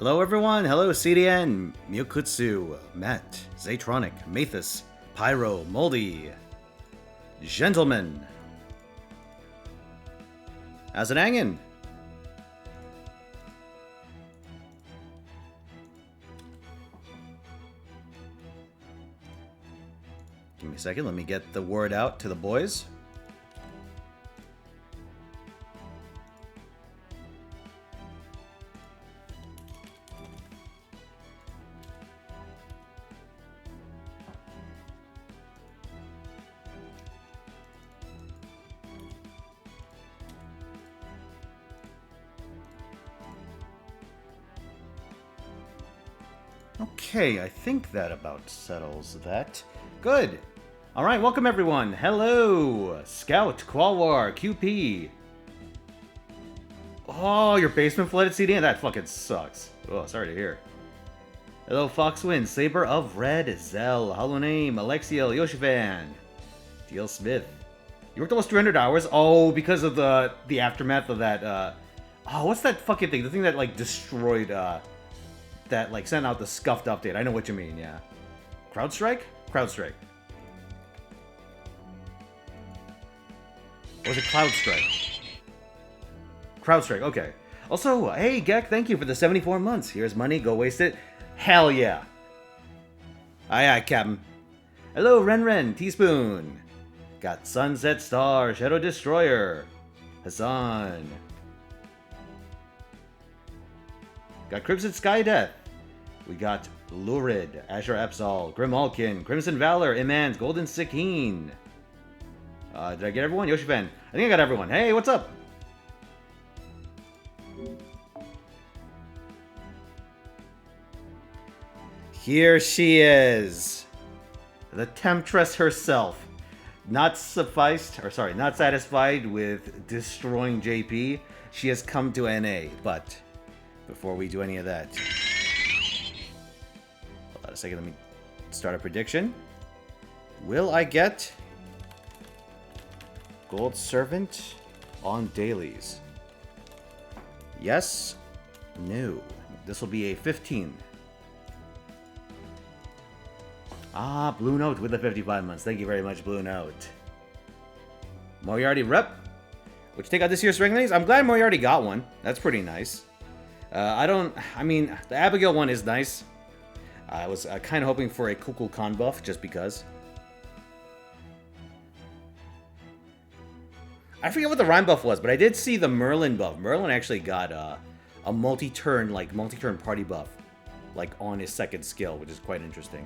Hello everyone, hello CDN, Myokutsu, Matt, Zaytronic, Mathis, Pyro, Moldy, Gentleman. How's it hanging? Give me a second, let me get the word out to the boys. Okay, I think that about settles that. Good. All right, welcome everyone. Hello, Scout, Qualwar, QP. Oh, your basement flooded CDN? That fucking sucks. Oh, sorry to hear. Hello, Foxwind, Saber of Red, Zell, Hollow Name, Alexiel, Yoshifan, DL Smith. You worked almost 300 hours? Oh, because of the aftermath of that, oh, what's that fucking thing? The thing that, like, destroyed, that, like, sent out the scuffed update. I know what you mean, yeah. CrowdStrike? CrowdStrike. Or was it CloudStrike? CrowdStrike, okay. Also, hey, Gek, thank you for the 74 months. Here's money, go waste it. Hell yeah. Aye, aye, Captain. Hello, Ren, Teaspoon. Got Sunset Star, Shadow Destroyer. Hassan. Got Crimson Sky Death. We got Lurid, Asher Epsal, Grim Alkin, Crimson Valor, Imans, Golden Sikeen. Did I get everyone? Yoshifan. I think I got everyone. Hey, what's up? Here she is. The Temptress herself. Not satisfied with destroying JP, she has come to NA, but before we do any of that, hold on a second, let me start a prediction. Will I get Gold Servant on dailies? Yes? No. This will be a 15. Ah, Blue Note with the 55 months. Thank you very much, Blue Note. Moriarty Rep. Would you take out this year's Ring Ladies? I'm glad Moriarty got one. That's pretty nice. I mean, the Abigail one is nice. I was kind of hoping for a Kukulkan buff, just because. I forget what the Rhyme buff was, but I did see the Merlin buff. Merlin actually got a multi-turn party buff, like, on his second skill, which is quite interesting.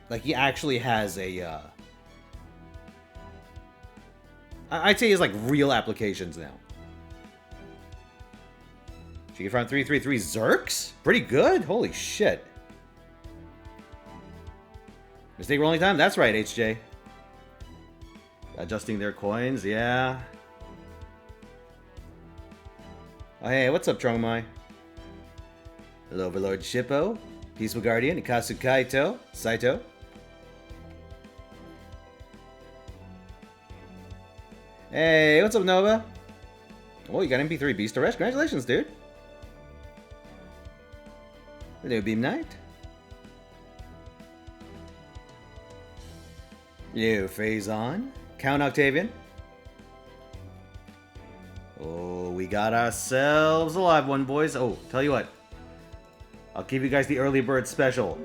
Like, he actually has a, I'd say he has, like, real applications now. She can find 333 Zerks? Pretty good. Holy shit. Mistake rolling time? That's right, HJ. Adjusting their coins, yeah. Oh, hey, what's up, Trongmai? Hello, Overlord Shippo. Peaceful Guardian, Ikasu Kaito, Saito. Hey, what's up, Nova? Oh, you got MP3 Beast Arrest. Congratulations, dude. Hello, Beam Knight. Hello, Phase On. Count Octavian. Oh, we got ourselves a live one, boys. Oh, tell you what. I'll give you guys the early bird special.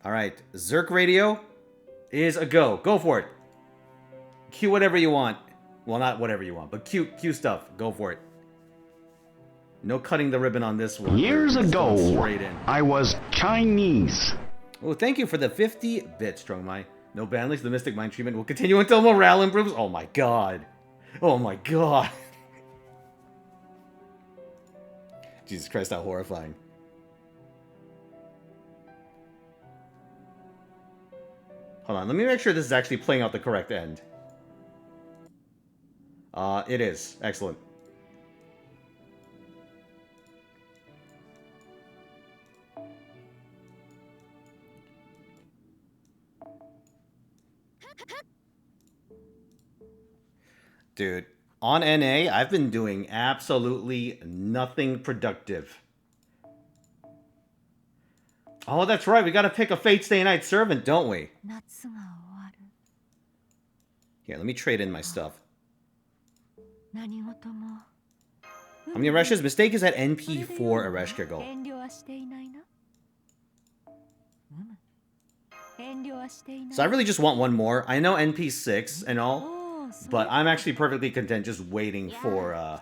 Alright, Zerk Radio is a go. Go for it. Cue whatever you want. Well, not whatever you want, but cue stuff. Go for it. No cutting the ribbon on this one. Years ago, I was Chinese. Oh, thank you for the 50 bits, Strongmai. No banlist, the Mystic Mind treatment will continue until morale improves. Oh my god. Oh my god. Jesus Christ, how horrifying. Hold on, let me make sure this is actually playing out the correct end. It is. Excellent. Dude, on NA, I've been doing absolutely nothing productive. Oh, that's right. We gotta pick a Fate Stay Night servant, don't we? Here, let me trade in my stuff. How many Ereshes? Mistake is at NP4 Ereshkigal. So I really just want one more. I know NP6 and all, but I'm actually perfectly content just waiting for,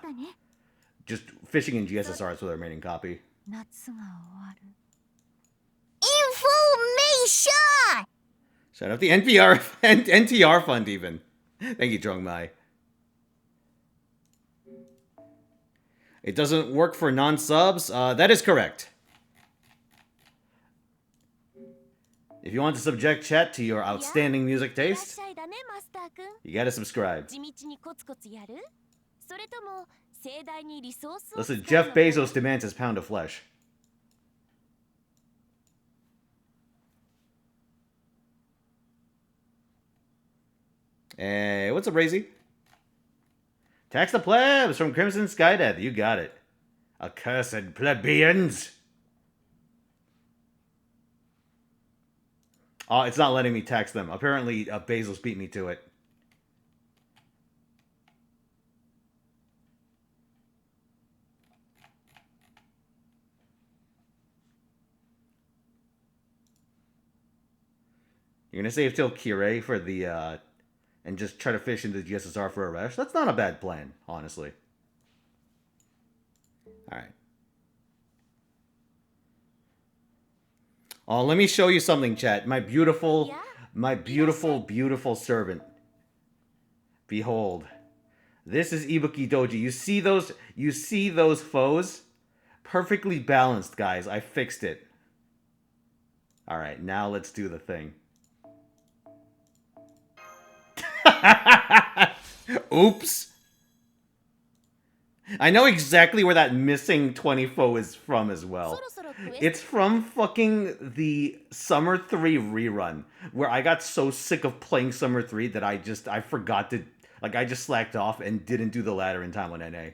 just fishing in GSSRs for the remaining copy. Information! Shout out the NTR fund even. Thank you, Jongmai. It doesn't work for non-subs? That is correct. If you want to subject chat to your outstanding music taste, you gotta subscribe. Listen, Jeff Bezos demands his pound of flesh. Hey, what's up, Razy? Tax the plebs from Crimson Skydeath. You got it. Accursed plebeians. Oh, it's not letting me tax them. Apparently, Bezos beat me to it. You're gonna save till Kirei for the, and just try to fish into the GSSR for Eresh? That's not a bad plan, honestly. Alright. Oh, let me show you something, chat. My beautiful, beautiful servant. Behold. This is Ibuki Doji. You see those foes? Perfectly balanced, guys. I fixed it. Alright, now let's do the thing. Oops. I know exactly where that missing 20 foe is from as well. It's from fucking the Summer 3 rerun, where I got so sick of playing Summer 3 that I forgot to, like, I just slacked off and didn't do the ladder in time on NA.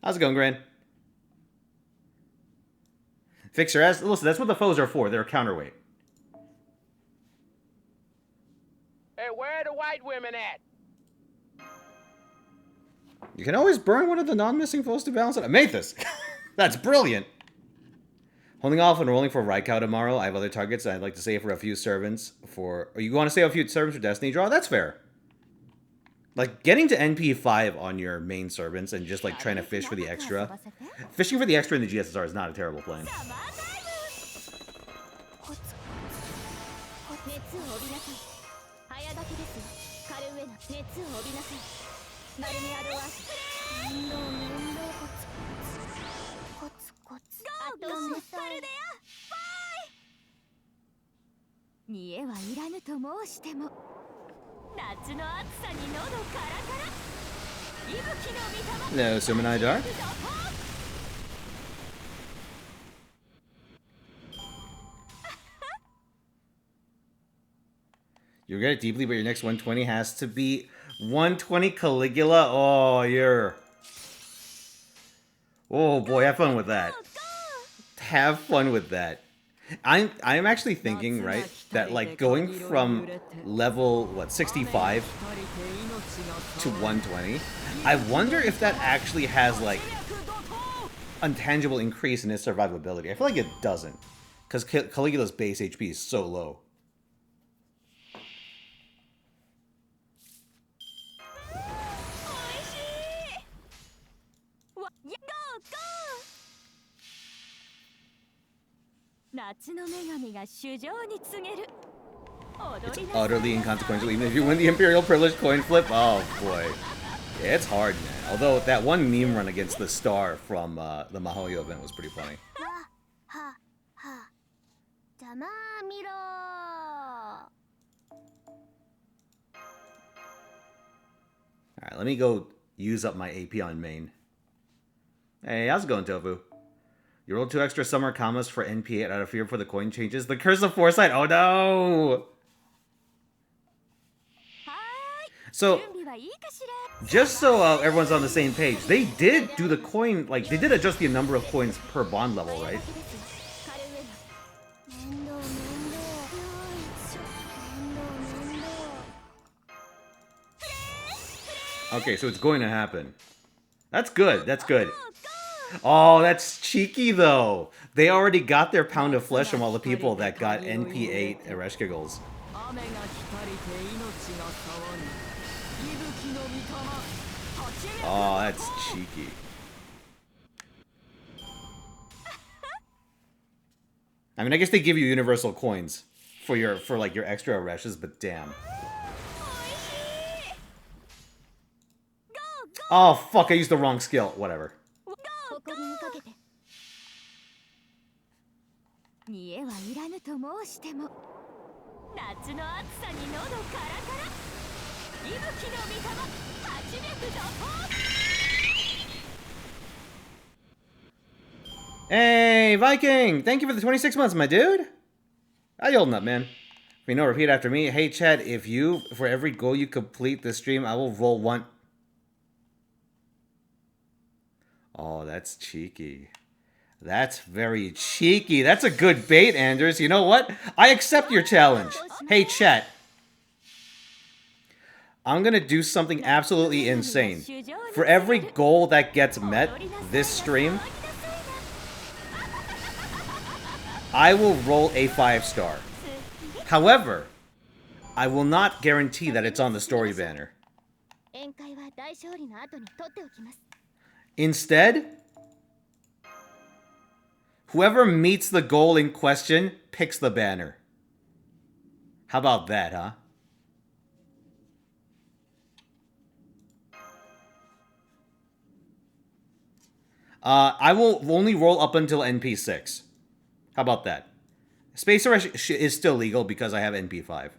How's it going, Gran? Fix your ass. Listen, that's what the foes are for. They're a counterweight. Hey, where are the white women at? You can always burn one of the non-missing foes to balance it. I made this. That's brilliant. Holding off and rolling for Raikau tomorrow. I have other targets I'd like to save for a few servants for... Or you want to save a few servants for Destiny Draw? That's fair. Like, getting to NP5 on your main servants and just, like, trying to fish for the extra. Fishing for the extra in the GSSR is not a terrible plan. Hello, Sumanai Dark. You regret it deeply, but your next 120 has to be 120 Caligula. Oh, you're... Oh boy, have fun with that. Have fun with that. I'm actually thinking, right, that like going from level, what, 65 to 120, I wonder if that actually has like a tangible increase in his survivability. I feel like it doesn't, because Caligula's base HP is so low. It's utterly inconsequential, even if you win the Imperial Privilege coin flip. Oh boy. Yeah, it's hard, man. Although that one meme run against the Star from the Mahoyo event was pretty funny. Alright, let me go use up my AP on main. Hey, how's it going, Tofu? You roll 2 extra summer commas for NP8 out of fear for the coin changes. The Curse of Foresight. Oh no! So, just so everyone's on the same page, they did do the coin, like, they did adjust the number of coins per bond level, right? Okay, so it's going to happen. That's good, that's good. Oh, that's cheeky, though. They already got their pound of flesh from all the people that got NP8 Ereshkigals. Oh, that's cheeky. I mean, I guess they give you universal coins for your extra Ereshes, but damn. Oh fuck! I used the wrong skill. Whatever. Hey, Viking! Thank you for the 26 months, my dude! How you holding up, man? Fino, repeat after me. Hey, Chad, for every goal you complete this stream, I will roll 1. Oh, that's cheeky. That's very cheeky. That's a good bait, Anders. You know what? I accept your challenge. Hey, chat. I'm gonna do something absolutely insane. For every goal that gets met this stream, I will roll a 5-star. However, I will not guarantee that it's on the story banner. Instead, whoever meets the goal in question picks the banner. How about that, huh? I will only roll up until NP6. How about that? Space Rush is still legal because I have NP5.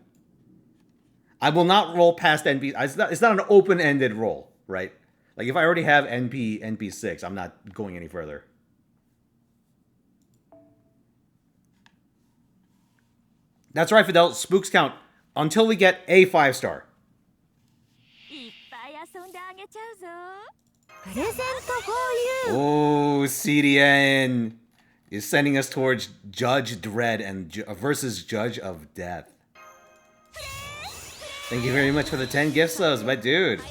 I will not roll past NP. It's not an open-ended roll, right? Like if I already have NP6, I'm not going any further. That's right, Fidel. Spooks count until we get a 5-star. Oh, CDN is sending us towards Judge Dredd and versus Judge of Death. Thank you very much for the 10 gift subs, my dude.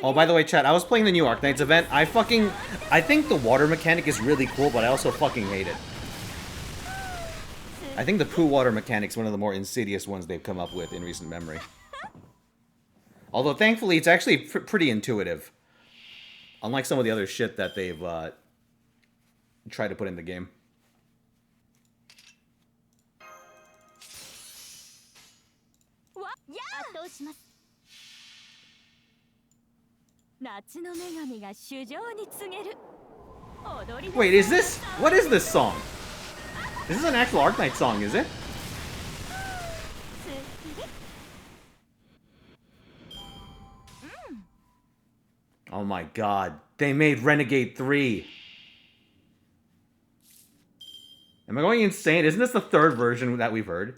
Oh, by the way, chat, I was playing the new Ark Knights event. I think the water mechanic is really cool, but I also fucking hate it. I think the poo water mechanic's one of the more insidious ones they've come up with in recent memory. Although, thankfully, it's actually pretty intuitive. Unlike some of the other shit that they've tried to put in the game. Wait, is this... What is this song? This is an actual Ark Knight song, is it? Oh my god. They made Renegade 3. Am I going insane? Isn't this the third version that we've heard?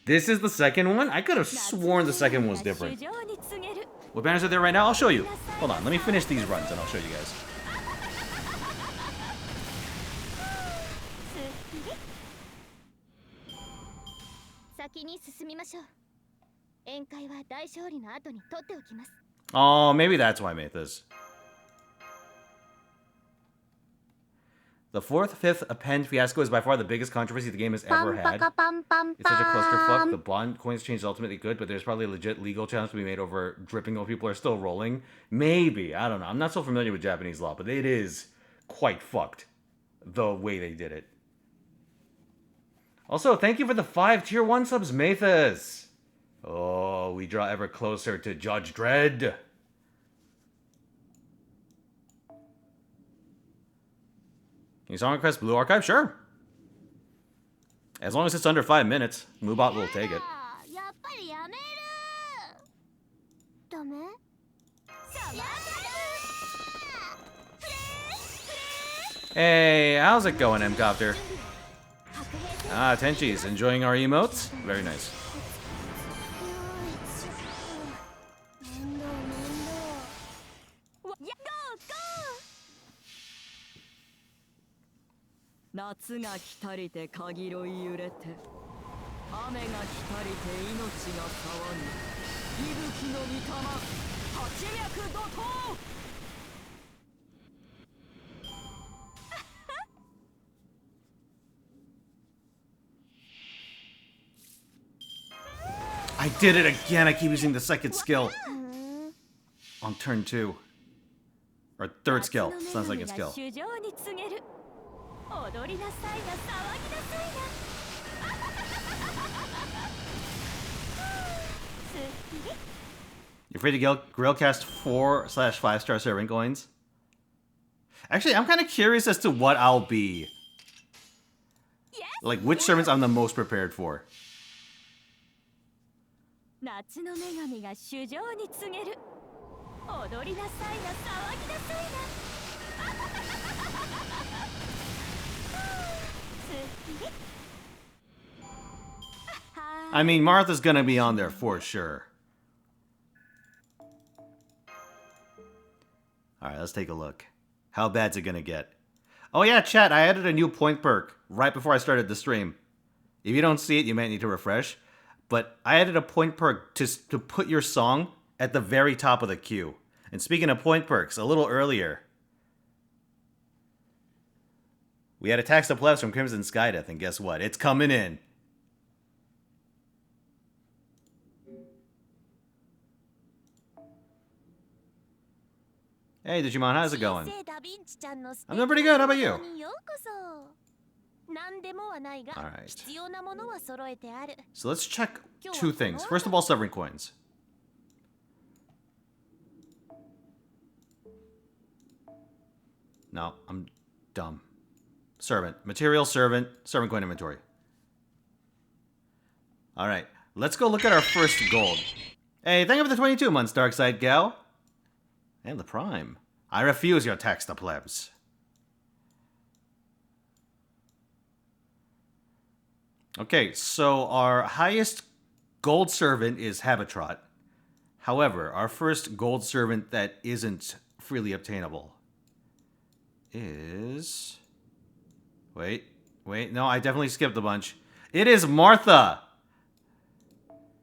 This is the second one? I could have sworn the second one was different. What banners are there right now? I'll show you. Hold on, let me finish these runs and I'll show you guys. Oh, maybe that's why I made this. The 4th, 5th append fiasco is by far the biggest controversy the game has ever had. It's such a clusterfuck. The bond coins change is ultimately good, but there's probably a legit legal challenge to be made over dripping while people are still rolling. Maybe. I don't know. I'm not so familiar with Japanese law, but it is quite fucked the way they did it. Also, thank you for the 5 tier 1 subs, Mathis. Oh, we draw ever closer to Judge Dredd. you song request Blue Archive? Sure. As long as it's under 5 minutes, Moobot will take it. Hey, how's it going, M-Copter? Ah, Tenchi's enjoying our emotes? Very nice. I did it again. I keep using the second skill on turn 2. Or third skill. It's not second skill. You're free to Grillcast 4/5-star serving coins. Actually, I'm kind of curious as to what I'll be. Like, which servants I'm the most prepared for. I mean, Martha's gonna be on there for sure. Alright, let's take a look. How bad's it gonna get? Oh yeah, chat, I added a new point perk right before I started the stream. If you don't see it, you might need to refresh. But I added a point perk to put your song at the very top of the queue. And speaking of point perks, a little earlier, we had a tax the plebs from Crimson Skydeath, and guess what? It's coming in. Hey, Digimon, how's it going? I'm doing pretty good. How about you? Alright. So let's check 2 things. First of all, Sovereign Coins. No, I'm dumb. Servant. Material, servant, servant coin inventory. Alright, let's go look at our first gold. Hey, thank you for the 22 months, Darkside Gal. And the Prime. I refuse your tax the plebs. Okay, so our highest gold servant is Habitrot. However, our first gold servant that isn't freely obtainable is... Wait, no, I definitely skipped a bunch. It is Martha!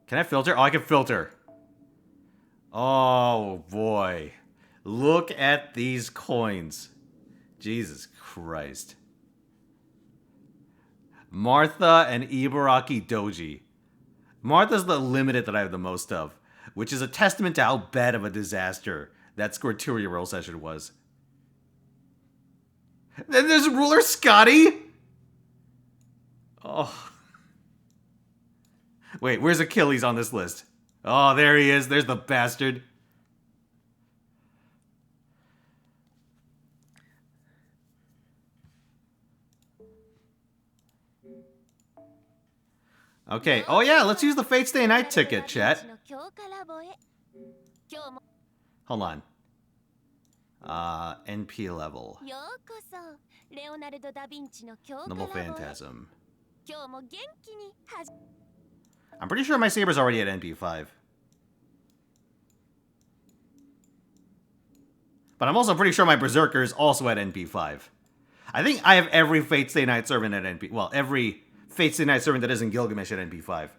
Can I filter? Oh, I can filter. Oh, boy. Look at these coins. Jesus Christ. Martha and Ibaraki Doji. Martha's the limited that I have the most of, which is a testament to how bad of a disaster that Squirteria roll session was. Then there's Ruler Scotty! Oh. Wait, where's Achilles on this list? Oh, there he is. There's the bastard. Okay. Oh yeah, let's use the Fate Stay Night ticket, chat. Hold on. NP level. Noble Phantasm. I'm pretty sure my Saber's already at NP5. But I'm also pretty sure my Berserker is also at NP5. I think I have every Fate Stay Night servant at NP... Well, every Fate Stay Night servant that isn't Gilgamesh at NP5.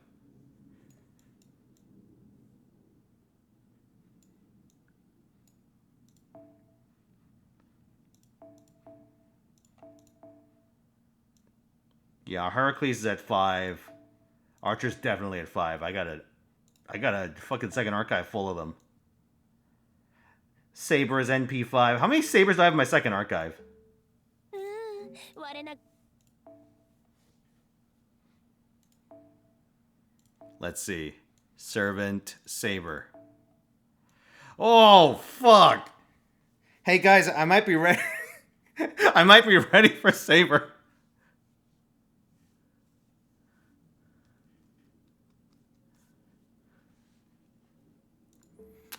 Yeah, Heracles is at 5. Archer's definitely at 5. I got a fucking second archive full of them. Saber is NP5. How many Sabers do I have in my second archive? Let's see. Servant, Saber. Oh, fuck! Hey guys, I might be ready. I might be ready for Saber.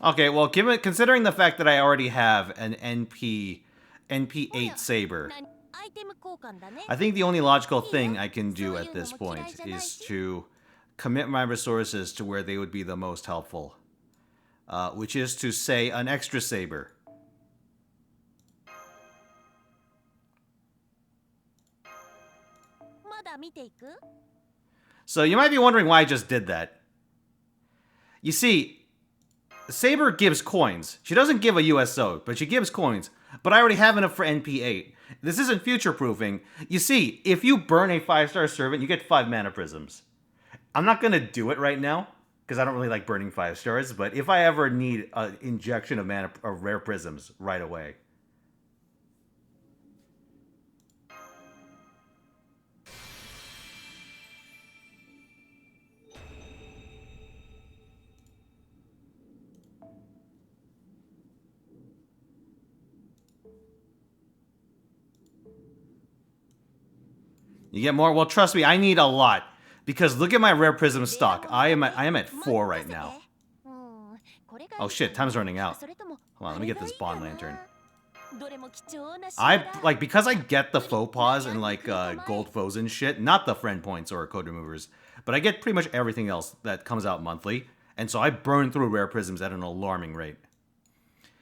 Okay, well, considering the fact that I already have an NP8 Saber, I think the only logical thing I can do at this point is to commit my resources to where they would be the most helpful, which is to say an extra Saber. So you might be wondering why I just did that. You see, Saber gives coins. She doesn't give a USO, but she gives coins. But I already have enough for NP8. This isn't future-proofing. You see, if you burn a 5-star servant, you get 5 mana prisms. I'm not going to do it right now, because I don't really like burning 5 stars, but if I ever need an injection of mana or rare prisms right away. You get more? Well, trust me, I need a lot. Because look at my rare prism stock. I am at 4 right now. Oh shit, time's running out. Hold on, let me get this Bond Lantern. Because I get the faux pas and gold foes and shit, not the friend points or code removers, but I get pretty much everything else that comes out monthly, and so I burn through rare prisms at an alarming rate.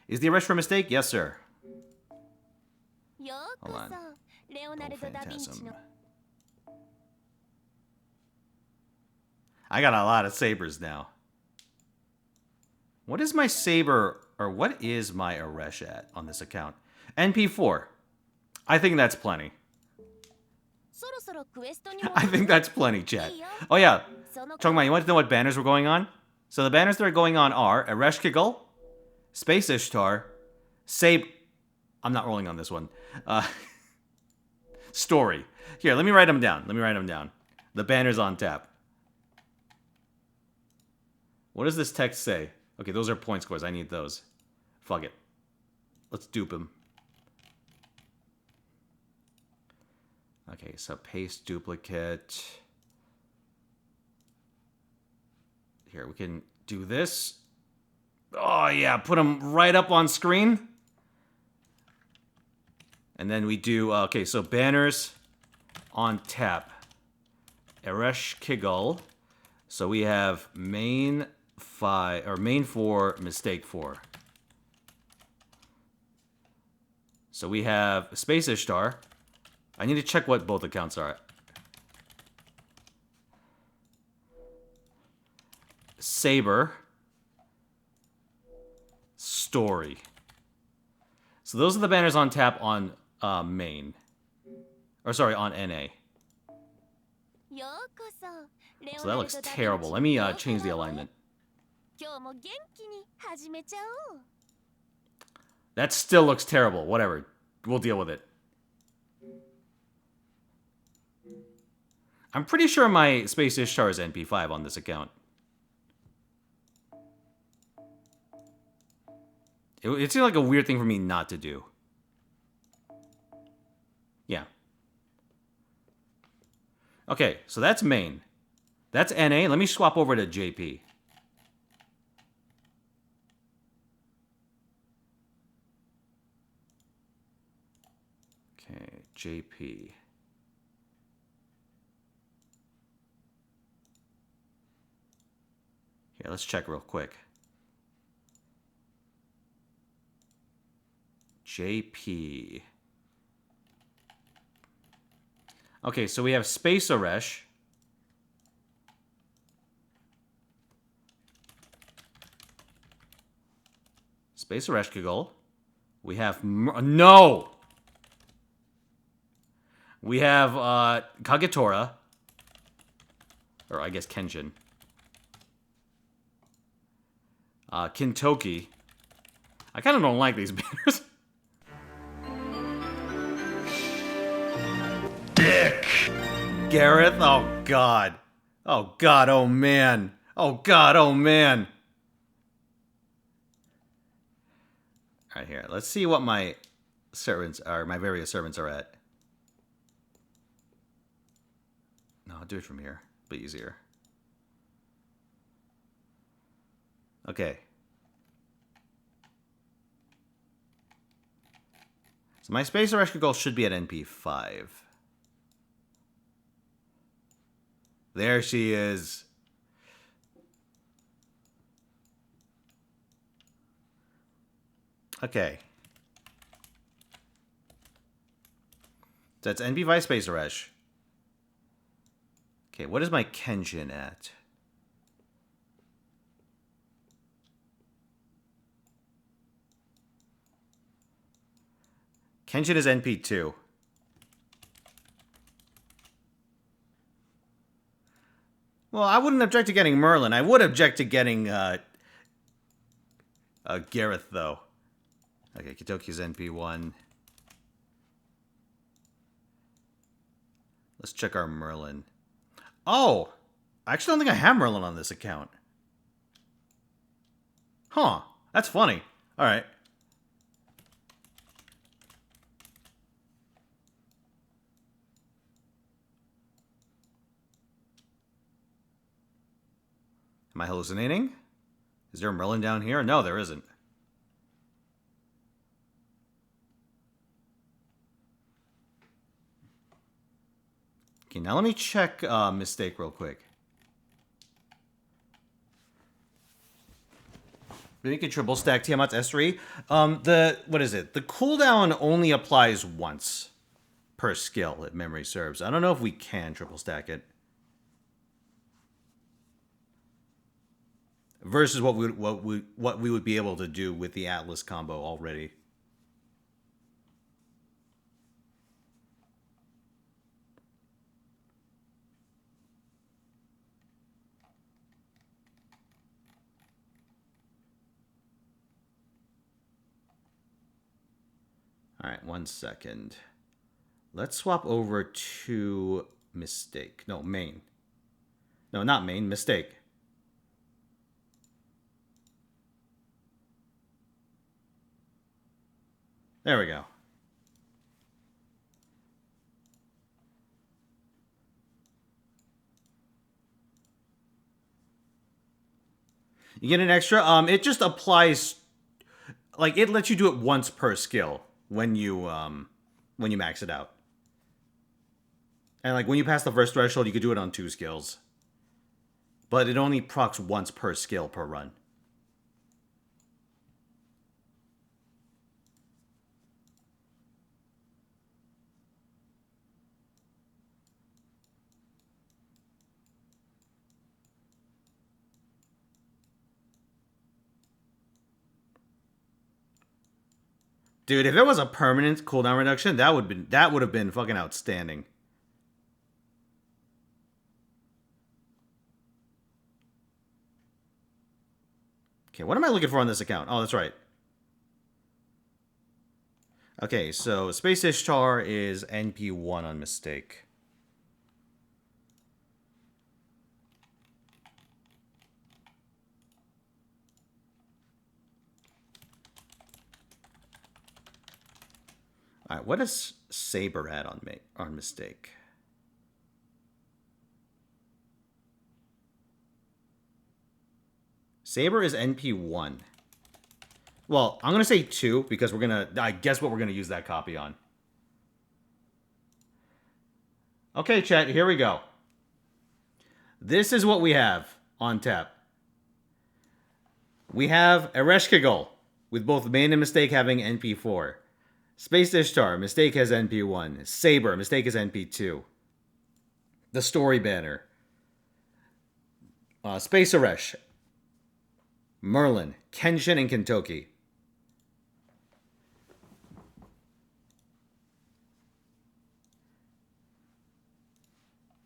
Is the arrest for a mistake? Yes, sir. Hold on. Oh, Phantasm. I got a lot of sabers now. What is my saber, or what is my Eresh at on this account? NP4. I think that's plenty. I think that's plenty, chat. Oh yeah, Chongma, you want to know what banners were going on? So the banners that are going on are Ereshkigal, Space Ishtar, I'm not rolling on this one. Story. Here, let me write them down. The banners on tap. What does this text say? Okay, those are point scores. I need those. Fuck it. Let's dupe them. Okay, so paste duplicate. Here, we can do this. Oh, yeah, put them right up on screen. And then we do, okay, so banners on tap. Ereshkigal. So we have main 5, or main 4, mistake 4. So we have Space Ishtar. I need to check what both accounts are. Saber. Story. So those are the banners on tap on main. Or sorry, on NA. So that looks terrible. Let me change the alignment. That still looks terrible. Whatever. We'll deal with it. I'm pretty sure my Space Ishtar is NP5 on this account. It seemed like a weird thing for me not to do. Yeah. Okay, so that's main. That's NA. Let me swap over to JP. Okay, JP. Here, let's check real quick. JP. Okay, so we have Space Eresh. Space Ereshkigal. We have... No! We have Kagetora. Or I guess Kenshin. Kintoki. I kind of don't like these banners. Dick! Gareth? Oh, God. Oh, God, oh, man. Oh, God, oh, man. Alright, here. Let's see what my servants are, my various servants are at. No, I'll do it from here. Be easier. Okay. So my space Ereshkigal should be at NP5. There she is. Okay. That's NP5 Space Eresh. Okay, what is my Kenshin at? Kenshin is NP2. Well, I wouldn't object to getting Merlin. I would object to getting Gareth, though. Okay, Kitoki's NP1. Let's check our Merlin. Oh! I actually don't think I have Merlin on this account. Huh. That's funny. Alright. Am I hallucinating? Is there a Merlin down here? No, there isn't. Okay, now let me check Mistake real quick. We can triple stack Tiamat's S3. What is it? The cooldown only applies once per skill, if memory serves. I don't know if we can triple stack it. Versus what we would be able to do with the Atlas combo already. All right, 1 second. Let's swap over to Mistake. No, Main. No, not Main. Mistake. There we go. You get an extra. It just applies, like it lets you do it once per skill when you max it out. And like when you pass the first threshold, you could do it on 2 skills. But it only procs once per skill per run. Dude, if it was a permanent cooldown reduction, that would have been fucking outstanding. Okay, what am I looking for on this account? Oh, that's right. Okay, so Space Ishtar is NP1 on Mistake. All right, what is Saber at on Mistake? Saber is NP1. Well, I'm going to say 2 because I guess what we're going to use that copy on. Okay, chat, here we go. This is what we have on tap. We have Ereshkigal, with both Main and Mistake having NP4. Space Ishtar, Mistake has NP1. Saber, Mistake is NP2. The Story Banner. Space Eresh. Merlin, Kenshin, and Kentoki.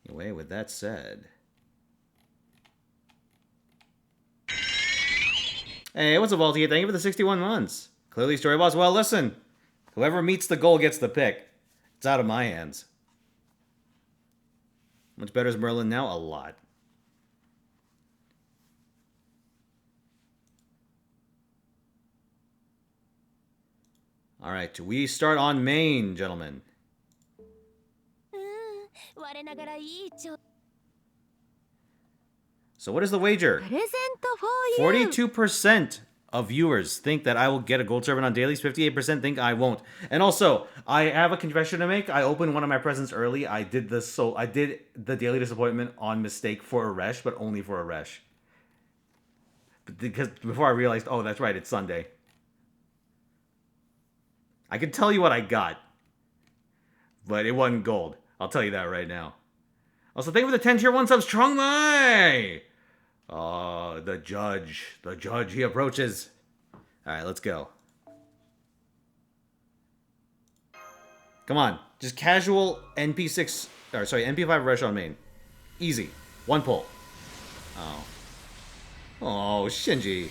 Anyway, with that said... Hey, what's up, Valtier? Thank you for the 61 months. Clearly, Story Boss. Well, listen. Whoever meets the goal gets the pick. It's out of my hands. Much better is Merlin now? A lot. Alright, we start on main, gentlemen. So what is the wager? 42% of viewers think that I will get a gold servant on dailies. 58% think I won't. And also, I have a confession to make. I opened one of my presents early. I did the daily disappointment on mistake for Eresh, but only for Eresh. Because before I realized, oh, that's right, it's Sunday. I can tell you what I got, but it wasn't gold. I'll tell you that right now. Also, thank you for the 10 tier 1 subs, Trong Mai! Oh, the judge, he approaches. Alright, let's go. Come on, just casual NP6, or sorry, NP5 rush on main. Easy, 1 pull. Oh. Oh, Shinji.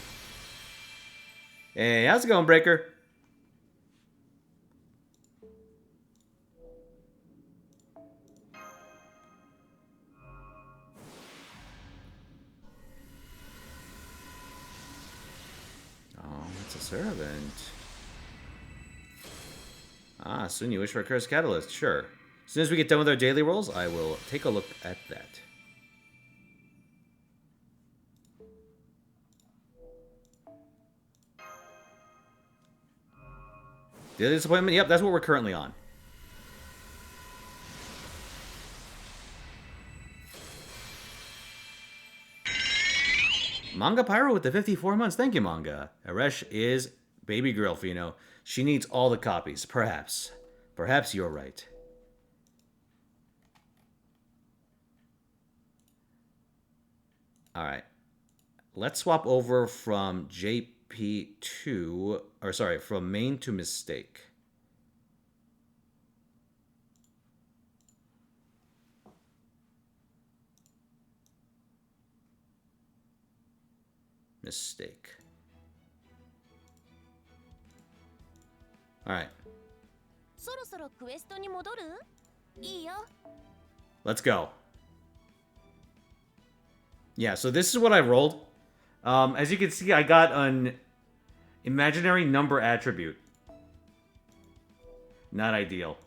Hey, how's it going, Breaker? It's a servant. Ah, soon you wish for a cursed catalyst. Sure. As soon as we get done with our daily rolls, I will take a look at that. Daily disappointment? Yep, that's what we're currently on. Manga Pyro with the 54 months. Thank you, Manga. Eresh is baby girl, Fino. She needs all the copies. Perhaps. Perhaps you're right. Alright. Let's swap over from JP to... Or sorry, from main to mistake. Mistake. Alright. Let's go. Yeah, so this is what I rolled. As you can see, I got an imaginary number attribute. Not ideal.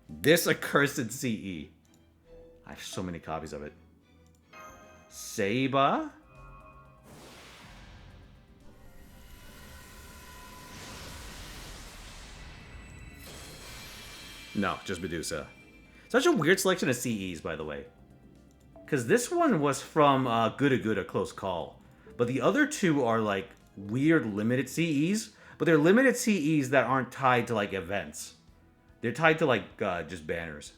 This accursed CE. I have so many copies of it. Seiba? No, just Medusa. Such a weird selection of CEs, by the way. Because this one was from Guda Close Call. But the other two are, like, weird limited CEs. But they're limited CEs that aren't tied to, like, events. They're tied to, like, just banners.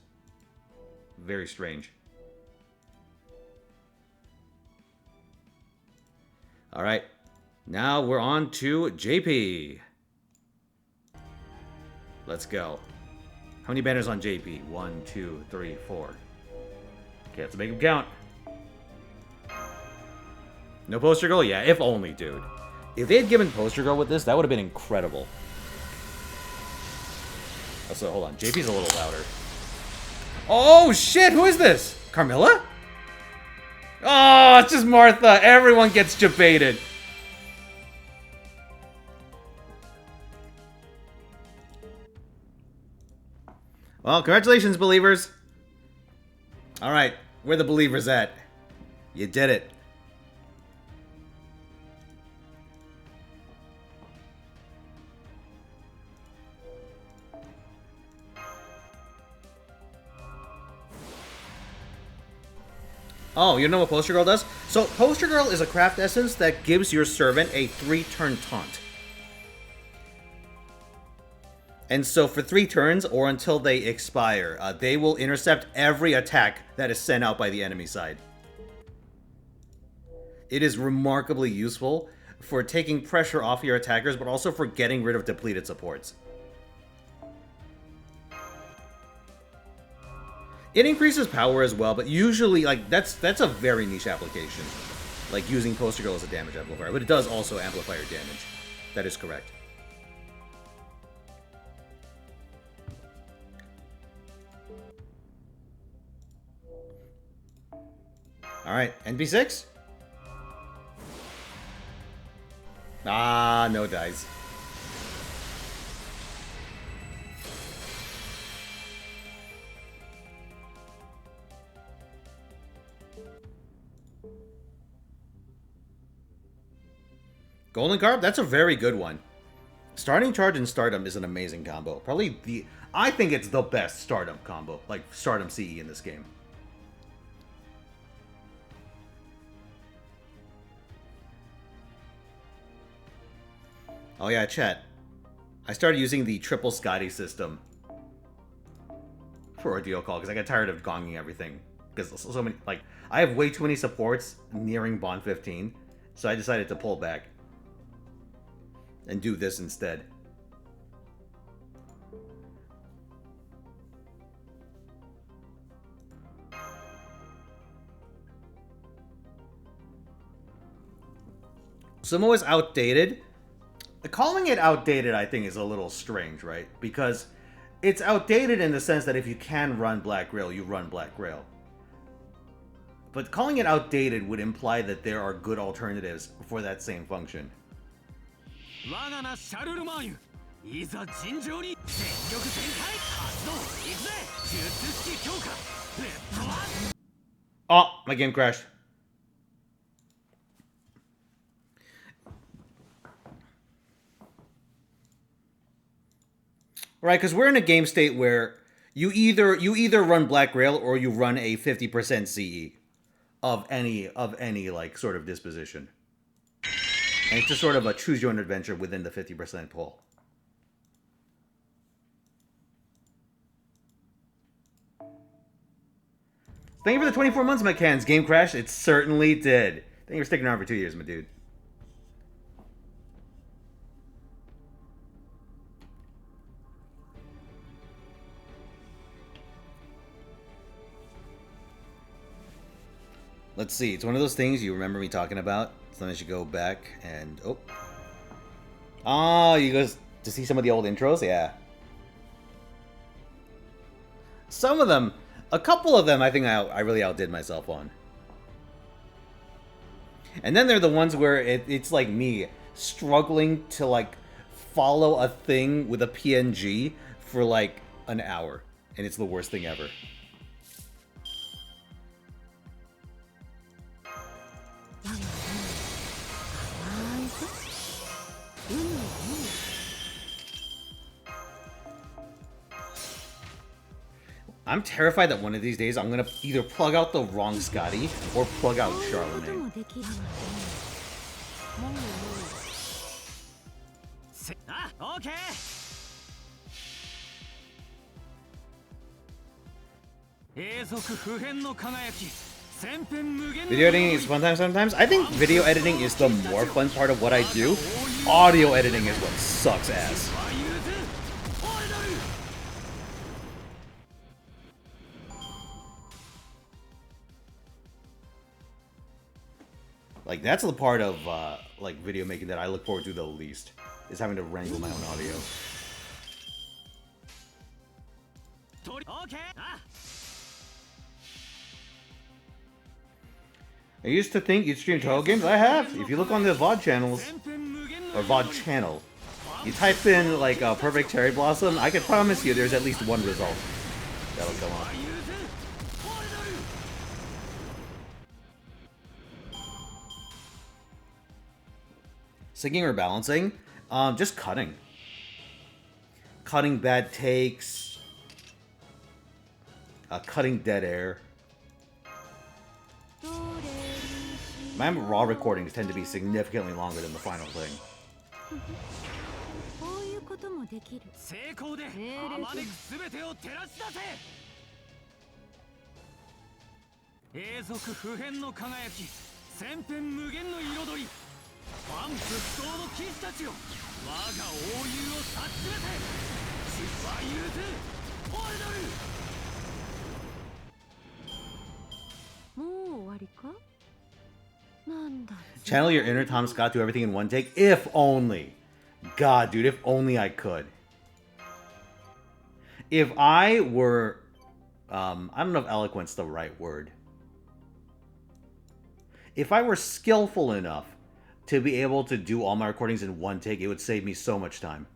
Very strange. Alright. Now we're on to JP. Let's go. How many banners on JP? 1, 2, 3, 4. Okay, let's make them count. No poster goal? Yeah, if only, dude. If they had given poster goal with this, that would have been incredible. Also, hold on. JP's a little louder. Oh, shit! Who is this? Carmilla? Oh, it's just Martha. Everyone gets debated. Well, congratulations, believers. Alright, where the believers at? You did it. Oh, you know what Poster Girl does? So, Poster Girl is a craft essence that gives your servant a 3-turn taunt. And so, for 3 turns, or until they expire, they will intercept every attack that is sent out by the enemy side. It is remarkably useful for taking pressure off your attackers, but also for getting rid of depleted supports. It increases power as well, but usually, like, that's a very niche application. Like, using Poster Girl as a damage amplifier, but it does also amplify your damage. That is correct. Alright, NP6? Ah, no dice. Golden Carp? That's a very good one. Starting Charge and Stardom is an amazing combo. Probably I think it's the best Stardom combo. Like, Stardom CE in this game. Oh yeah, chat. I started using the triple Scotty system for a deal call because I got tired of gonging everything. Because so many, like, I have way too many supports nearing Bond 15, so I decided to pull back and do this instead. Samoa's outdated. Calling it outdated, I think, is a little strange, right? Because it's outdated in the sense that if you can run Black Rail, you run Black Rail. But calling it outdated would imply that there are good alternatives for that same function. Oh, my game crashed. Right, because we're in a game state where you either run Black Rail or you run a 50% CE of any like sort of disposition. And it's just sort of a choose your own adventure within the 50% pool. Thank you for the 24 months, my cans. Game crash? It certainly did. Thank you for sticking around for 2 years, my dude. Let's see. It's one of those things you remember me talking about. Sometimes you go back and... Oh. Ah, you go to see some of the old intros? Yeah. Some of them... A couple of them I think I really outdid myself on. And then there are the ones where it's like me struggling to like follow a thing with a PNG for like an hour. And it's the worst thing ever. I'm terrified that one of these days I'm gonna either plug out the wrong Scotty or plug out Charlemagne. Video editing is fun time sometimes. I think video editing is the more fun part of what I do. Audio editing is what sucks ass. Like, that's the part of, like, video making that I look forward to the least, is having to wrangle my own audio. I used to think you'd stream Toho games. I have. If you look on the VOD channels, or VOD channel, you type in, like, Perfect Cherry Blossom, I can promise you there's at least one result that'll come on. Syncing or balancing? Just cutting. Cutting bad takes. Cutting dead air. My raw recordings tend to be significantly longer than the final thing. Channel your inner Tom Scott, do everything in one take. If only. God, dude, if only I could. If I were... I don't know if eloquent's the right word. If I were skillful enough to be able to do all my recordings in one take, it would save me so much time.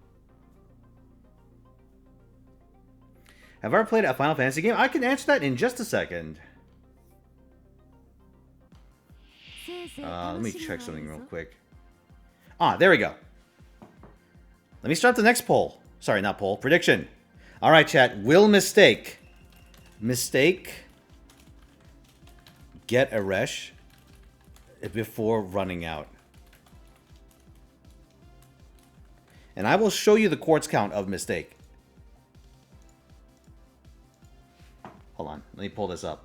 Have I ever played a Final Fantasy game? I can answer that in just a second. Let me check something real quick. Ah, there we go. Let me start the next poll. Sorry, not poll. Prediction. All right, chat. Will Mistake get Eresh before running out? And I will show you the quartz count of Mistake. Hold on. Let me pull this up.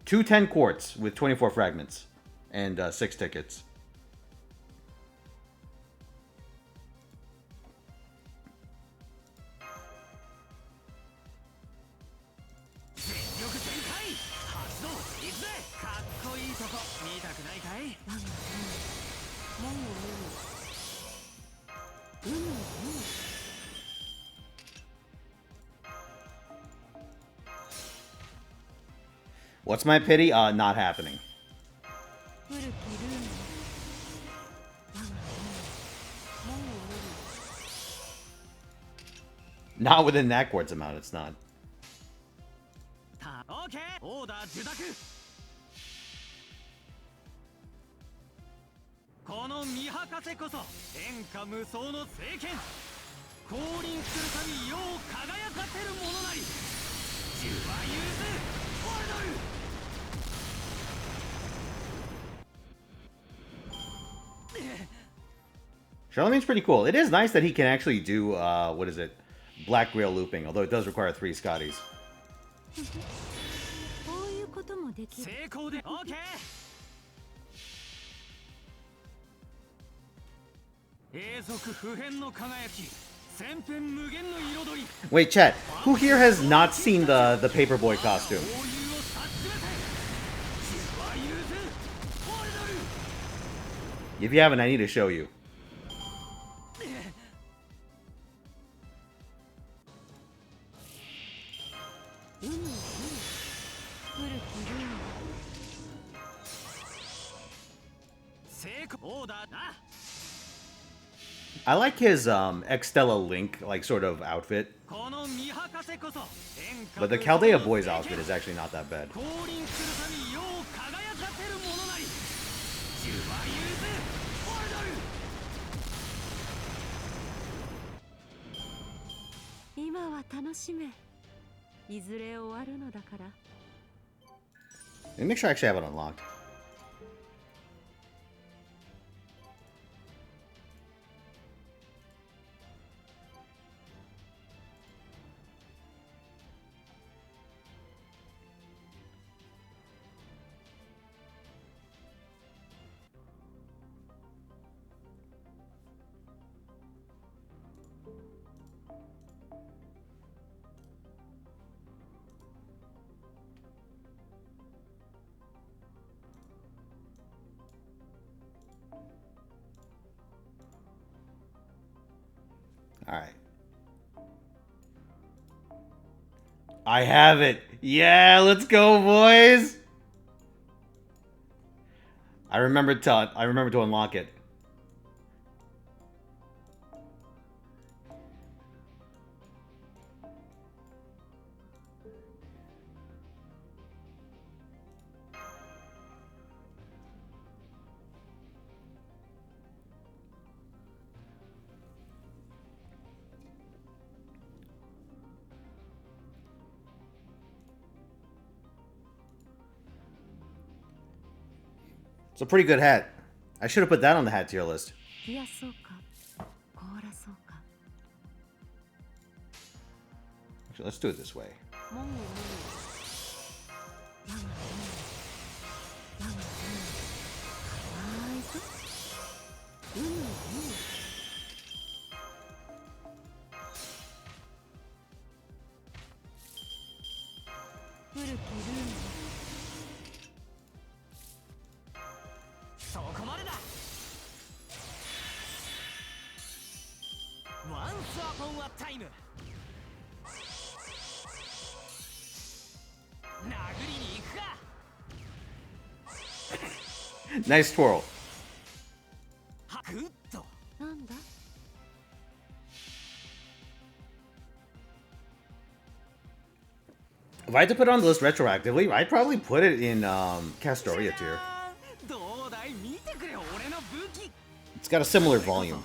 210 quartz with 24 fragments and 6 tickets. What's my pity? Not happening. Not within that quartz amount, it's not. Charlemagne's pretty cool. It is nice that he can actually do, what is it? Black Grail looping, although it does require 3 Scotties. Wait, chat. Who here has not seen the Paperboy costume? If you haven't, I need to show you. I like his Extella Link, like, sort of outfit. But the Chaldea Boy's outfit is actually not that bad. Let me make sure I actually have it unlocked. Alright. I have it! Yeah, let's go, boys! I remember to unlock it. It's a pretty good hat. I should have put that on the hat tier list. Actually, let's do it this way. Once upon a time. 殴りに行くか。Nice twirl. If I had to put it on the list retroactively, I'd probably put it in Castoria tier. It's got a similar volume.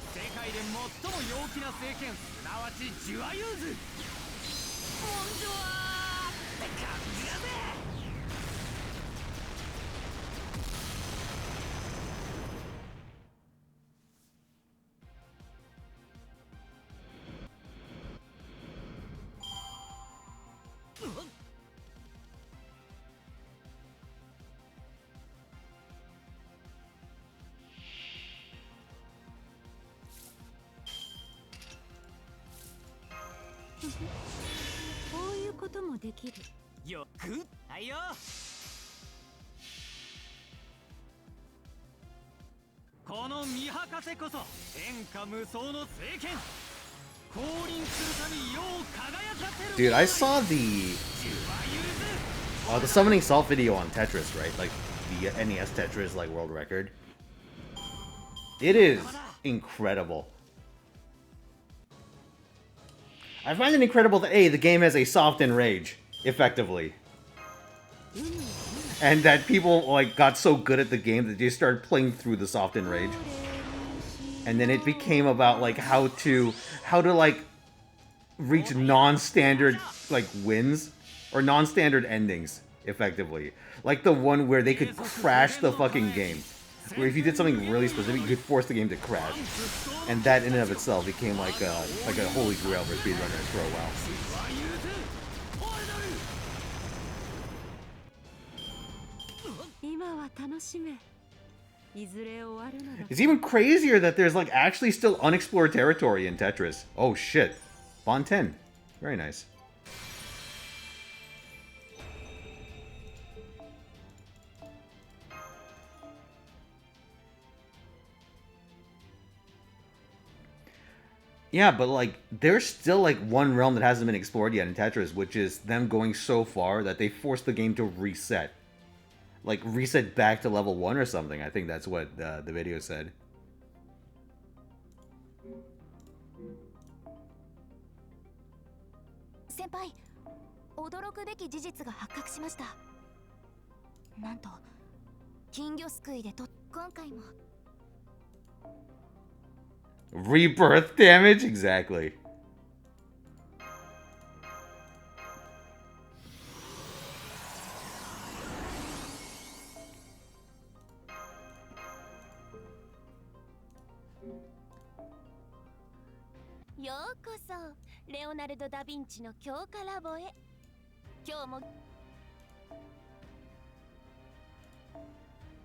Dude, I saw the summoning salt video on Tetris, right? Like the NES Tetris like world record. It is incredible. I find it incredible that the game has a soft enrage, effectively. And that people like got so good at the game that they started playing through the soft enrage. And then it became about like how to like reach non-standard like wins or non-standard endings, effectively. Like the one where they could crash the fucking game. Where if you did something really specific, you could force the game to crash. And that in and of itself became like a holy grail for speedrunners for a while. It's even crazier that there's like actually still unexplored territory in Tetris. Oh shit. Bond 10. Very nice. Yeah, but like there's still like one realm that hasn't been explored yet in Tetris, which is them going so far that they force the game to reset. Like reset back to level 1 or something. I think that's what the video said. Senpai, 驚くべき事実が発覚しました。なんと金魚すくいで今回も Rebirth damage? Exactly. Leonardo da Vinci の強化ラボへ。今日も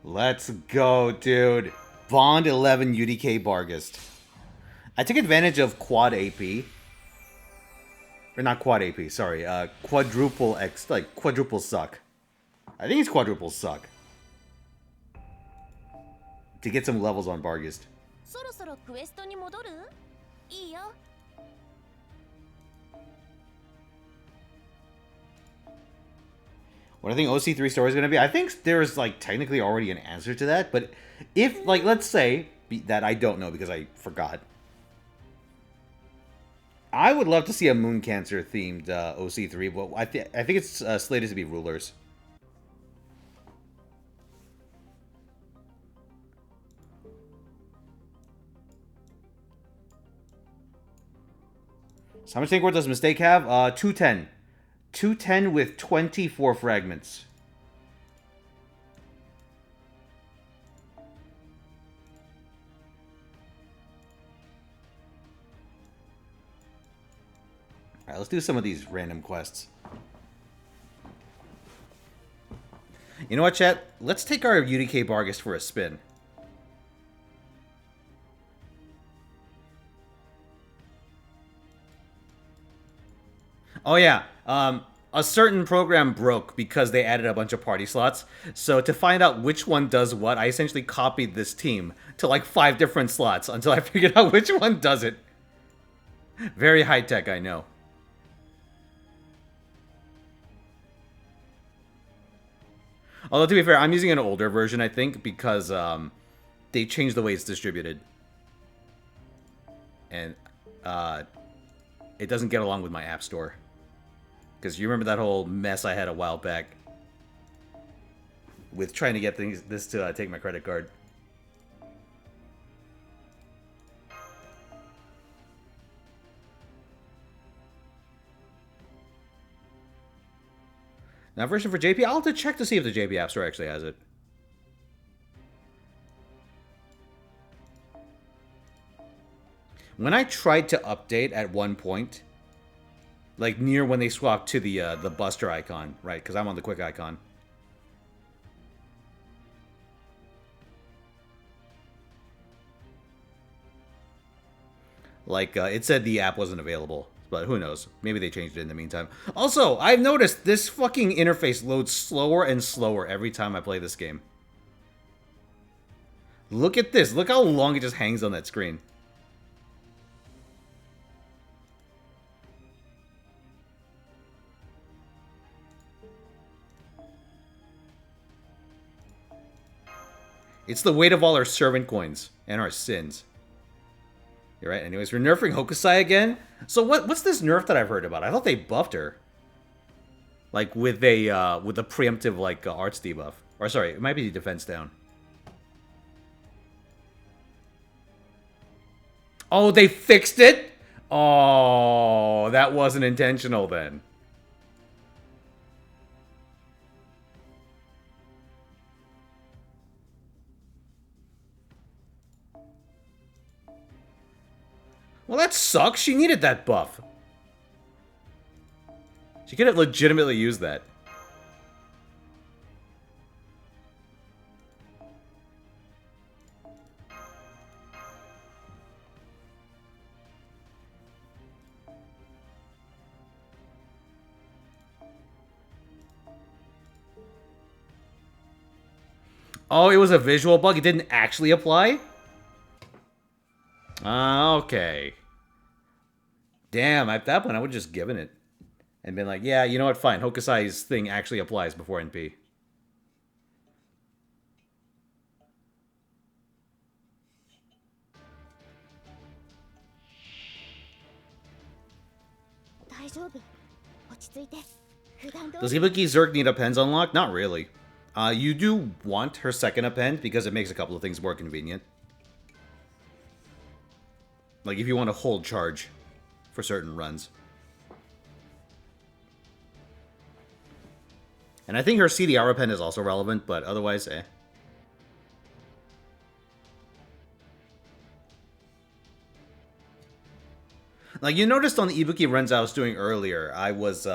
Let's go, dude. Bond 11 UDK Bargist. I took advantage of quad AP. Or not quad AP, sorry. Quadruple X, like quadruple suck. I think it's quadruple suck. To get some levels on Bargist. そろそろクエストに戻る？いいよ。What I think OC3 story is going to be, I think there's like technically already an answer to that, but if like let's say that I don't know because I forgot, I would love to see a Moon Cancer themed OC3, but I think it's slated to be Rulers. So how much think what does Mistake have? 210. 210 with 24 fragments. Alright, let's do some of these random quests. You know what, chat? Let's take our UDK Bargist for a spin. Oh yeah, a certain program broke because they added a bunch of party slots. So to find out which one does what, I essentially copied this team to like 5 different slots until I figured out which one does it. Very high tech, I know. Although, to be fair, I'm using an older version, I think, because they changed the way it's distributed. And it doesn't get along with my app store. Because you remember that whole mess I had a while back with trying to get this to take my credit card. Now, version for JP, I'll have to check to see if the JP App Store actually has it. When I tried to update at one point, like near when they swapped to the Buster icon, right? Because I'm on the quick icon. Like, it said the app wasn't available. But who knows? Maybe they changed it in the meantime. Also, I've noticed this fucking interface loads slower and slower every time I play this game. Look at this. Look how long it just hangs on that screen. It's the weight of all our servant coins and our sins. You're right. Anyways, we're nerfing Hokusai again. So what's this nerf that I've heard about? I thought they buffed her, like with a preemptive like arts debuff. Or sorry, it might be defense down. Oh, they fixed it? Oh, that wasn't intentional then. Well, that sucks. She needed that buff. She could have legitimately used that. Oh, it was a visual bug? It didn't actually apply? Okay. Damn, at that point I would have just given it. And been like, yeah, you know what, fine. Hokusai's thing actually applies before NP. Does Ibuki Zerk need appends unlocked? Not really. You do want her second append because it makes a couple of things more convenient. Like if you want to hold charge for certain runs. And I think her CDR append is also relevant, but otherwise, eh. Like you noticed on the Ibuki runs I was doing earlier, I was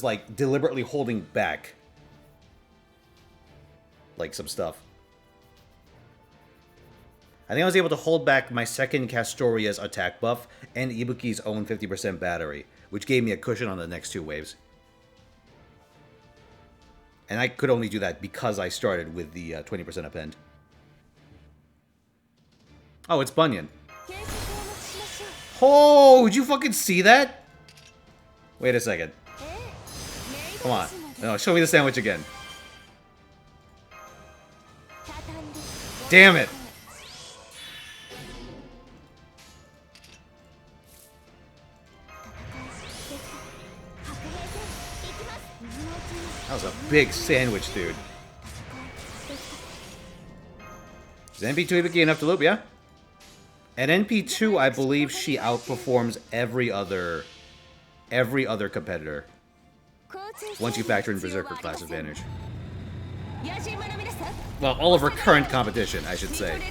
like deliberately holding back like some stuff. I think I was able to hold back my second Castoria's attack buff and Ibuki's own 50% battery, which gave me a cushion on the next two waves. And I could only do that because I started with the 20% append. Oh, it's Bunyan. Oh, did you fucking see that? Wait a second. Come on. No, show me the sandwich again. Damn it. That was a big sandwich, dude. Is NP2 Ibuki enough to loop, yeah? At NP2, I believe she outperforms every other competitor. Once you factor in Berserker class advantage. Well, all of her current competition, I should say.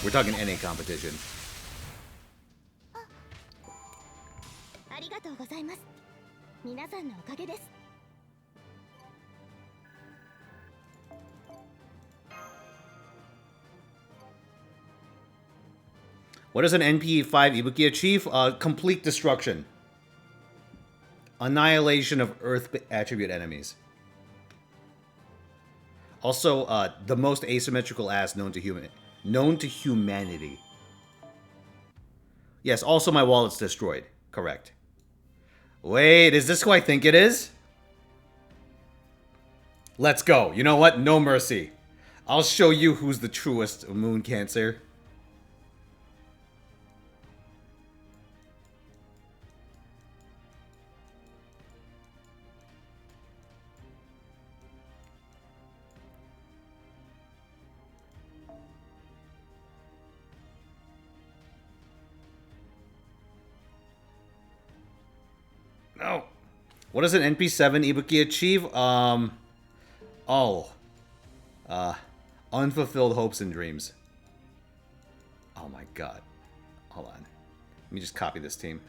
We're talking NA competition. What does an NP5 Ibuki achieve? Complete destruction. Annihilation of Earth attribute enemies. Also, the most asymmetrical ass known to humanity. Yes, also my wallet's destroyed. Correct. Wait, is this who I think it is? Let's go. You know what? No mercy. I'll show you who's the truest Moon Cancer. No. What does an NP7 Ibuki achieve? Unfulfilled hopes and dreams. Oh my god. Hold on. Let me just copy this team.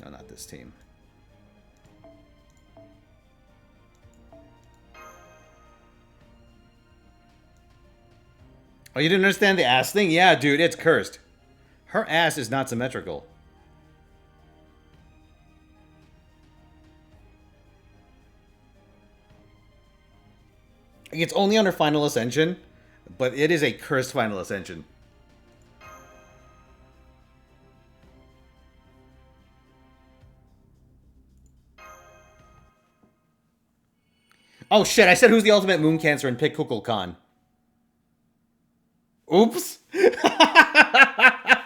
No, not this team. Oh, you didn't understand the ass thing? Yeah, dude, it's cursed. Her ass is not symmetrical. It's only under Final Ascension, but it is a cursed Final Ascension. Oh shit, I said who's the ultimate Moon Cancer and pick Kukulkan. Oops. I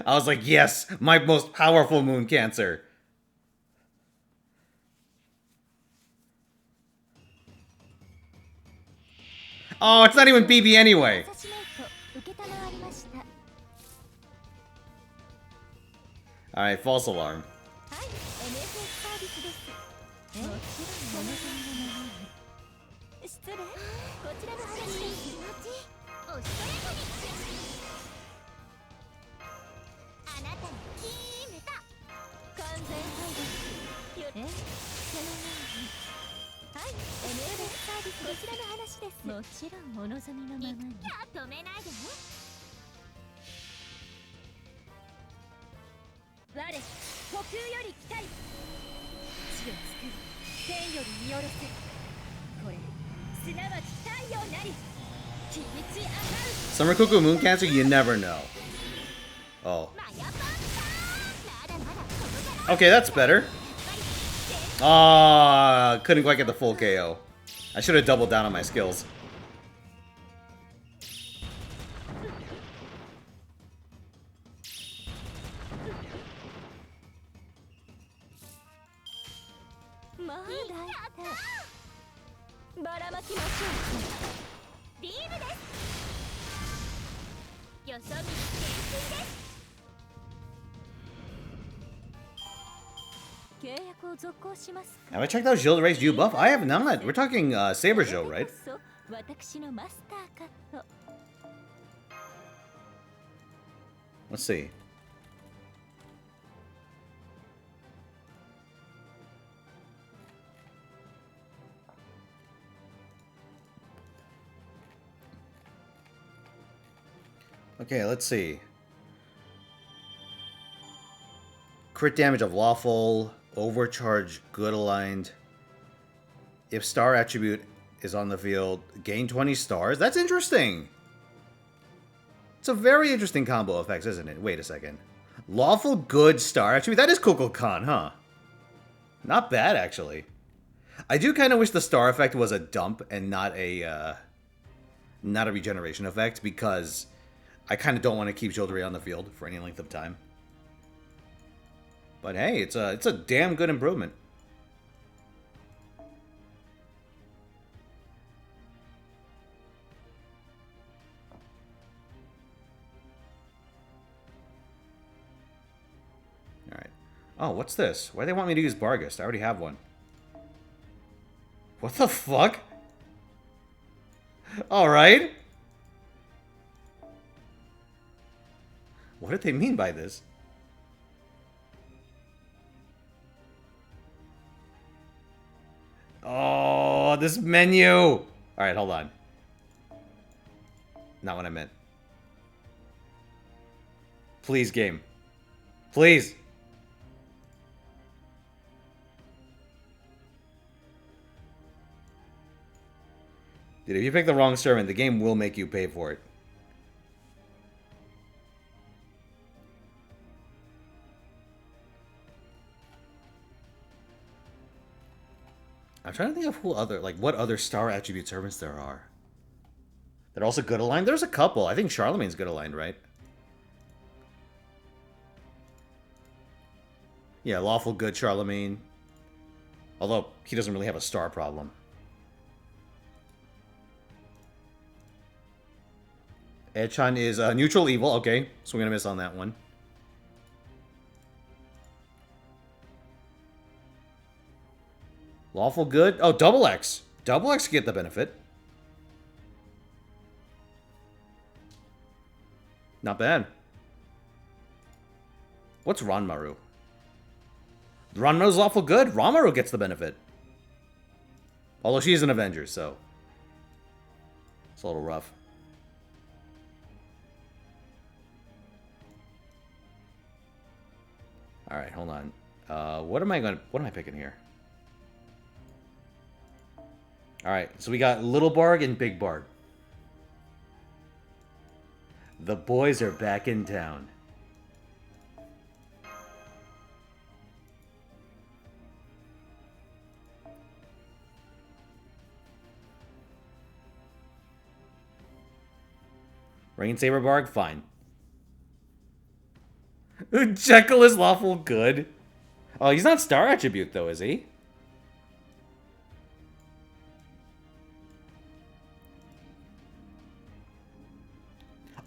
was like, yes, my most powerful Moon Cancer. Oh, it's not even BB anyway. Alright, false alarm. Summer Cuckoo Moon Cancer, you never know. Oh. Okay, that's better. Ah, couldn't quite get the full KO. I should have doubled down on my skills. Have I checked out Gilles de Ray's U buff? I have not. We're talking Saber Joe, right? Let's see. Okay, let's see. Crit damage of lawful, overcharge, good aligned. If star attribute is on the field, gain 20 stars. That's interesting. It's a very interesting combo effects, isn't it? Wait a second. Lawful, good, star attribute. That is Kukulkan, huh? Not bad, actually. I do kind of wish the star effect was a dump and not a regeneration effect, because I kind of don't want to keep Jildere on the field for any length of time. But hey, it's a damn good improvement. All right. Oh, what's this? Why do they want me to use Bargust? I already have one. What the fuck? All right. What did they mean by this? Oh, this menu! Alright, hold on. Not what I meant. Please, game. Please! Dude, if you pick the wrong servant, the game will make you pay for it. I'm trying to think of who other, like, what other star attribute servants there are. They're also good aligned? There's a couple. I think Charlemagne's good aligned, right? Yeah, lawful good Charlemagne. Although, he doesn't really have a star problem. Edchan is neutral evil. Okay, so we're gonna miss on that one. Lawful good. Oh, double X. Double X get the benefit. Not bad. What's Ranmaru? Ranmaru's lawful good. Ranmaru gets the benefit. Although she's an Avenger, so it's a little rough. All right, hold on. What am I picking here? All right, so we got Little Barg and Big Barg. The boys are back in town. Rainsaber Barg, fine. Jekyll is lawful good. Oh, he's not star attribute though, is he?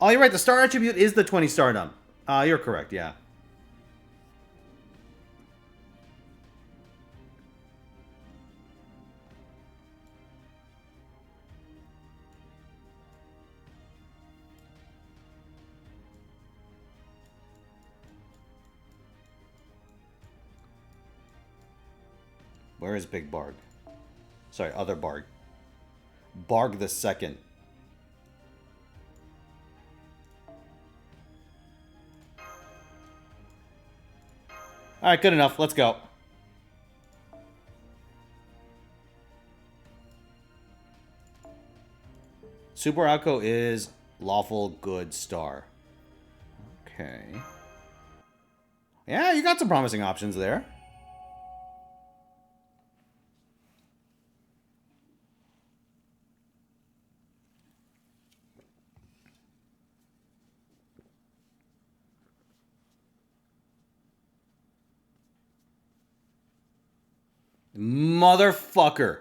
Oh, you're right. The star attribute is the 20 stardom. You're correct, yeah. Where is Big Barg? Sorry, other Barg. Barg the Second. Alright, good enough. Let's go. Super Akko is lawful good star. Okay. Yeah, you got some promising options there. Motherfucker.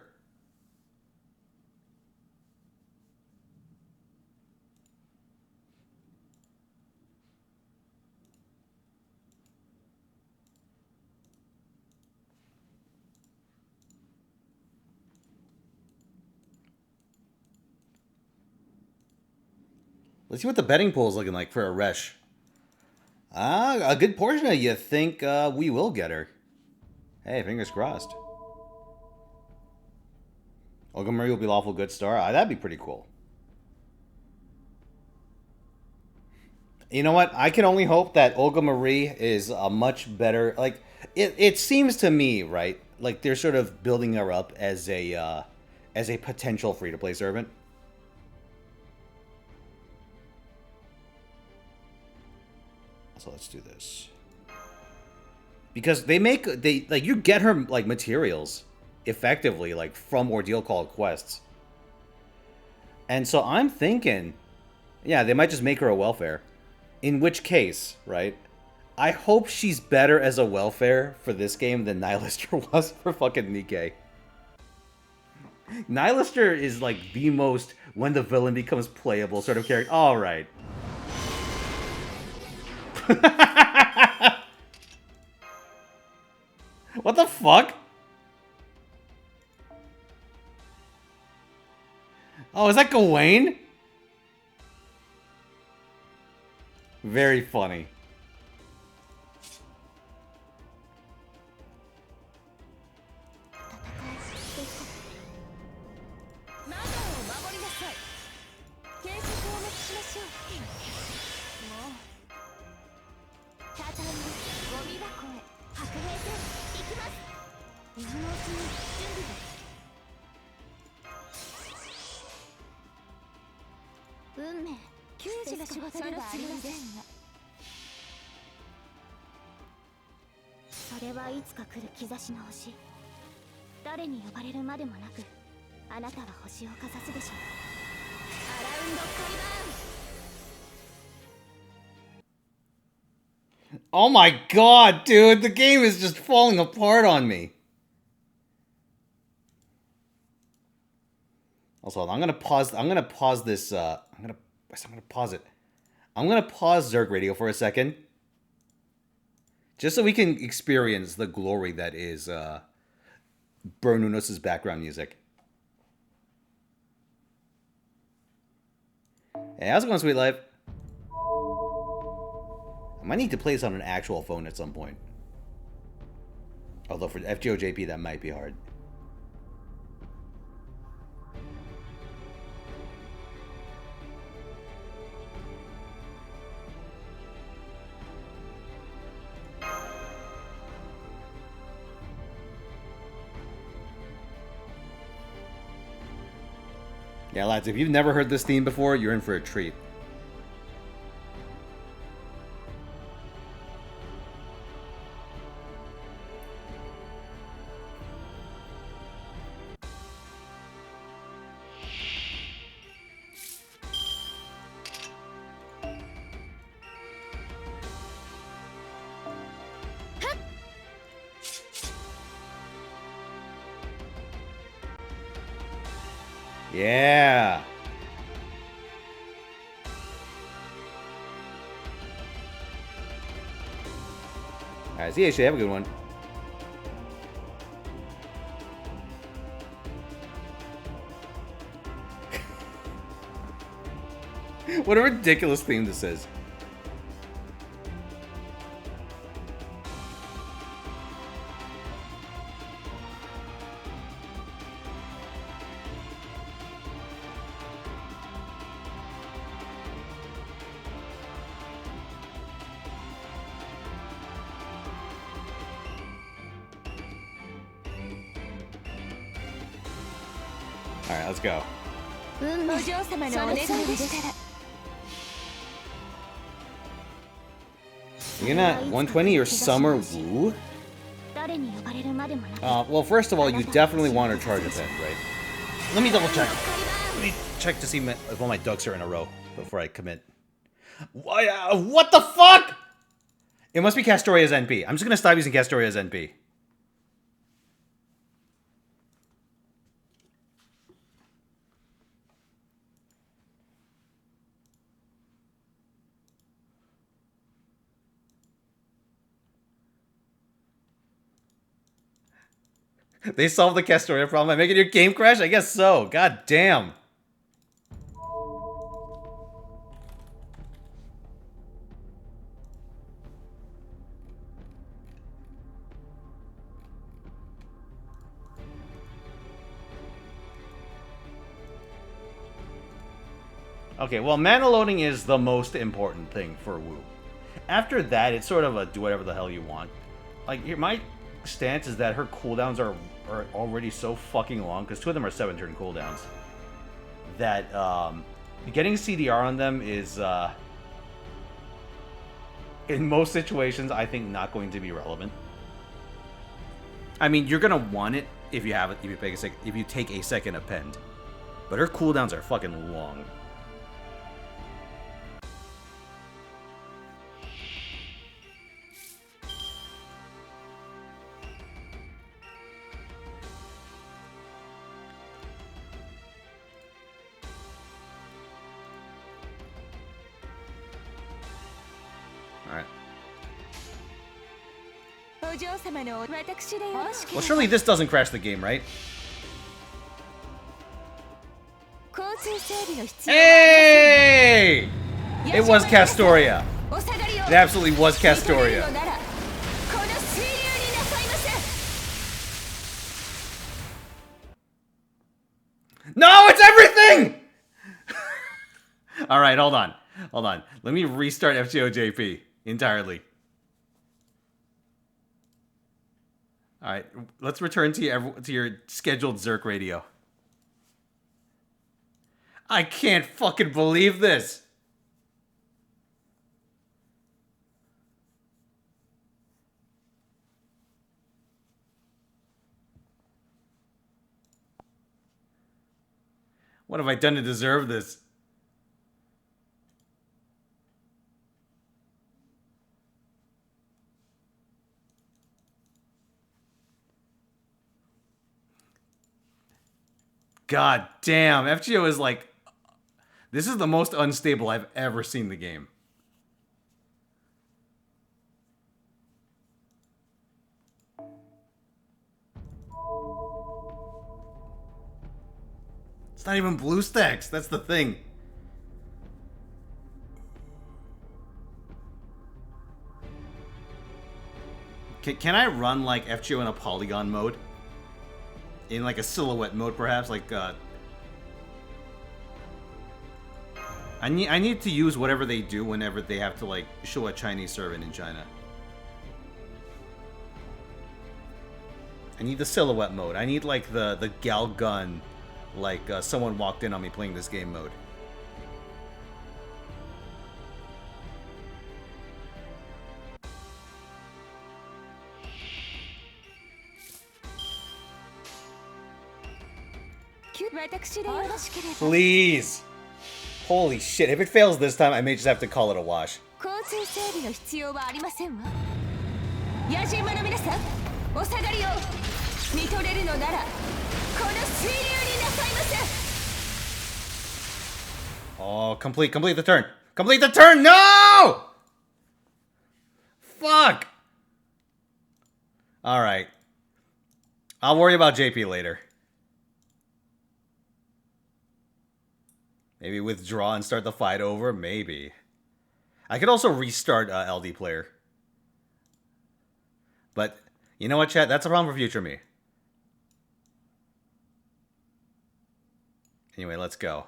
Let's see what the betting pool is looking like for Eresh. A good portion of you think we will get her. Hey, fingers crossed. Olga Marie will be lawful good star. That'd be pretty cool. You know what? I can only hope that Olga Marie is a much better... Like, it seems to me, right? Like, they're sort of building her up as a potential free-to-play servant. So let's do this. Because you get her, like, materials effectively, like, from Ordeal Called quests. And so I'm thinking, yeah, they might just make her a welfare. In which case, right, I hope she's better as a welfare for this game than Nihilister was for fucking Nikkei. Nihilister is, like, the most when the villain becomes playable sort of character. Alright. What the fuck? Oh, is that Gawain? Very funny. 誰に呼ばれるまでもなくあなたは星をかざすでしょう。アラウンドカリバーン。 Oh my god, dude, the game is just falling apart on me. Also, I'm gonna pause this, I'm gonna pause it. I'm gonna pause Zerg Radio for a second. Just so we can experience the glory that is Bernunos' background music. Hey, how's it going, Sweet Life? I might need to play this on an actual phone at some point. Although for FGO JP, that might be hard. Yeah, lads, if you've never heard this theme before, you're in for a treat. Yeah. Alright, see you, have a good one. What a ridiculous theme this is. Alright, let's go. You're gonna 120 your summer woo? Well, first of all, you definitely want to charge a pin, right? Let me double check. Let me check to see if all my ducks are in a row before I commit. What the fuck? It must be Castoria's NP. I'm just gonna stop using Castoria's NP. They solved the Castoria problem by making your game crash? I guess so. God damn. Okay, well, mana loading is the most important thing for Wu. After that, it's sort of a do whatever the hell you want. Like, here, my stance is that her cooldowns are already so fucking long, because 2 of them are 7-turn cooldowns, that getting CDR on them is, in most situations, I think not going to be relevant. I mean, you're gonna want it if you have it, if you take a second append, but her cooldowns are fucking long. Well, surely this doesn't crash the game, right? Hey! It was Castoria. It absolutely was Castoria. No, it's everything! Alright, hold on. Hold on. Let me restart FGO JP entirely. Alright, let's return to your scheduled Zerk radio. I can't fucking believe this! What have I done to deserve this? God damn, FGO is like... This is the most unstable I've ever seen the game. It's not even BlueStacks, that's the thing. Can I run like FGO in a polygon mode? In like a silhouette mode perhaps? Like I need to use whatever they do whenever they have to like show a Chinese servant in China. I need the silhouette mode. I need like the gal gun, like someone walked in on me playing this game mode. Please! Holy shit, if it fails this time, I may just have to call it a wash. Oh, complete the turn. Complete the turn! No! Fuck! Alright. I'll worry about JP later. Maybe withdraw and start the fight over? Maybe. I could also restart LD player. But, you know what, chat? That's a problem for future me. Anyway, let's go.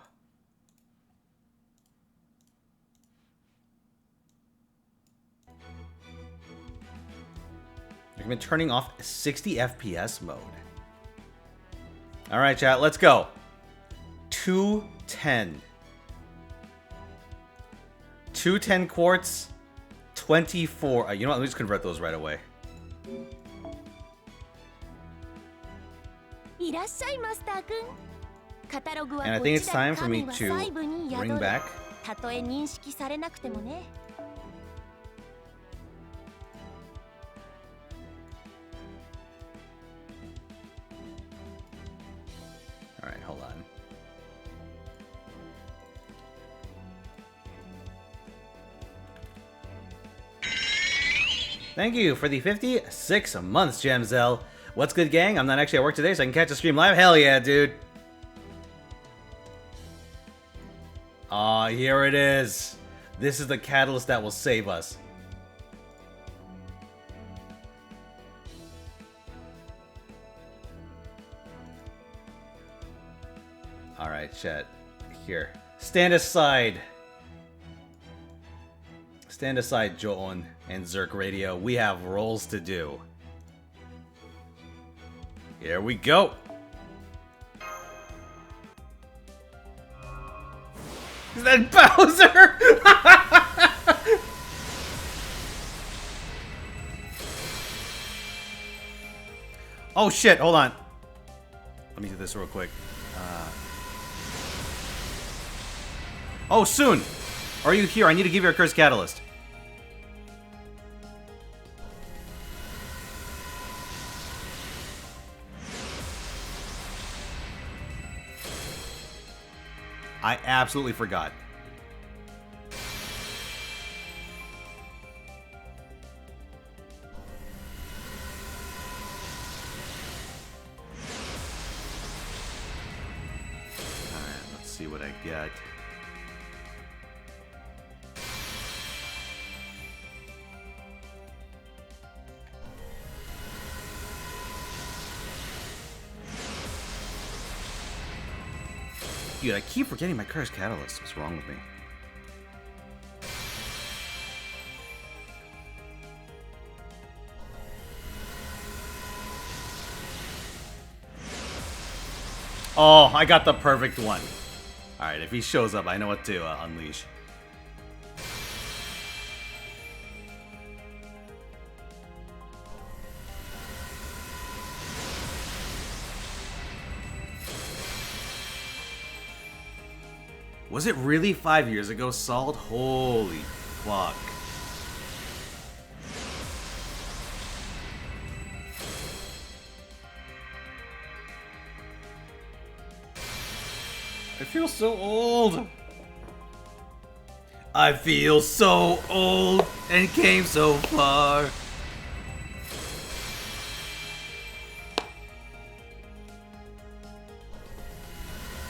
I've been turning off 60 FPS mode. Alright, chat, let's go. 210. 210 quartz, 24. You know what? Let me just convert those right away. And I think it's time for me to bring back. Alright, hold on. Thank you for the 56 months, Jamzel. What's good, gang? I'm not actually at work today, so I can catch the stream live. Hell yeah, dude. Aw, here it is. This is the catalyst that will save us. Alright, chat. Here. Stand aside. Stand aside, Joon and Zerk Radio. We have roles to do. Here we go. Is that Bowser? Oh shit, hold on. Let me do this real quick. Oh, soon! Are you here? I need to give you a Curse Catalyst. I absolutely forgot. Alright, let's see what I get. Dude, I keep forgetting my Curse Catalyst. What's wrong with me? Oh, I got the perfect one. Alright, if he shows up, I know what to unleash. Was it really 5 years ago, Salt? Holy fuck. I feel so old. I feel so old and came so far.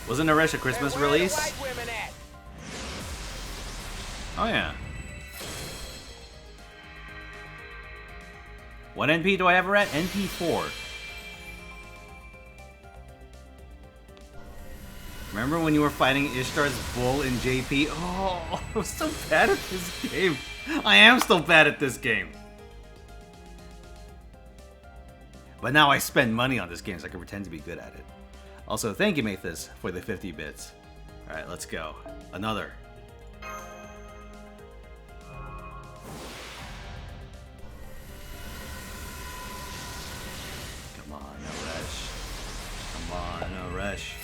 Wasn't Eresh a Christmas Hey, where the release? white women at? Oh yeah. What NP do I have her at? NP4. Remember when you were fighting Ishtar's bull in JP? Oh, I was so bad at this game. I am still bad at this game. But now I spend money on this game so I can pretend to be good at it. Also, thank you, Mathis, for the 50 bits. Alright, let's go. Another. Come on, Eresh. Come on, Eresh.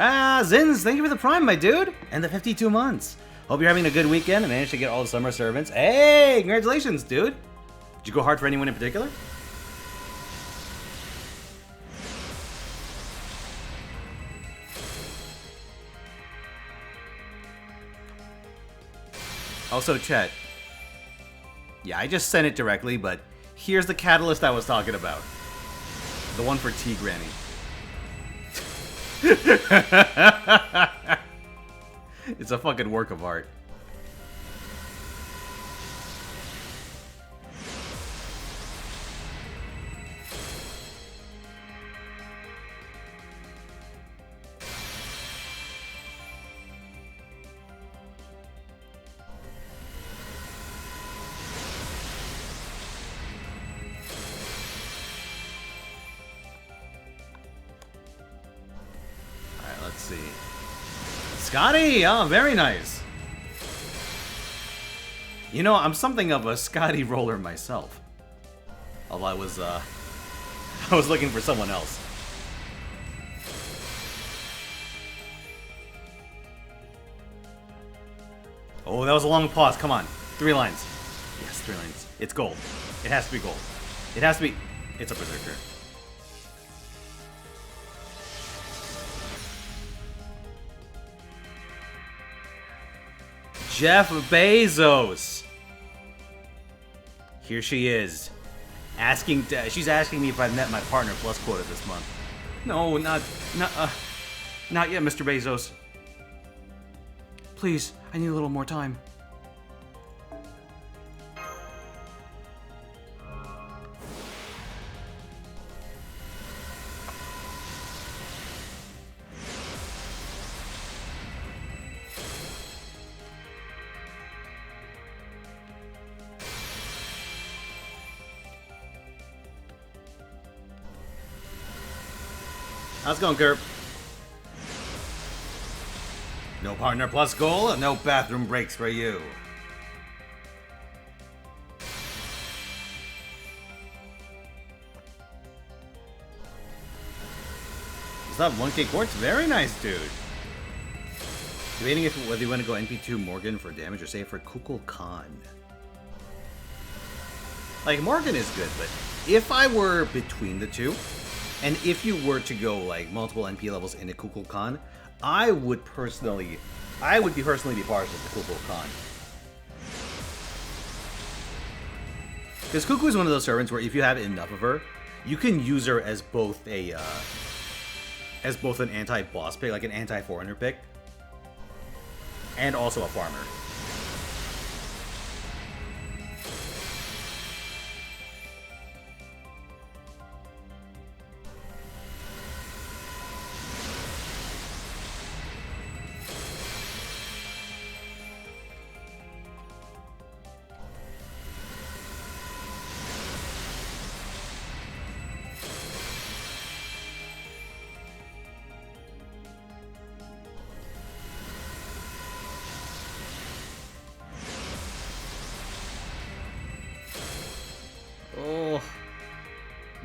Ah, Zins, thank you for the Prime, my dude, and the 52 months. Hope you're having a good weekend and managed to get all the summer servants. Hey, congratulations, dude. Did you go hard for anyone in particular? Also, Chet. Yeah, I just sent it directly, but here's the catalyst I was talking about. The one for T Granny. It's a fucking work of art. Let's see. Scotty! Oh, very nice. You know, I'm something of a Scotty roller myself. Although I was looking for someone else. Oh, that was a long pause. Come on. 3 lines. Yes, 3 lines. It's gold. It has to be gold. It has to be... It's a Berserker. Jeff Bezos. Here she is. She's asking me if I've met my partner plus quota this month. No, not yet, Mr. Bezos. Please, I need a little more time. How's it going, Gerp? No partner plus goal, no bathroom breaks for you. What's up, 1K Quartz? Very nice, dude. Debating whether you want to go NP2 Morgan for damage or save for Kukul Khan. Like, Morgan is good, but if I were between the two, and if you were to go like multiple NP levels into Kukul Khan, I would personally be partial to Kukul Khan. Because Kuku is one of those servants where if you have enough of her, you can use her as both an anti-boss pick, like an anti-400 pick, and also a farmer.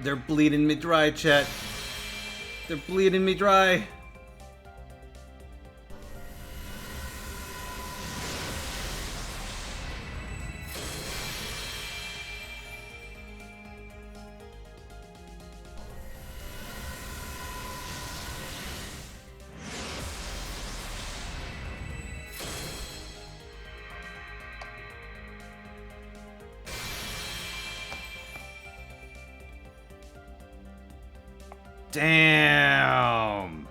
They're bleeding me dry, chat. They're bleeding me dry. Damn!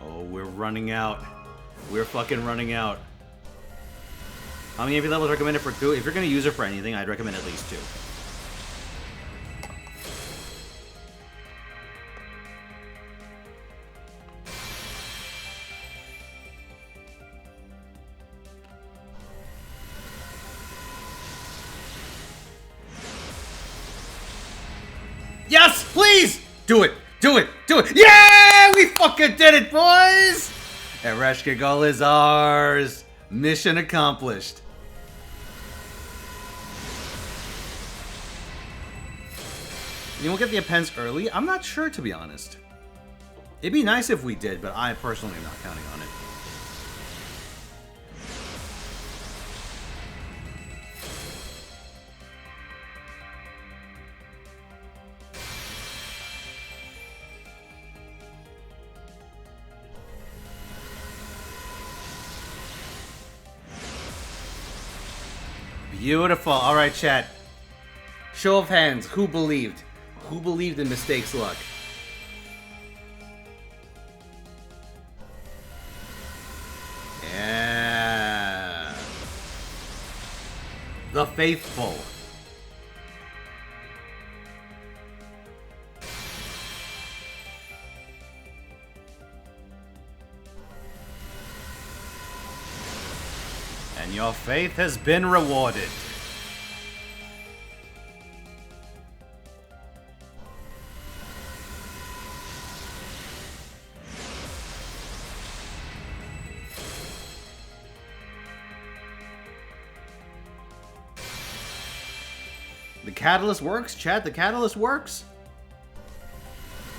Oh, we're running out. We're fucking running out. How many AP levels recommended for 2? If you're gonna use it for anything, I'd recommend at least 2. Yes, please! Do it! Do it! Do it! Yeah! We fucking did it, boys! Ereshkigal is ours! Mission accomplished. You won't get the appends early? I'm not sure, to be honest. It'd be nice if we did, but I personally am not counting on it. Beautiful. All right, chat. Show of hands. Who believed? Who believed in Mistake's luck? Yeah. The faithful. And your faith has been rewarded. The catalyst works, chat. The catalyst works.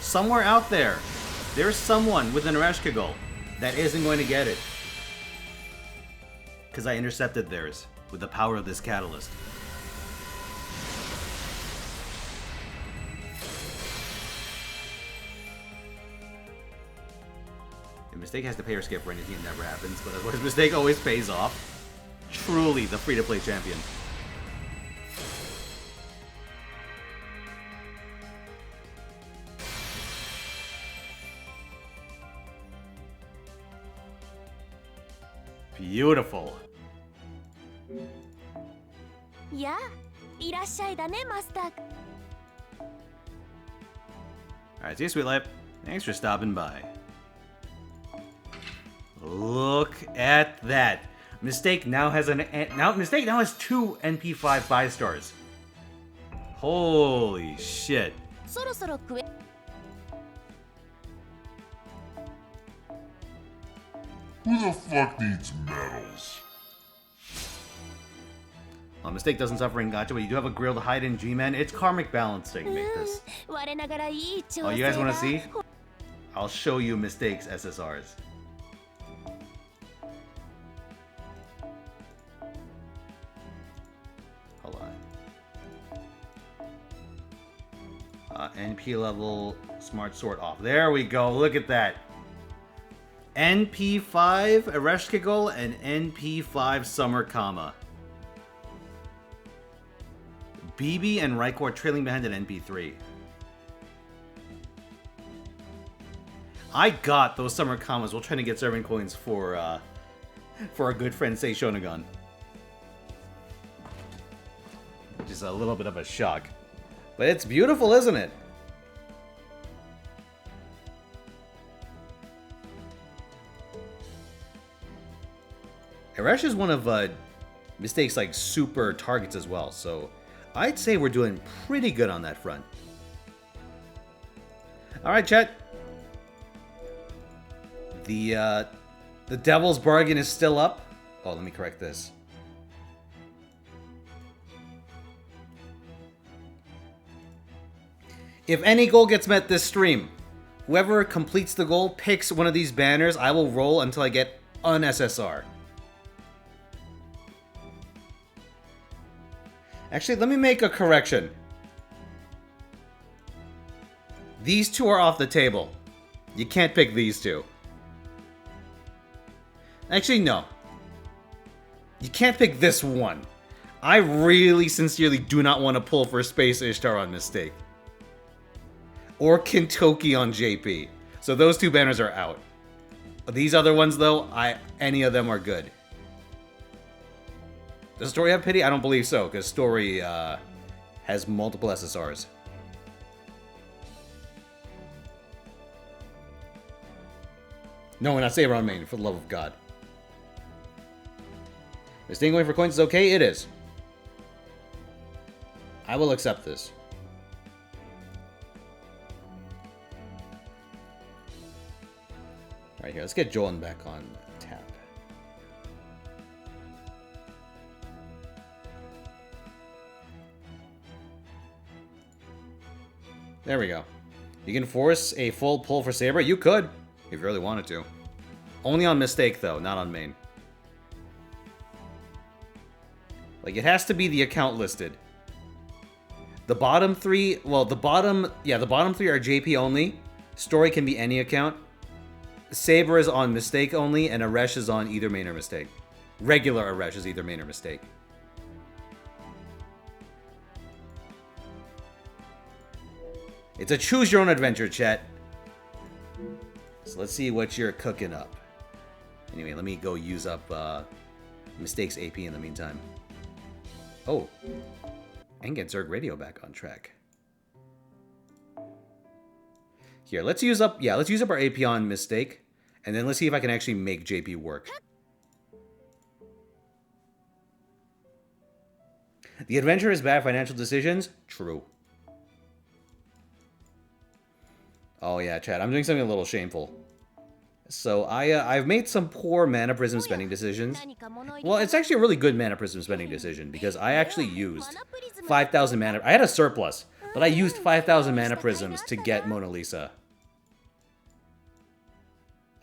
Somewhere out there, there's someone with an Ereshkigal that isn't going to get it. Because I intercepted theirs with the power of this catalyst. The Mistake has to pay or skip for anything, it never happens, but otherwise Mistake always pays off. Truly the free-to-play champion. Beautiful. Yeah, いらっしゃいだね、マスター。 Alright, see you, Sweet Lip. Thanks for stopping by. Look at that. Mistake now has Mistake now has 2 NP5 5 stars. Holy shit. そろそろクエ。 Who the fuck needs medals? Well, Mistake doesn't suffer in Gacha, but you do have a grilled hide-in G-Man. It's karmic balancing to make this. 我ながらいい調整だ。 Oh, you guys want to see? I'll show you Mistake's SSRs. Hold on. NP level smart sword off. There we go. Look at that. NP5 Ereshkigal and NP5 Summer Kama. BB and Raikor trailing behind at NP3. I got those Summer Kamas while trying to get serving coins for our good friend Sei Shonagon. Which is a little bit of a shock. But it's beautiful, isn't it? Eresh is one of Mistake's like super targets as well, so I'd say we're doing pretty good on that front. Alright, chat. The Devil's Bargain is still up. Oh, let me correct this. If any goal gets met this stream, whoever completes the goal picks one of these banners. I will roll until I get an SSR. Actually, let me make a correction. These two are off the table. You can't pick these two. Actually, no. You can't pick this one. I really sincerely do not want to pull for Space Ishtar on Mistake. Or Kentucky on JP. So those two banners are out. These other ones, though, any of them are good. Does Story have pity? I don't believe so, because Story has multiple SSRs. No, we're not Saber on main, for the love of God. Is staying away for coins is okay? It is. I will accept this. Alright, here, let's get Jolan back on tap. There we go. You can force a full pull for Saber? You could, if you really wanted to. Only on Mistake, though, not on main. Like, it has to be the account listed. The bottom three, well, the bottom three are JP only. Story can be any account. Saber is on Mistake only, and Eresh is on either main or Mistake. Regular Eresh is either main or Mistake. It's a choose your own adventure, chat. So let's see what you're cooking up. Anyway, let me go use up Mistake's AP in the meantime. Oh, and get Zerg Radio back on track. Here, let's use up our AP on Mistake, and then let's see if I can actually make JP work. The adventure is bad financial decisions? True. Oh yeah, chat, I'm doing something a little shameful. So I've made some poor Mana Prism spending decisions. Well, it's actually a really good Mana Prism spending decision because I actually used 5,000 mana. I had a surplus, but I used 5,000 Mana Prisms to get Mona Lisa.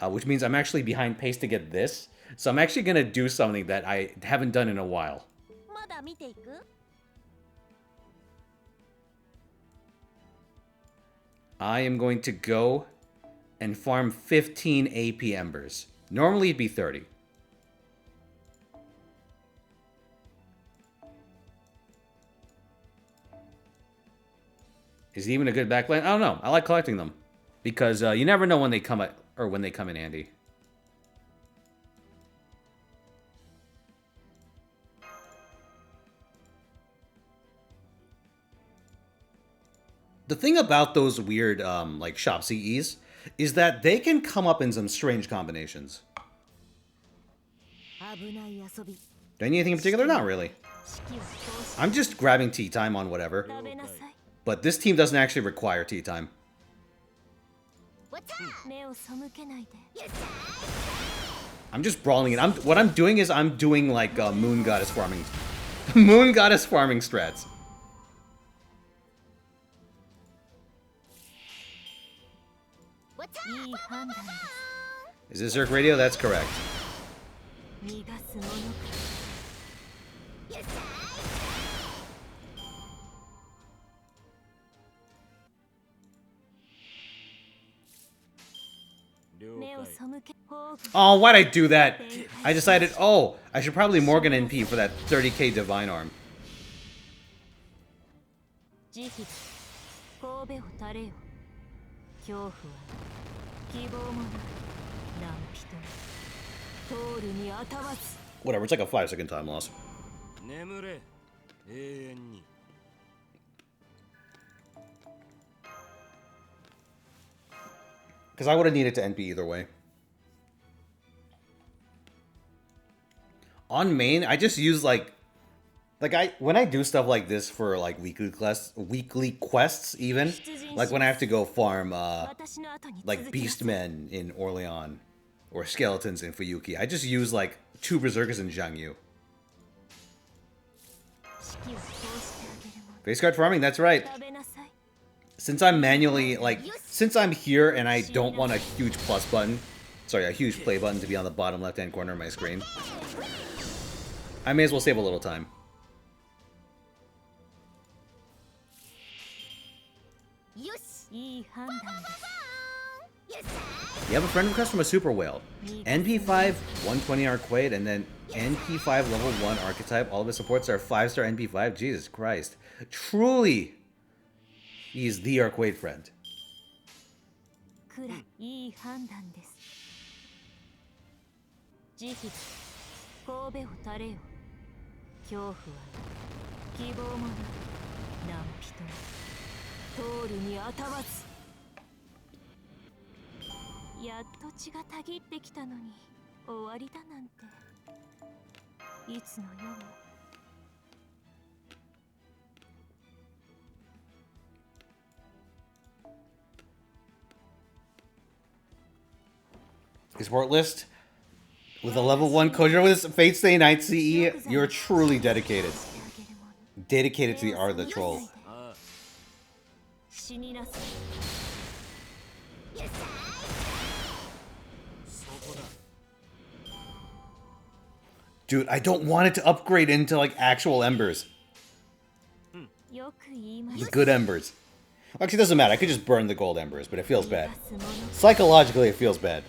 Which means I'm actually behind pace to get this. So I'm actually going to do something that I haven't done in a while. I am going to go and farm 15 AP Embers. Normally it'd be 30. Is it even a good backline? I don't know. I like collecting them. Because you never know when they come in handy. The thing about those weird like shop CEs is that they can come up in some strange combinations. Do I need anything in particular? Not really. I'm just grabbing tea time on whatever. But this team doesn't actually require tea time. I'm just brawling it. What I'm doing is I'm doing like Moon Goddess farming. Moon Goddess farming strats. Is this Zerg Radio? That's correct. Oh, why'd I do that? I decided, oh, I should probably Morgan NP for that 30k Divine Arm. Whatever, it's like a 5-second time loss. Because I would have needed to NP either way. On main, I just use when I do stuff like this for like weekly quests even, like when I have to go farm like Beastmen in Orleans or Skeletons in Fuyuki, I just use like 2 Berserkers in Jiangyu. Face card farming, that's right. since I'm manually, like, since I'm here and I don't want a huge plus button, sorry, a huge play button to be on the bottom left-hand corner of my screen, I may as well save a little time. You have a friend request from a super whale. NP5, 120 arcade, and then NP5 level 1 archetype. All of his supports are 5-star NP5. Jesus Christ. Truly, he's the arcade friend. Support list with a level 1 Kojiro with his Fate Stay Night CE. You're truly dedicated. Dedicated to the art of the troll. Dude, I don't want it to upgrade into like actual embers. The good embers. Actually, it doesn't matter. I could just burn the gold embers, but it feels bad. Psychologically, it feels bad.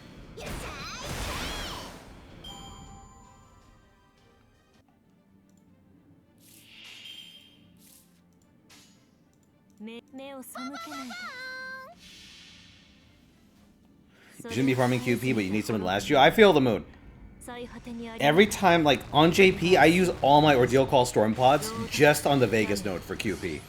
You shouldn't be farming QP, but you need someone to last you. I feel the mood. Every time, like, on JP, I use all my Ordeal Call Storm Pods just on the Vegas node for QP.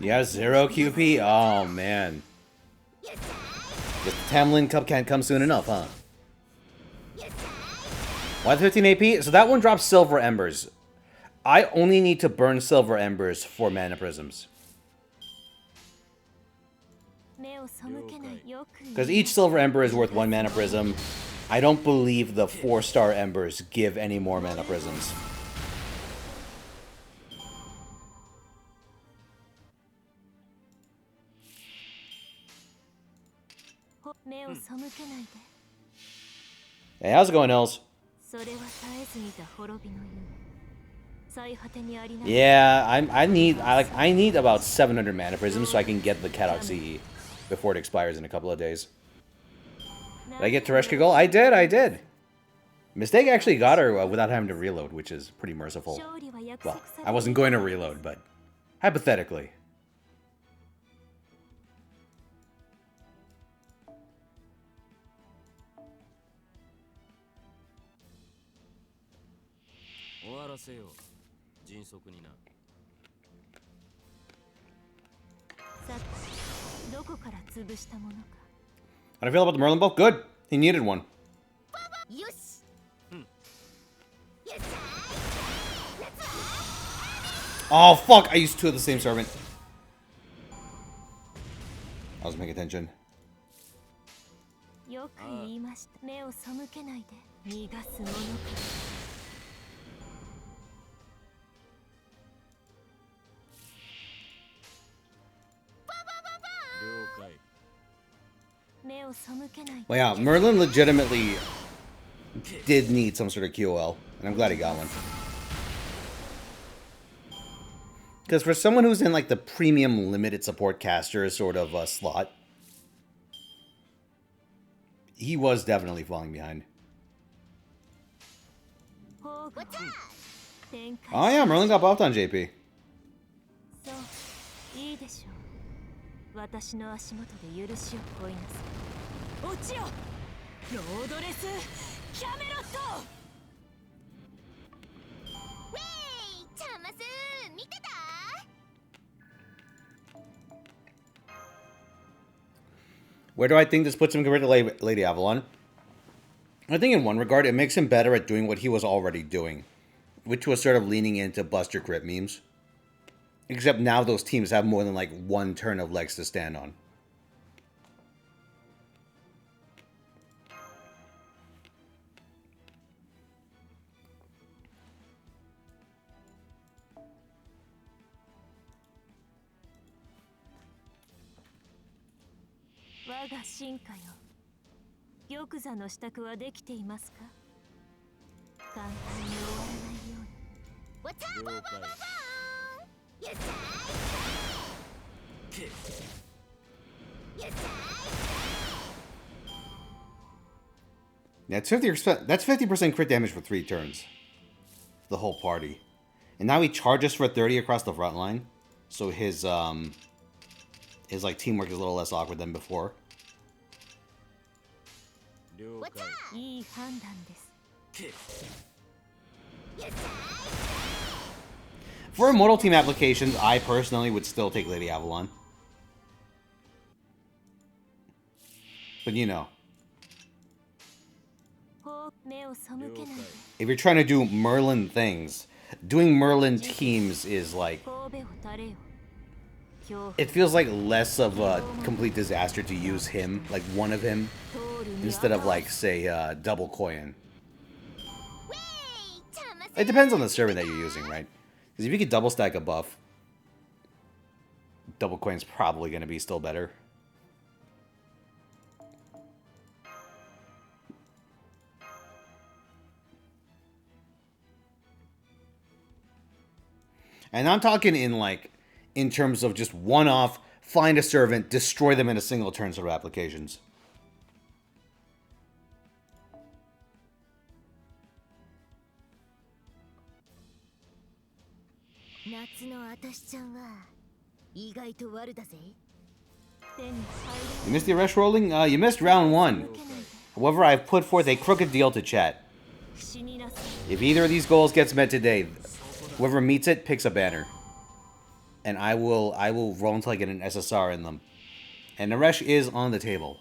Yeah, 0 QP? Oh, man. The Tamlin Cup can't come soon enough, huh? Why 15 AP? So that one drops Silver Embers. I only need to burn Silver Embers for Mana Prisms. Because each Silver Ember is worth 1 Mana Prism. I don't believe the 4-star Embers give any more Mana Prisms. Hey, how's it going, Els? Yeah, I need about 700 Mana Prisms so I can get the Cadoc CE before it expires in a couple of days. Did I get Terrestrial? I did. Mistake actually got her without having to reload, which is pretty merciful. Well, I wasn't going to reload, but hypothetically. How do I feel about the Merlin bow? Good. He needed one. Oh, fuck. I used 2 of the same servant. I was paying attention. Well, yeah, Merlin legitimately did need some sort of QOL, and I'm glad he got one. Because for someone who's in like the premium limited support caster sort of slot, he was definitely falling behind. Oh yeah, Merlin got buffed on JP. Where do I think this puts him compared to Lady Avalon? I think in one regard, it makes him better at doing what he was already doing, which was sort of leaning into Buster Grip memes. Except now those teams have more than like one turn of legs to stand on. That's 50%. That's 50% crit damage for 3 turns. The whole party, and now he charges for 30 across the front line, so his like teamwork is a little less awkward than before. For Immortal Team applications, I personally would still take Lady Avalon. But you know. If you're trying to do Merlin things, doing Merlin teams is like... It feels like less of a complete disaster to use him, like one of him, instead of like, say, double Koyan. It depends on the servant that you're using, right? Because if you could double stack a buff, double Koyan's probably going to be still better. And I'm talking in terms of just one-off, find a servant, destroy them in a single turn sort of applications. You missed the Eresh rolling? You missed round 1. However, I've put forth a crooked deal to chat. If either of these goals gets met today, whoever meets it picks a banner. And I will roll until I get an SSR in them. And Eresh is on the table.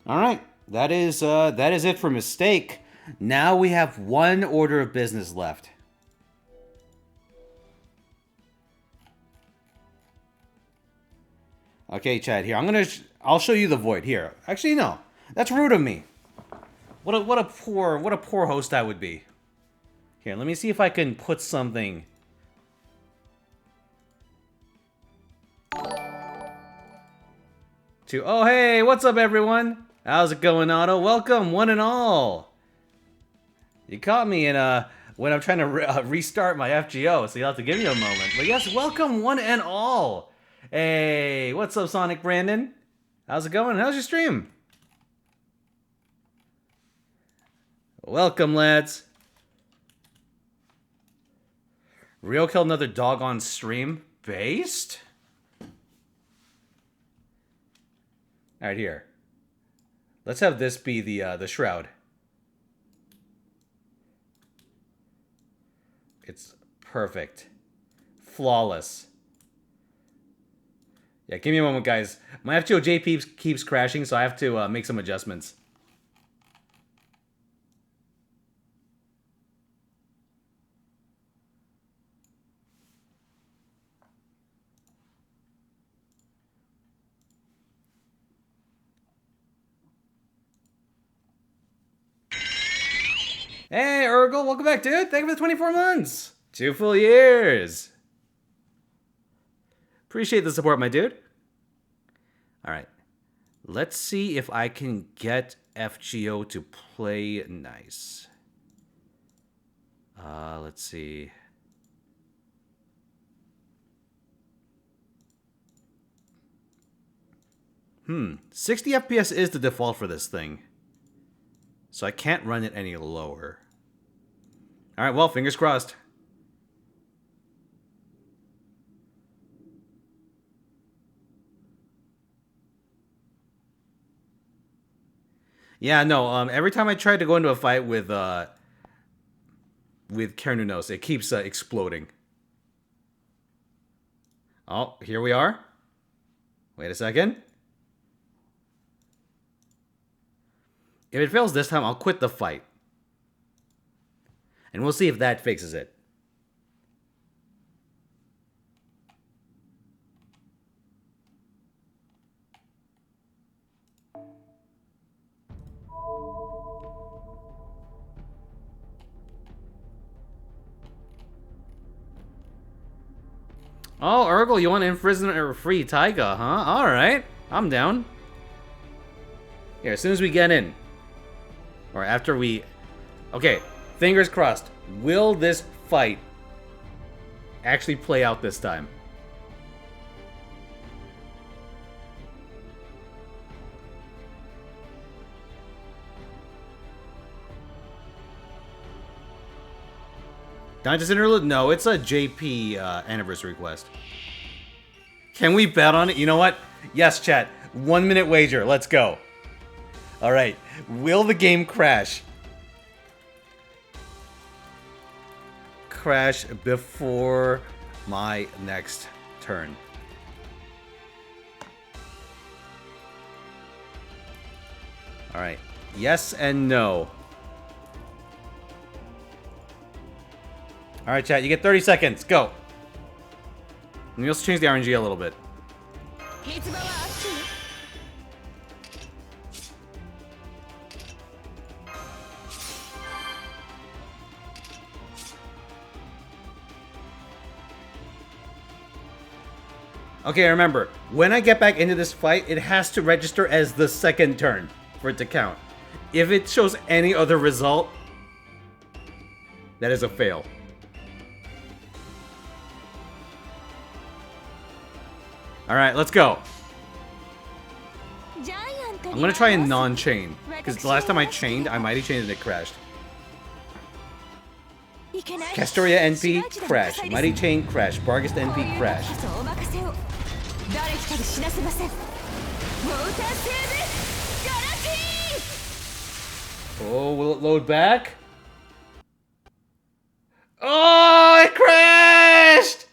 All right, that is it for Mistake. Now we have one order of business left. Okay, Chad. Here, I'll show you the void. Here, actually, no, that's rude of me. What a poor host I would be. Here, let me see if I can put something. Oh, hey, what's up, everyone? How's it going, Otto? Welcome, one and all. You caught me in when I'm trying to restart my FGO, so you'll have to give me a moment. But yes, welcome, one and all. Hey, what's up, Sonic Brandon? How's it going? How's your stream? Welcome, lads. Rio killed another dog on stream. Based? Alright, here. Let's have this be the shroud. It's perfect. Flawless. Yeah, give me a moment, guys. My FGO JP keeps crashing, so I have to make some adjustments. Hey, Urgle, welcome back, dude. Thank you for the 24 months. 2 full years. Appreciate the support, my dude. All right. Let's see if I can get FGO to play nice. Let's see. 60 FPS is the default for this thing. So I can't run it any lower. Alright, well, fingers crossed. Yeah, no, every time I try to go into a fight with Kernunos, it keeps exploding. Oh, here we are. Wait a second. If it fails this time, I'll quit the fight. And we'll see if that fixes it. Oh, Urgle, you want to imprison or free Taiga, huh? Alright, I'm down. Here, as soon as we get in. Or after we... Okay, fingers crossed. Will this fight actually play out this time? Dante's Interlude? No, it's a JP anniversary quest. Can we bet on it? You know what? Yes, chat. 1 minute wager. Let's go. Alright. Will the game crash? Crash before my next turn. Alright. Yes and no. Alright, chat, you get 30 seconds. Go. And you also change the RNG a little bit. Okay, remember, when I get back into this fight, it has to register as the second turn for it to count. If it shows any other result, that is a fail. Alright, let's go. I'm gonna try and non-chain. Because the last time I chained, I mighty chained and it crashed. Castoria NP, crash. Mighty chain, crash. Bargist NP, crash. Oh, will it load back? Oh, it crashed!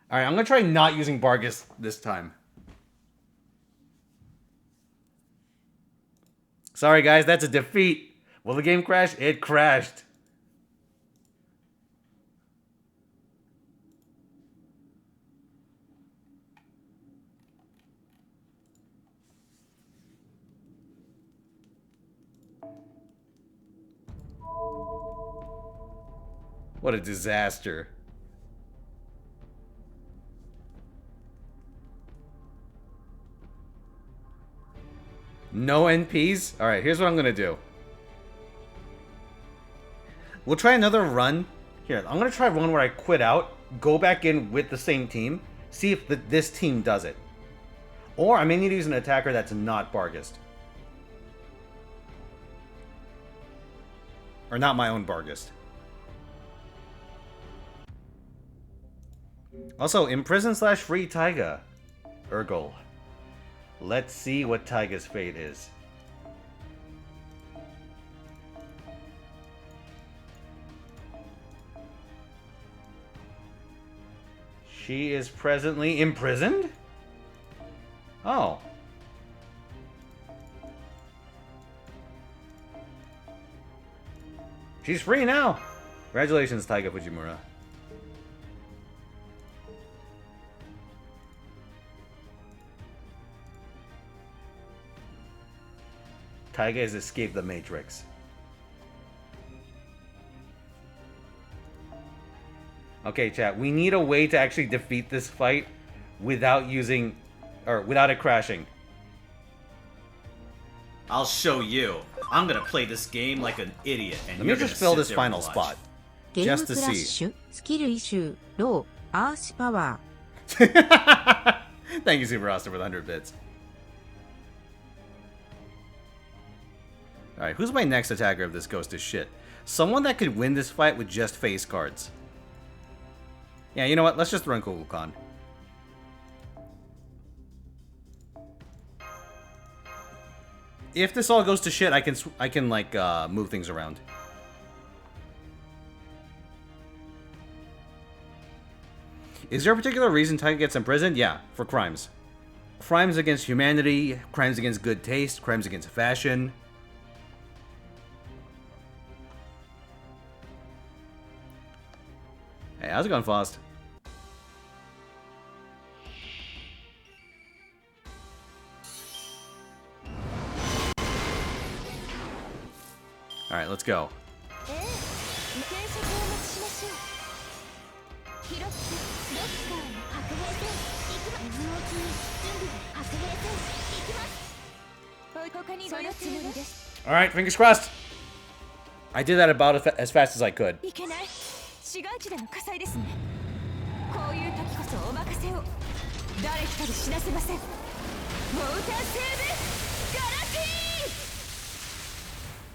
Alright, I'm gonna try not using Bargist this time. Sorry guys, that's a defeat. Will the game crash? It crashed. What a disaster. No NPs? Alright, here's what I'm gonna do. We'll try another run. Here, I'm gonna try one where I quit out, go back in with the same team, see if this team does it. Or I may need to use an attacker that's not Bargist. Or not my own Bargist. Also, imprison / free Taiga. Urgle. Let's see what Taiga's fate is. She is presently imprisoned? Oh. She's free now! Congratulations, Taiga Fujimura. Taiga has escaped the Matrix. Okay, chat. We need a way to actually defeat this fight without using... or without it crashing. I'll show you. I'm gonna play this game like an idiot, and let me just fill this final spot. Just to see. Thank you, Super Roster, for the 100 bits. Alright, who's my next attacker if this goes to shit? Someone that could win this fight with just face cards. Yeah, you know what? Let's just run Kukulkan. If this all goes to shit, I can like move things around. Is there a particular reason Tiger gets imprisoned? Yeah, for crimes. Crimes against humanity, crimes against good taste, crimes against fashion. Hey, how's it going, Faust? Alright, let's go. Alright, fingers crossed. I did that about as fast as I could.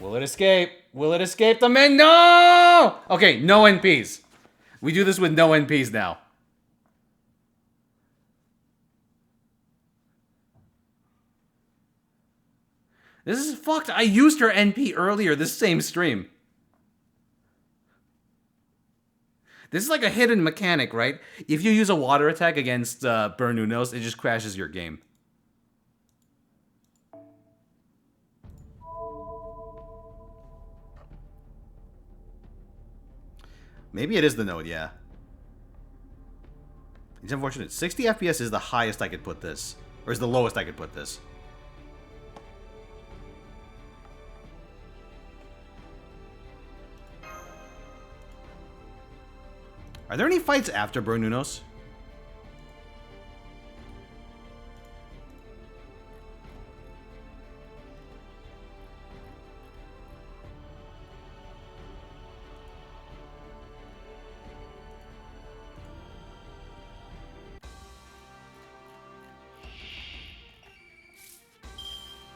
Will it escape? Will it escape the men? No! Okay, no NPs. We do this with no NPs now. This is fucked. I used her NP earlier this same stream. This is like a hidden mechanic, right? If you use a water attack against Bernunos, it just crashes your game. Maybe it is the node, yeah. It's unfortunate. 60 FPS is the highest I could put this. Or is the lowest I could put this. Are there any fights after Bernunos?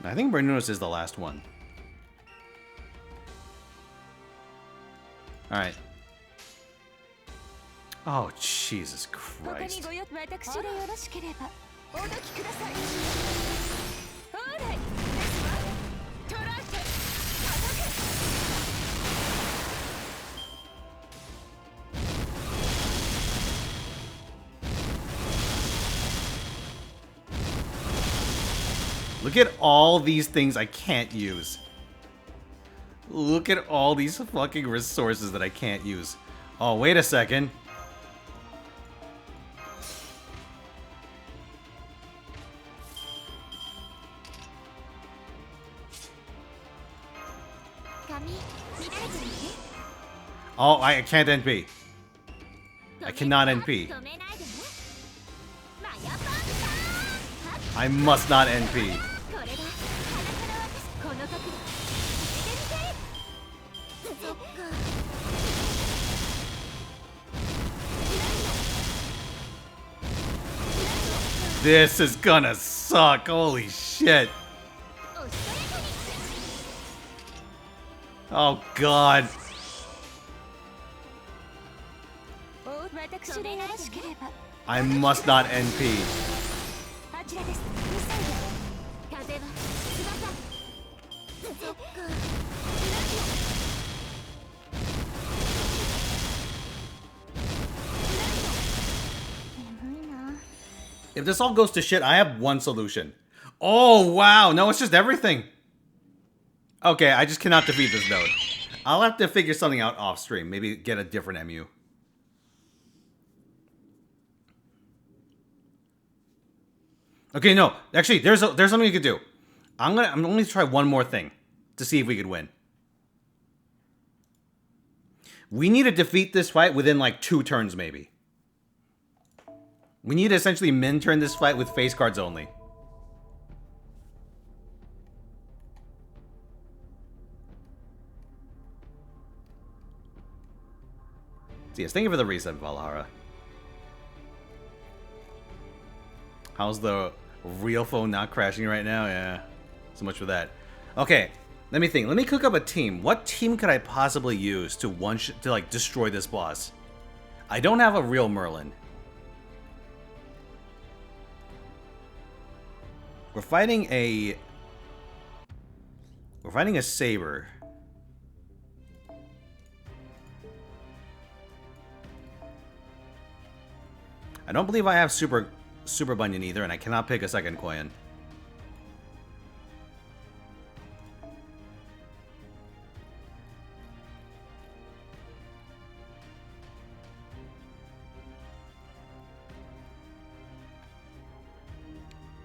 I think Bernunos is the last one. Alright. Oh, Jesus Christ. Look at all these things I can't use. Look at all these fucking resources that I can't use. Oh, wait a second. Oh, I can't NP. I cannot NP. I must not NP. This is gonna suck. Holy shit. Oh god. I must not NP. If this all goes to shit, I have one solution. Oh, wow. No, it's just everything. Okay, I just cannot defeat this node. I'll have to figure something out off stream. Maybe get a different MU. Okay, no. Actually, there's something you could do. I'm going to try one more thing to see if we could win. We need to defeat this fight within like 2 turns, maybe. We need to essentially min-turn this fight with face cards only. So yes, thank you for the reset, Valhara. How's the real phone not crashing right now? Yeah, so much for that. Okay, let me think. Let me cook up a team. What team could I possibly use to like destroy this boss? I don't have a real Merlin. We're fighting a saber. I don't believe I have super Bunyan either, and I cannot pick a second Koyan.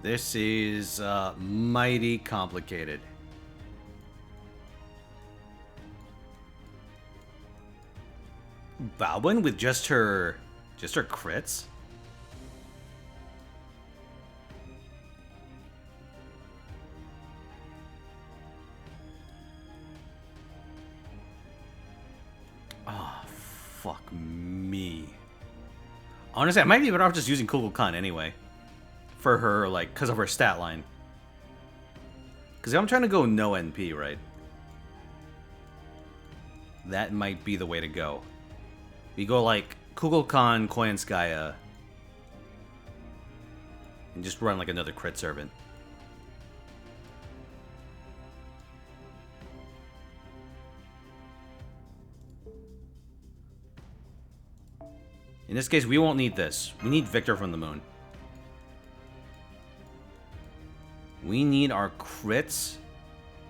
This is mighty complicated. Balwin with just her crits? Oh, fuck me. Honestly, I might be better off just using Kukulkan anyway. For her, like, because of her stat line. Because I'm trying to go no NP, right? That might be the way to go. We go, like, Kukulkan, Koyanskaya. And just run, like, another crit servant. In this case, we won't need this. We need Victor from the Moon. We need our crits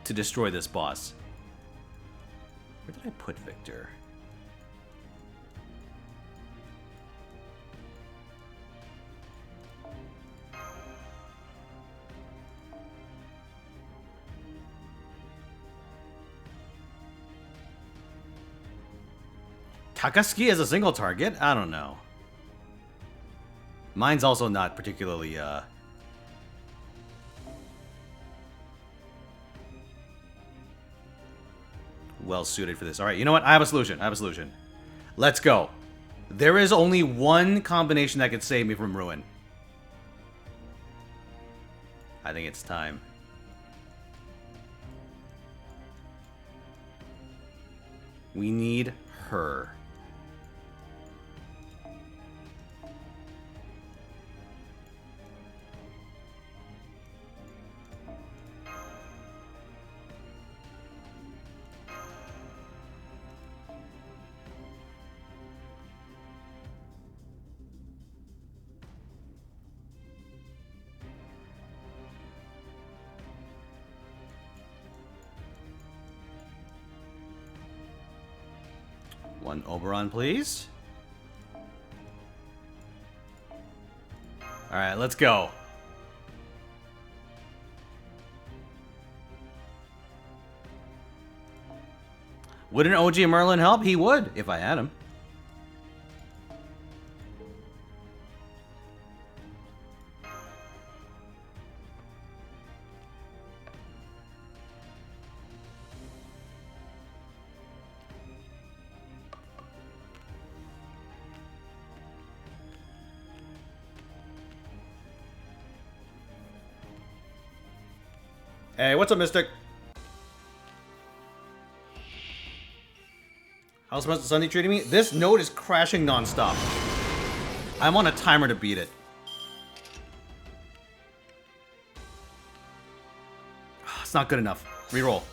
to destroy this boss. Where did I put Victor? Takasuki as a single target? I don't know. Mine's also not particularly, well suited for this. Alright, you know what? I have a solution. Let's go. There is only one combination that could save me from ruin. I think it's time. We need her. One Oberon, please. Alright, let's go. Would an OG Merlin help? He would, if I had him. Hey, what's up, Mystic? How's Mr. Sunday treating me? This node is crashing non-stop. I'm on a timer to beat it. It's not good enough. Reroll.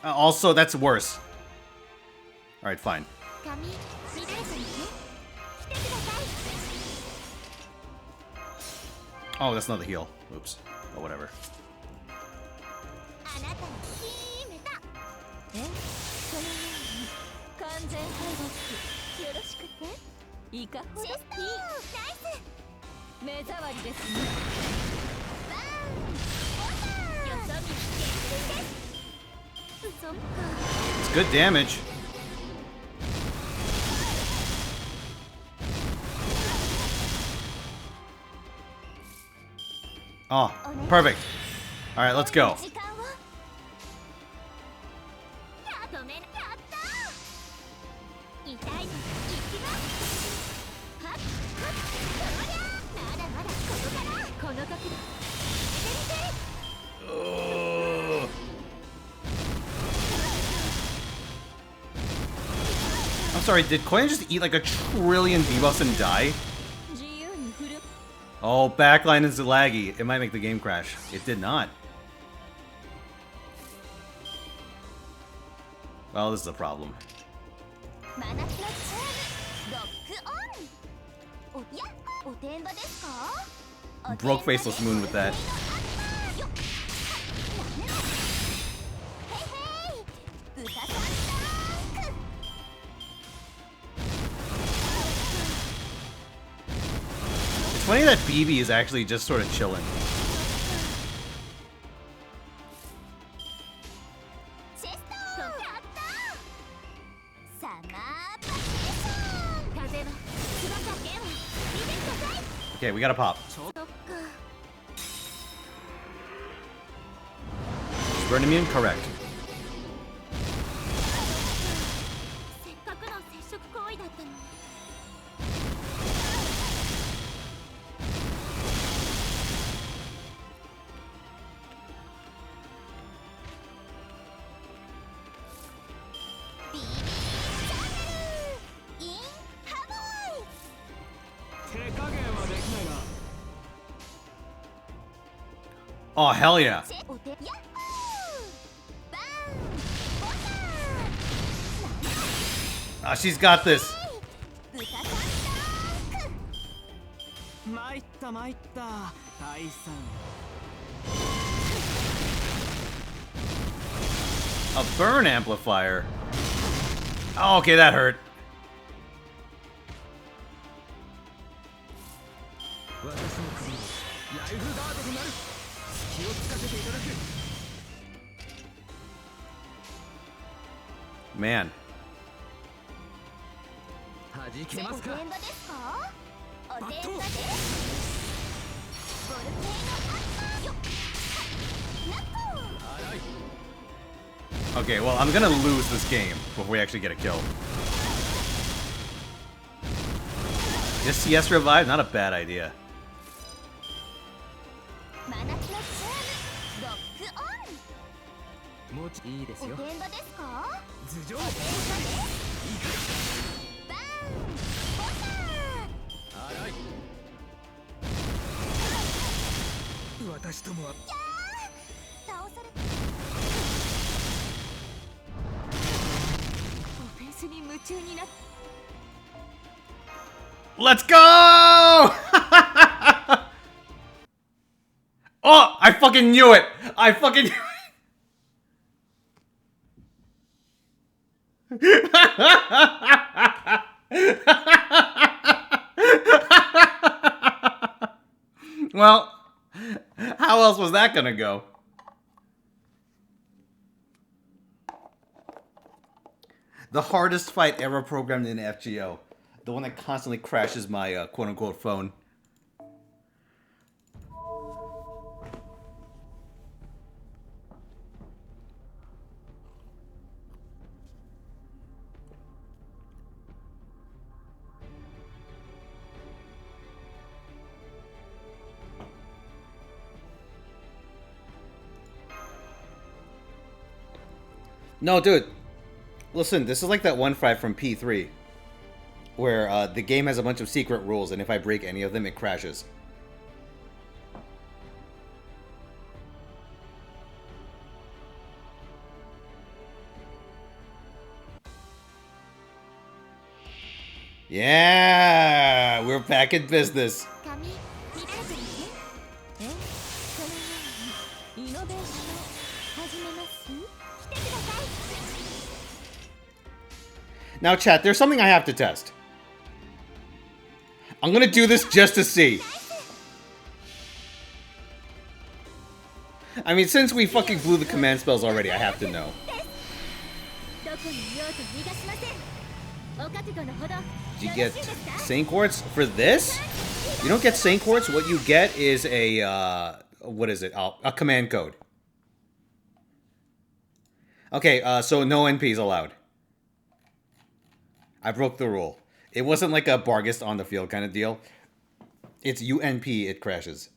Also, that's worse. Alright, fine. Oh, that's not the heal. Oops. Oh, whatever. It's good damage. Oh, perfect. All right, let's go. 時間を止めなやった痛いの行きますはっはっそりゃまだまだここからこの角度 I'm sorry, did Koyan just eat like a trillion debuffs and die? 自由に振る Oh, backline is laggy. It might make the game crash. It did not. Well, this is a problem. 真夏のチームロックオンおやおてんばですか Broke Faceless Moon with that. よっへいへい豚さんタンク It's funny that BB is actually just sort of chilling. チェストやったサマーパシエーション風は翼剣を見てください Okay, we gotta pop. そっか Burn immune? Correct. せっかくの接触行為だったのに Oh, hell yeah. She's got this. 参った参った大さん A burn amplifier. Oh, okay, that hurt. 私の国ライフガードとなる気をつかせていただく Man. 弾けますか おてんばですかおてんばですボルケーノアッパーよっナット Okay, well, I'm gonna lose this game before we actually get a kill. This CS revive? Not a bad idea. 真夏のチームロックオンもうちいいですよおてんばですか頭上おてんばですバーンボタン荒い私ともは倒されオフェンスに夢中になって Let's go! Oh, I fucking knew it! I fucking knew it! Well, how else was that gonna go? The hardest fight ever programmed in FGO. The one that constantly crashes my quote-unquote phone. No, dude. Listen, this is like that one fight from P3. Where the game has a bunch of secret rules, and if I break any of them, it crashes. Yeah! We're back in business. 髪見られてるねえそのようにイノベーションを始めます来てください Now, chat, there's something I have to test. I'm gonna do this just to see. I mean, since we fucking blew the command spells already, I have to know. どこにいようと逃がしませんお覚悟のほど Did you get Saint Quartz for this? You don't get Saint Quartz. What you get is a what is it? A command code. Okay, so no NPs allowed. I broke the rule. It wasn't like a Bargist on the field kind of deal. It's UNP, it crashes.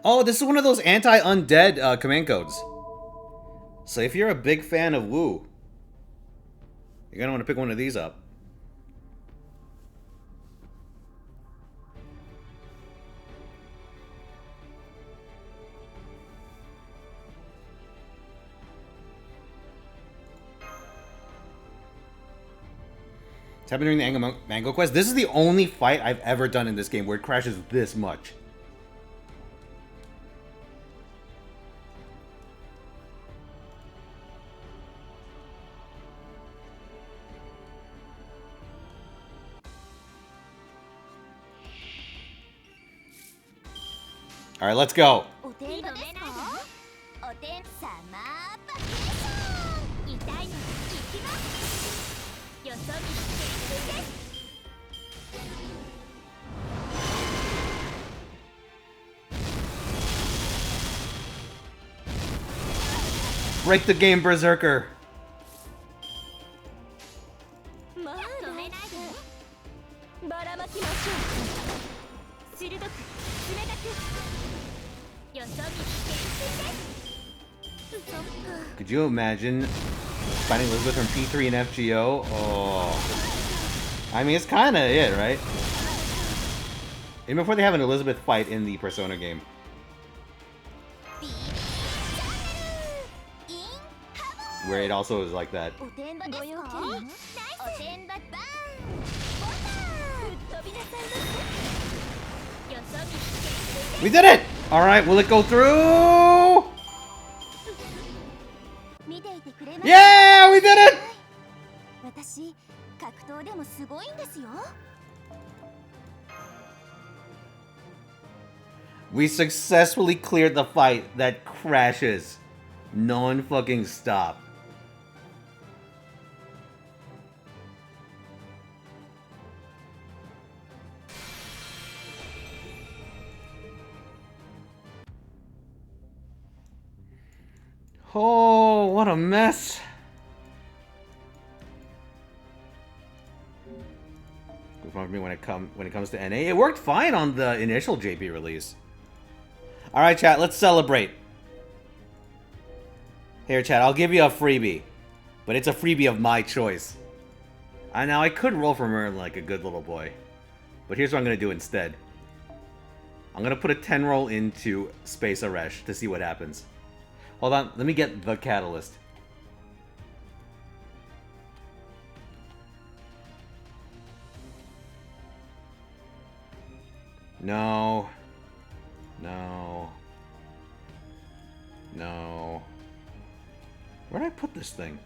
Oh, this is one of those anti-undead command codes. So if you're a big fan of Woo, you're gonna want to pick one of these up. It's happened during the Mango Quest. This is the only fight I've ever done in this game where it crashes this much. All right, let's go. Break the game, Berserker. Could you imagine fighting Elizabeth from P3 and FGO? Oh. I mean, it's kind of it, right? Even before they have an Elizabeth fight in the Persona game. Where it also is like that. We did it! Alright, will it go through? Yeah, we did it! We successfully cleared the fight that crashes non-fucking stop. Oh, what a mess. Good fun for me when it comes to NA. It worked fine on the initial JP release. Alright, chat, let's celebrate. Here, chat, I'll give you a freebie. But it's a freebie of my choice. Now, I could roll for Merlin like a good little boy. But here's what I'm going to do instead. I'm going to put a 10 roll into Space Eresh to see what happens. Hold on, let me get the catalyst. No. No. No. Where did I put this thing?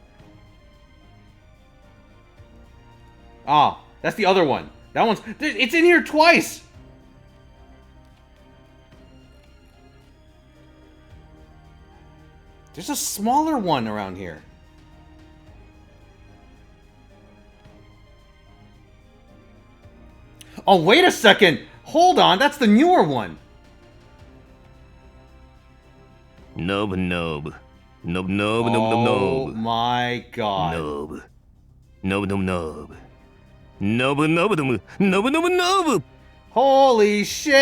Oh, that's the other one. That one's... It's in here twice! There's a smaller one around here. Oh, wait a second! Hold on, that's the newer one! Nob. Oh my god. Nob. Holy shit!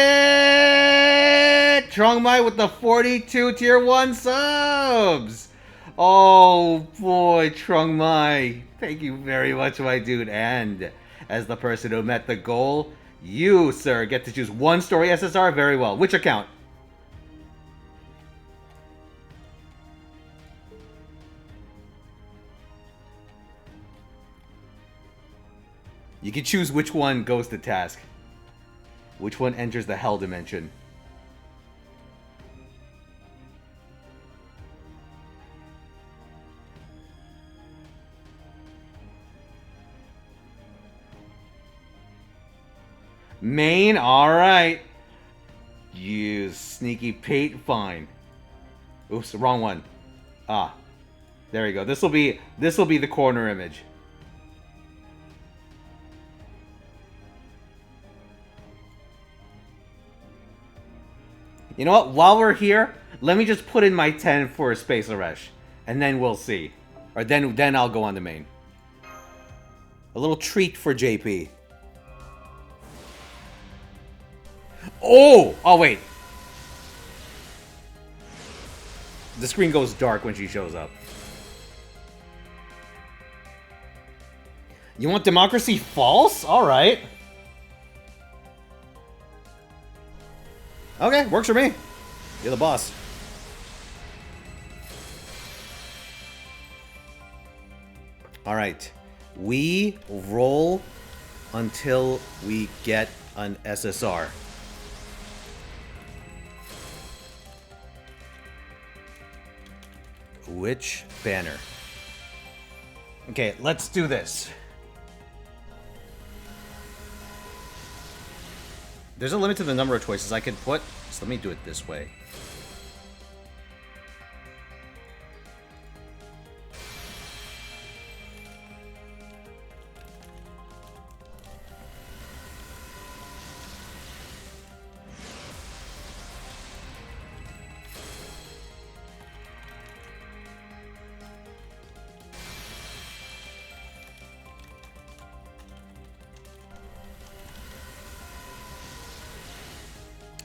Trungmai with the 42 tier 1 subs! Oh boy, Trungmai. Thank you very much, my dude. And as the person who met the goal, you, sir, get to choose one story SSR. Very well. Which account? You can choose which one goes to task. Which one enters the hell dimension. Main? Alright. You sneaky pate. Fine. Oops, wrong one. Ah, There you go. This will be the corner image. You know what? While we're here, let me just put in my 10 for Space Aresh, and then we'll see. Or then I'll go on the main. A little treat for JP. Oh! Oh, wait. The screen goes dark when she shows up. You want democracy false? Alright. Okay, works for me. You're the boss. Alright. We roll until we get an SSR. Which banner? Okay, let's do this. There's a limit to the number of choices I can put, so let me do it this way.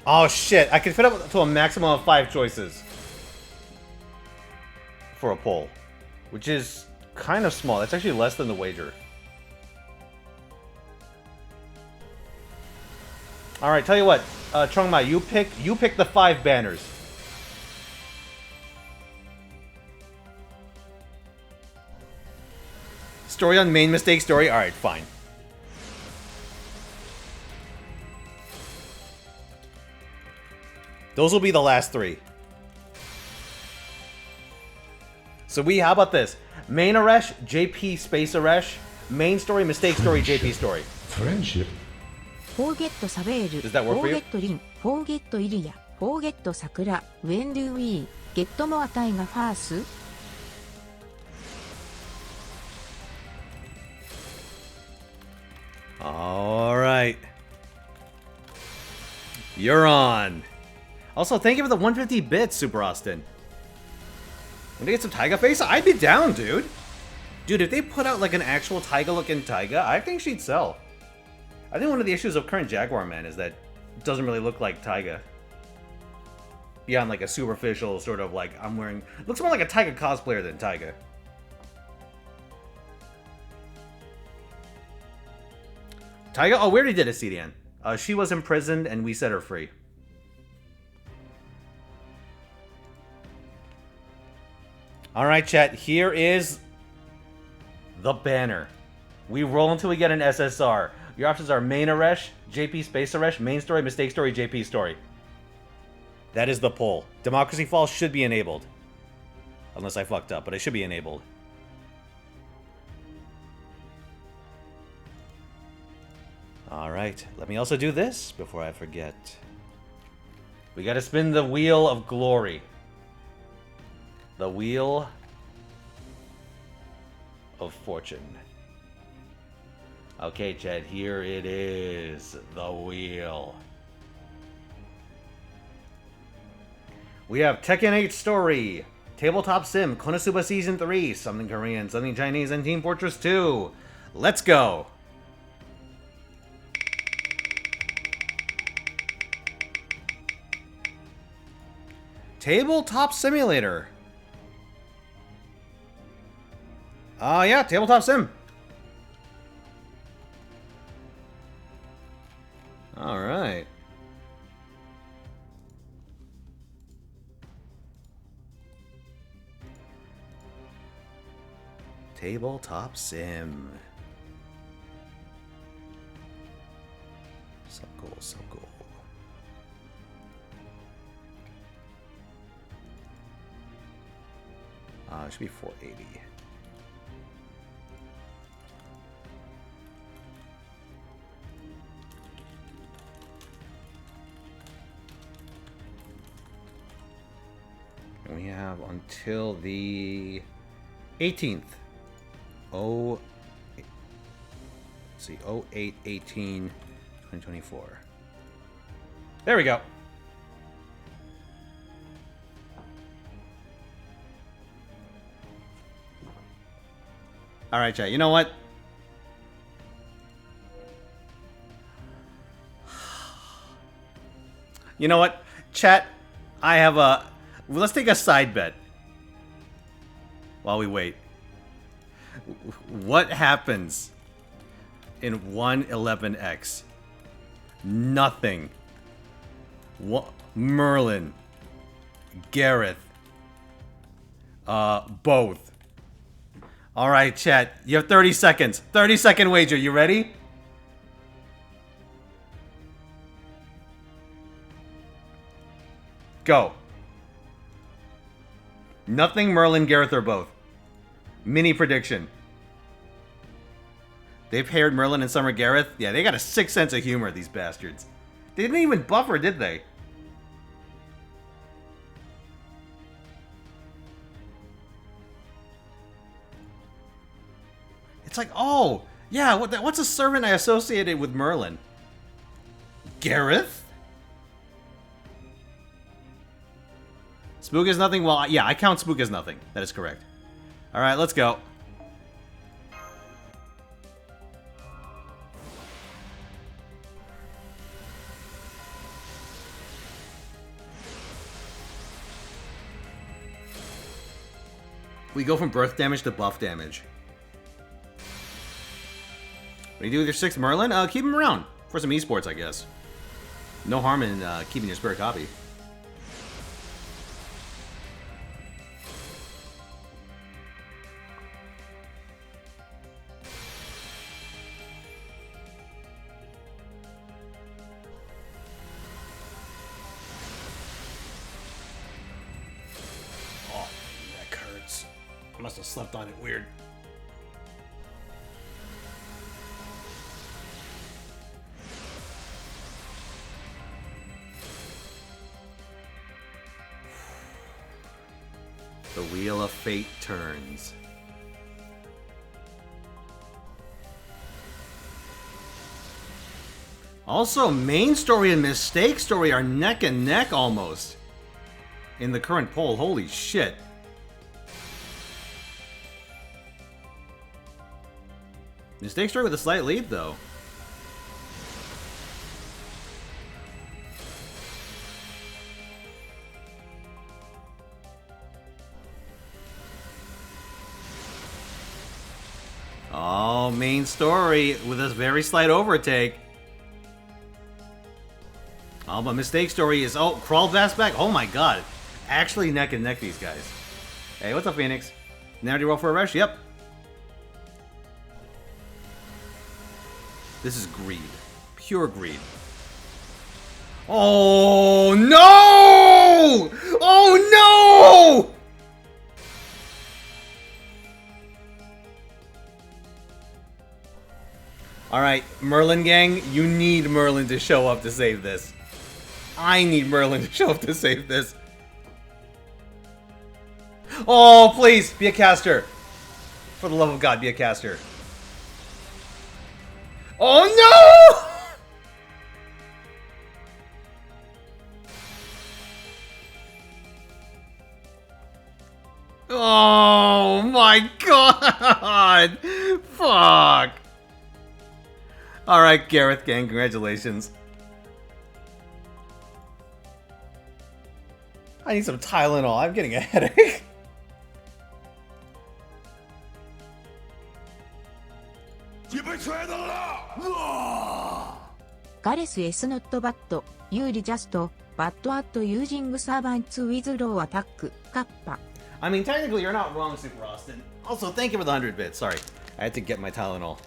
Oh shit, I can fit up to a maximum of 5 choices for a poll, which is kind of small. That's actually less than the wager. Alright, tell you what, Chongma, you pick the 5 banners. Story on main mistake story? Alright, fine. Those will be the last 3. So how about this? Main Aresh, JP Space Aresh, main story, mistake story, JP story. Friendship? Forget Saveru. Does that work for you? Forget Rin. Forget Iria. Forget Sakura. When do we get more time first? Alright. You're on. Also, thank you for the 150 bits, Super Austin. Want to get some Taiga face? I'd be down, dude. Dude, if they put out like an actual Taiga-looking Taiga, I think she'd sell. I think one of the issues of current Jaguar Man is that it doesn't really look like Taiga. Beyond like a superficial sort of like, I'm wearing... Looks more like a Taiga cosplayer than Taiga. Taiga? Oh, we already did a CDN. She was imprisoned and we set her free. Alright, chat. Here is the banner. We roll until we get an SSR. Your options are main Aresh, JP Space Aresh, main story, mistake story, JP story. That is the poll. Democracy Falls should be enabled. Unless I fucked up, but it should be enabled. Alright, let me also do this before I forget. We gotta spin the Wheel of Glory. The Wheel of Fortune. Okay, Chad, here it is. The Wheel. We have Tekken 8 Story, Tabletop Sim, Konosuba Season 3, Something Korean, Something Chinese, and Team Fortress 2. Let's go! Tabletop Simulator. Yeah, Tabletop Sim. Alright. Tabletop Sim. So cool, so cool. It should be 480. And we have until the 18th. Oh, let's see, 08/18/2024. There we go. All right, chat. You know what? You know what? Chat, I have a... Let's take a side bet. While we wait. What happens in 111X? Nothing. Merlin. Gareth. Both. Alright, chat. You have 30 seconds. 30-second wager. You ready? Go. Nothing, Merlin, Gareth, or both. Mini prediction. They paired Merlin and Summer Gareth? Yeah, they got a sick sense of humor, these bastards. They didn't even buffer, did they? It's like, oh, yeah, what's a servant I associated with Merlin? Gareth? Spook is nothing? Well, yeah, I count Spook as nothing. That is correct. Alright, let's go. We go from birth damage to buff damage. What do you do with your 6th Merlin? Keep him around. For some esports, I guess. No harm in keeping your spare copy. I must have slept on it weird. The wheel of fate turns. Also, main story and mistake story are neck and neck almost in the current poll. Holy shit. Mistake story with a slight lead, though. Oh, main story with a very slight overtake. Oh, but mistake story is... Oh, crawl fast back. Oh my god. Actually neck and neck, these guys. Hey, what's up, Phoenix? Now do you roll for a rush? Yep. This is greed. Pure greed. Oh, no! Oh, no! Alright, Merlin gang, you need Merlin to show up to save this. I need Merlin to show up to save this. Oh, please, be a caster. For the love of God, be a caster. Oh no! Oh my god! Fuck! Alright, Gareth gang, congratulations. I need some Tylenol, I'm getting a headache. You betray the law! ガレス S not bad, Yuri just, bad at using servants with low attack, Kappa. I mean, technically you're not wrong, Super Austin. Also, thank you for the 100 bits, sorry. I had to get my Tylenol.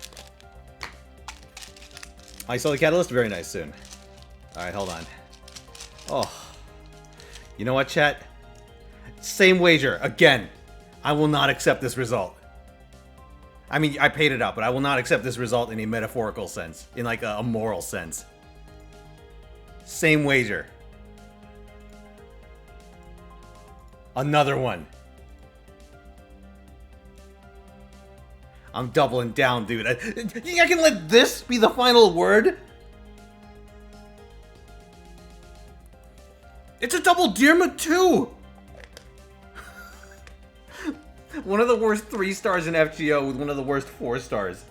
I saw the catalyst, very nice soon. Alright, hold on. Oh. You know what, chat? Same wager, again. I will not accept this result. I mean, I paid it up, but I will not accept this result in a metaphorical sense. In like a moral sense. Same wager. Another one. I'm doubling down, dude. I can let this be the final word? It's a double Dearma too! One of the worst 3 stars in FGO with one of the worst 4 stars.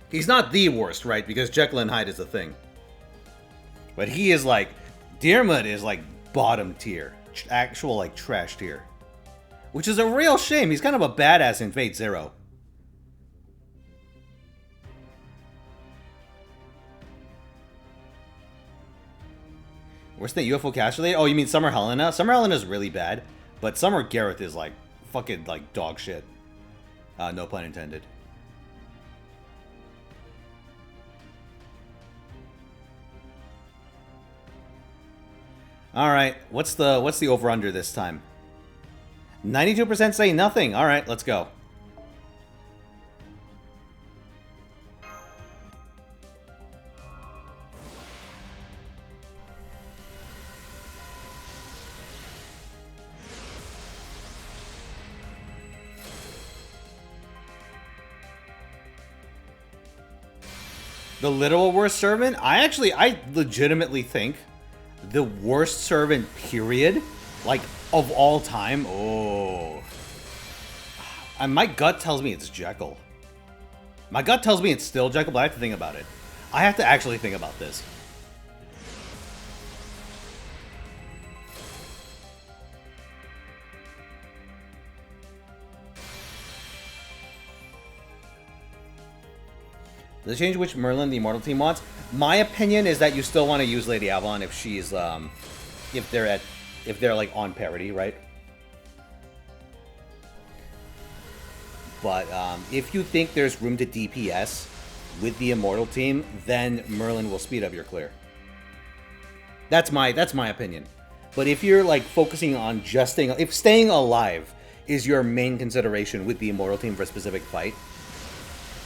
He's not the worst, right? Because Jekyll and Hyde is a thing. But he is like... Dearmut is like bottom tier. Actual like trash tier. Which is a real shame. He's kind of a badass in Fate Zero. Worse than UFO Cast related? Oh, you mean Summer Helena? Summer Helena is really bad. But Summer Gareth is like fucking like dog shit. No pun intended. All right, what's the over under this time? 92% say nothing. All right, let's go. The literal worst servant? I legitimately think the worst servant, period, like, of all time. Oh. My gut tells me it's Jekyll. My gut tells me it's still Jekyll, but I have to think about it. I have to actually think about this. The change which Merlin, the Immortal team, wants. My opinion is that you still want to use Lady Avalon if she's, if they're like on parity, right? But if you think there's room to DPS with the Immortal team, then Merlin will speed up your clear. That's my opinion. But if you're like focusing on just if staying alive is your main consideration with the Immortal team for a specific fight.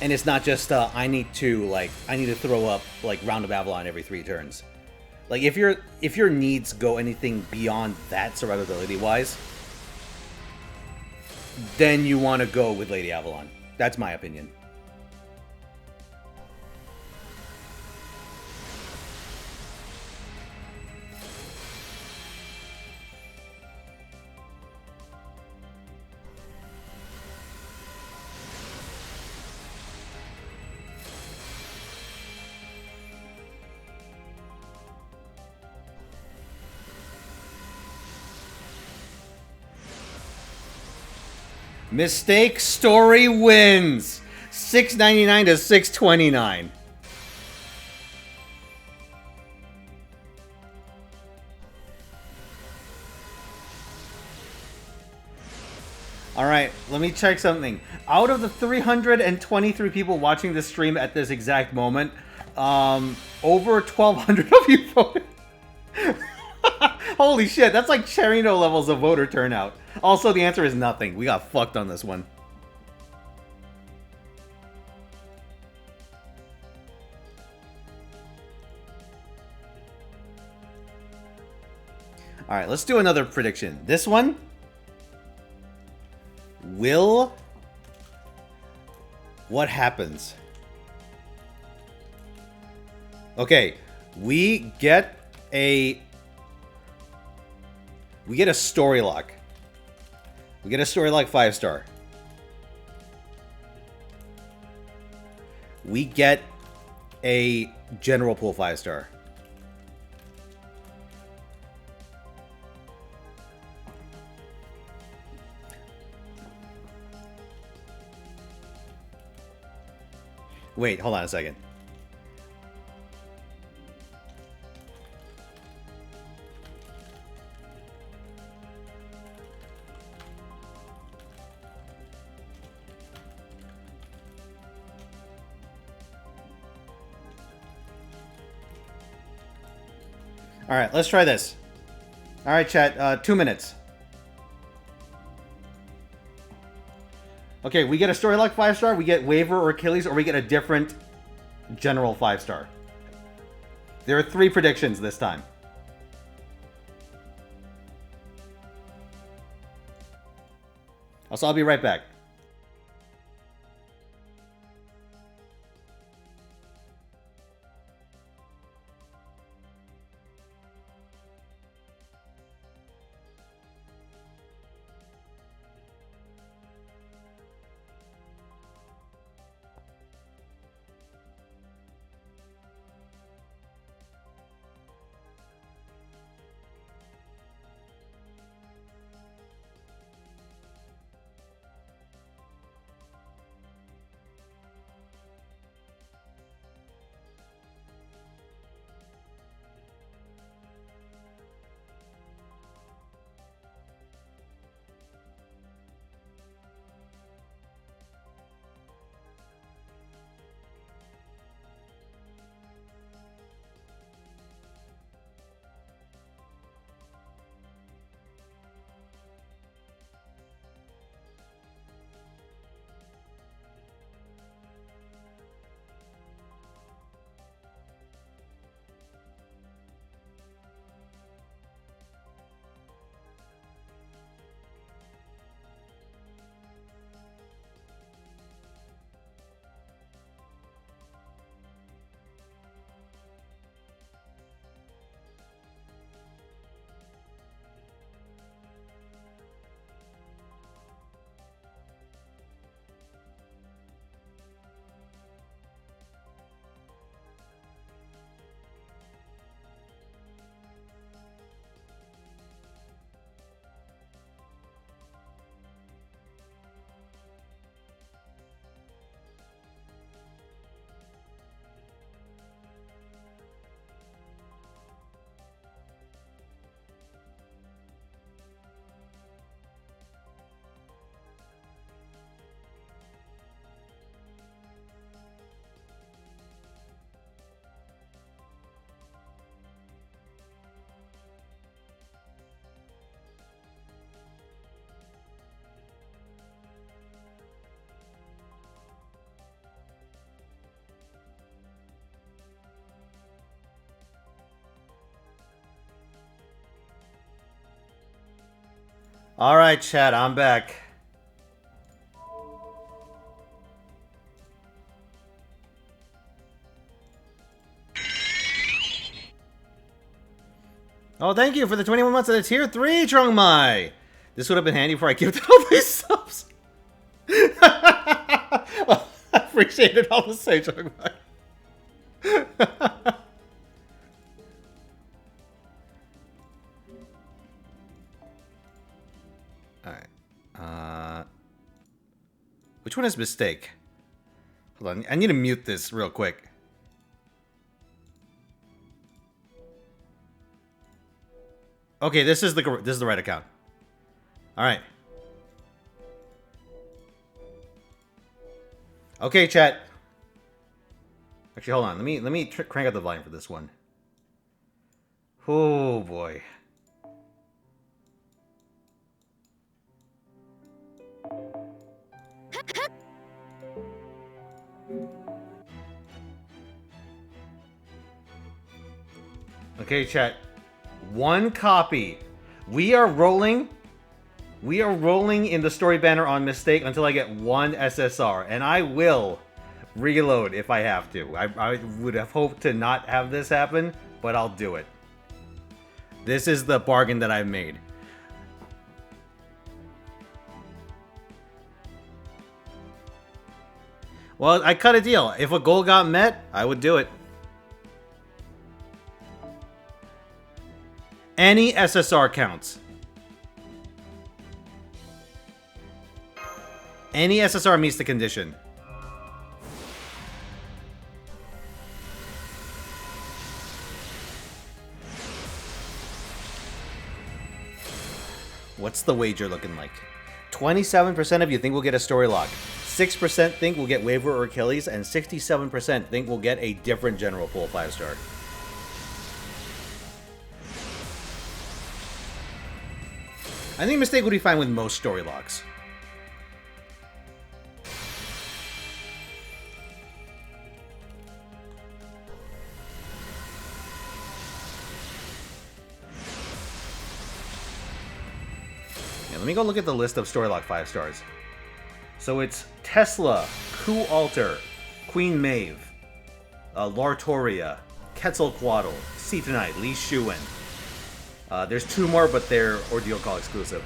And it's not just, I need to throw up, like, Round of Avalon every 3 turns. Like, if your needs go anything beyond that, survivability-wise, then you want to go with Lady Avalon. That's my opinion. Mistake Story wins! $6.99 to $6.29. Alright, let me check something. Out of the 323 people watching this stream at this exact moment, over 1,200 of you voted. Holy shit, that's like Cherino levels of voter turnout. Also, the answer is nothing. We got fucked on this one. Alright, let's do another prediction. This one will... What happens? Okay, we get a story lock. We get a story lock 5-star. We get a general pool 5-star. Wait, hold on a second. Alright, let's try this. Alright, chat, 2 minutes. Okay, we get a story lock 5-star, we get waiver or Achilles, or we get a different general 5-star. There are 3 predictions this time. Also, I'll be right back. Alright, chat, I'm back. Oh, thank you for the 21 months of the tier 3, Trung Mai! This would have been handy before I gifted all these subs. Well, I appreciate it all the same, Trung Mai. Alright. Which one is mistake? Hold on, I need to mute this real quick. Okay, this is the right account. All right. Okay, chat. Actually, hold on. Let me crank up the volume for this one. Oh boy. Okay, chat. 1 copy. We are rolling in the story banner on mistake until I get 1 SSR, and I will reload if I have to. I would have hoped to not have this happen, but I'll do it. This is the bargain that I've made. Well, I cut a deal. If a goal got met, I would do it. Any SSR counts. Any SSR meets the condition. What's the wager looking like? 27% of you think we'll get a story lock. 6% think we'll get waiver or Achilles, and 67% think we'll get a different general pool 5-star. I think mistake would be fine with most story locks. Yeah, let me go look at the list of Storylock 5 stars. So it's Tesla, Ku Alter, Queen Maeve, Lartoria, Quetzalcoatl, Seatonite, Li Shuen. There's 2 more, but they're Ordeal Call exclusive.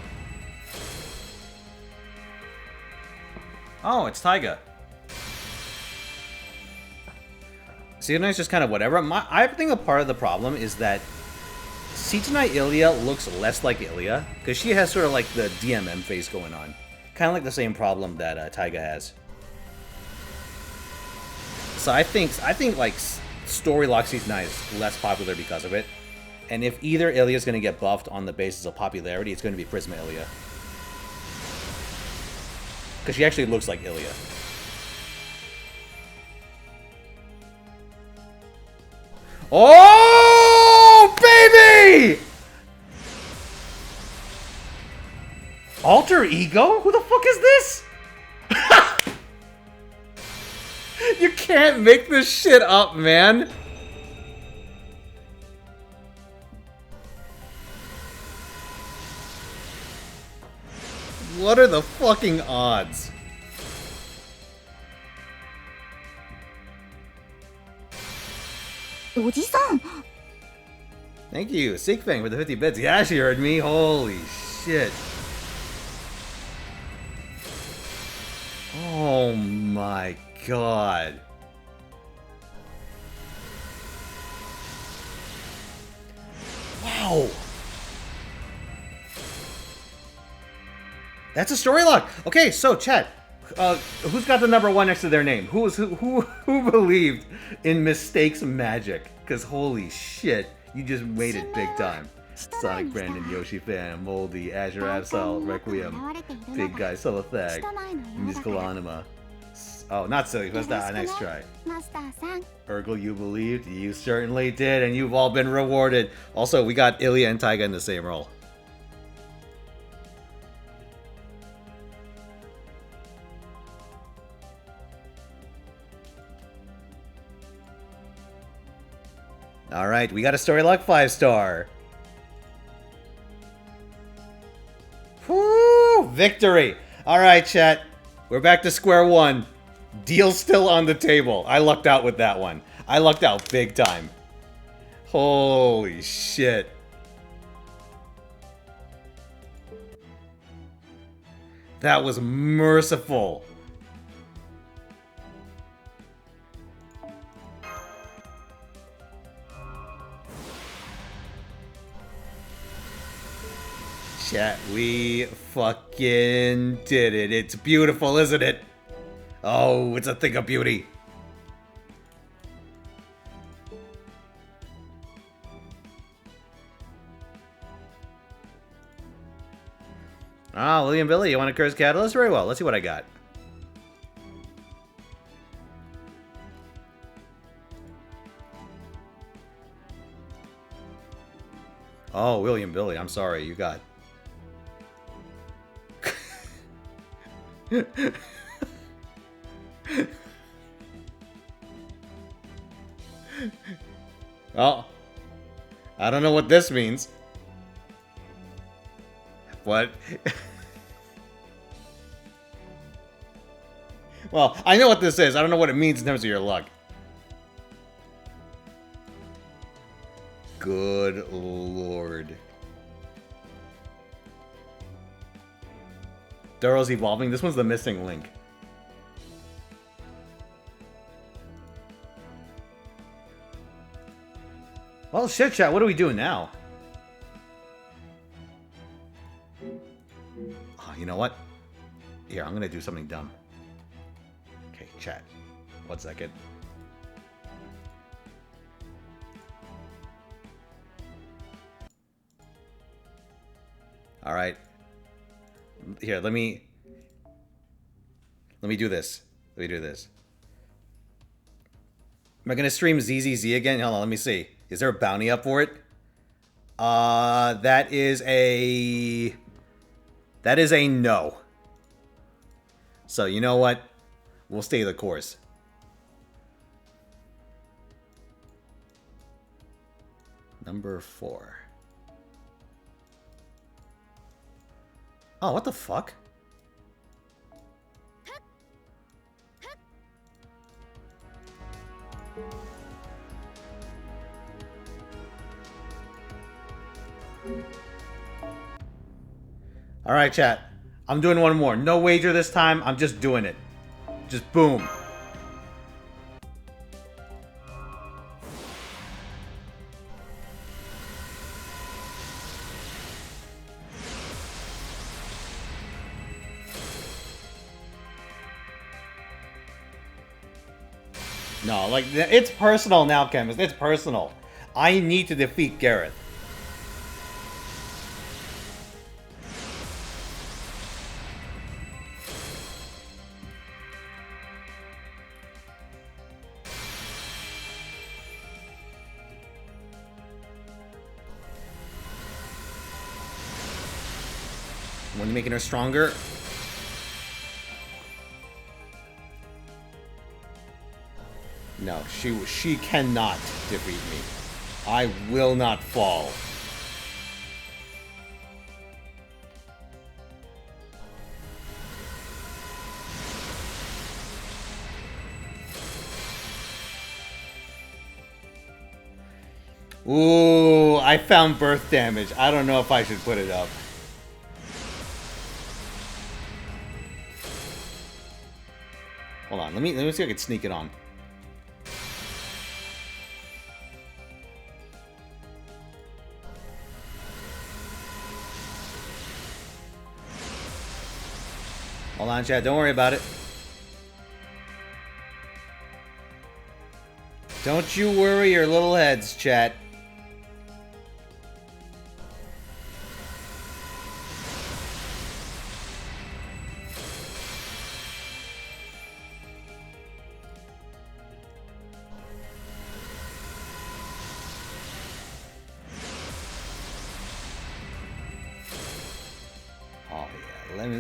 Oh, it's Taiga. Seatonite's just kind of whatever. I think a part of the problem is that Seatonite Ilya looks less like Ilya, because she has sort of like the DMM face going on. Kind of like the same problem that Taiga has. So I think like Storylock Seatonite is less popular because of it. And if either Ilya is going to get buffed on the basis of popularity, it's going to be Prisma Ilya. Because she actually looks like Ilya. Oh, baby! Alter Ego? Who the fuck is this? You can't make this shit up, man. What are the fucking odds? Thank you, Seekfang, for the 50 bits. Yeah, she heard me. Holy shit. Oh my god. Wow. That's a story lock. Okay, so chat. Who's got the number 1 next to their name? Who believed in mistakes magic? Because holy shit, you just made it big time. Sonic Brandon, Yoshi Fan, Moldy, Azure Absol, Requiem, Big Guy, Solothag, Musical Anima. Oh, not silly, that's not a nice try. Urgle, you believed? You certainly did, and you've all been rewarded. Also, we got Ilya and Taiga in the same role. Alright, we got a Storylock 5-star. Woo! Victory! Alright, chat. We're back to square one. Deal still on the table. I lucked out with that one. I lucked out big time. Holy shit. That was merciful. Chat, we fucking did it. It's beautiful, isn't it? Oh, it's a thing of beauty. Ah, William Billy, you want to curse Catalyst? Very well. Let's see what I got. Oh, William Billy, I'm sorry. You got... Oh, I don't know what this means. What? Well, I know what this is. I don't know what it means in terms of your luck. Good lord. Duro's evolving. This one's the missing link. Well, shit, chat. What do we do now? Oh, you know what? Here, I'm gonna do something dumb. Okay, chat. 1 second. All right. Here, let me do this. Let me do this. Am I gonna stream ZZZ again? Hold on, let me see. Is there a bounty up for it? That is a no. So you know what? We'll stay the course. Number 4. Oh, what the fuck? Alright, chat. I'm doing one more. No wager this time. I'm just doing it. Just boom. No, like, it's personal now, Chemist. It's personal. I need to defeat Gareth. When you're making her stronger. No, she cannot defeat me. I will not fall. Ooh, I found birth damage. I don't know if I should put it up. Hold on, let me see if I can sneak it on. Hold on, chat. Don't worry about it. Don't you worry your little heads, chat.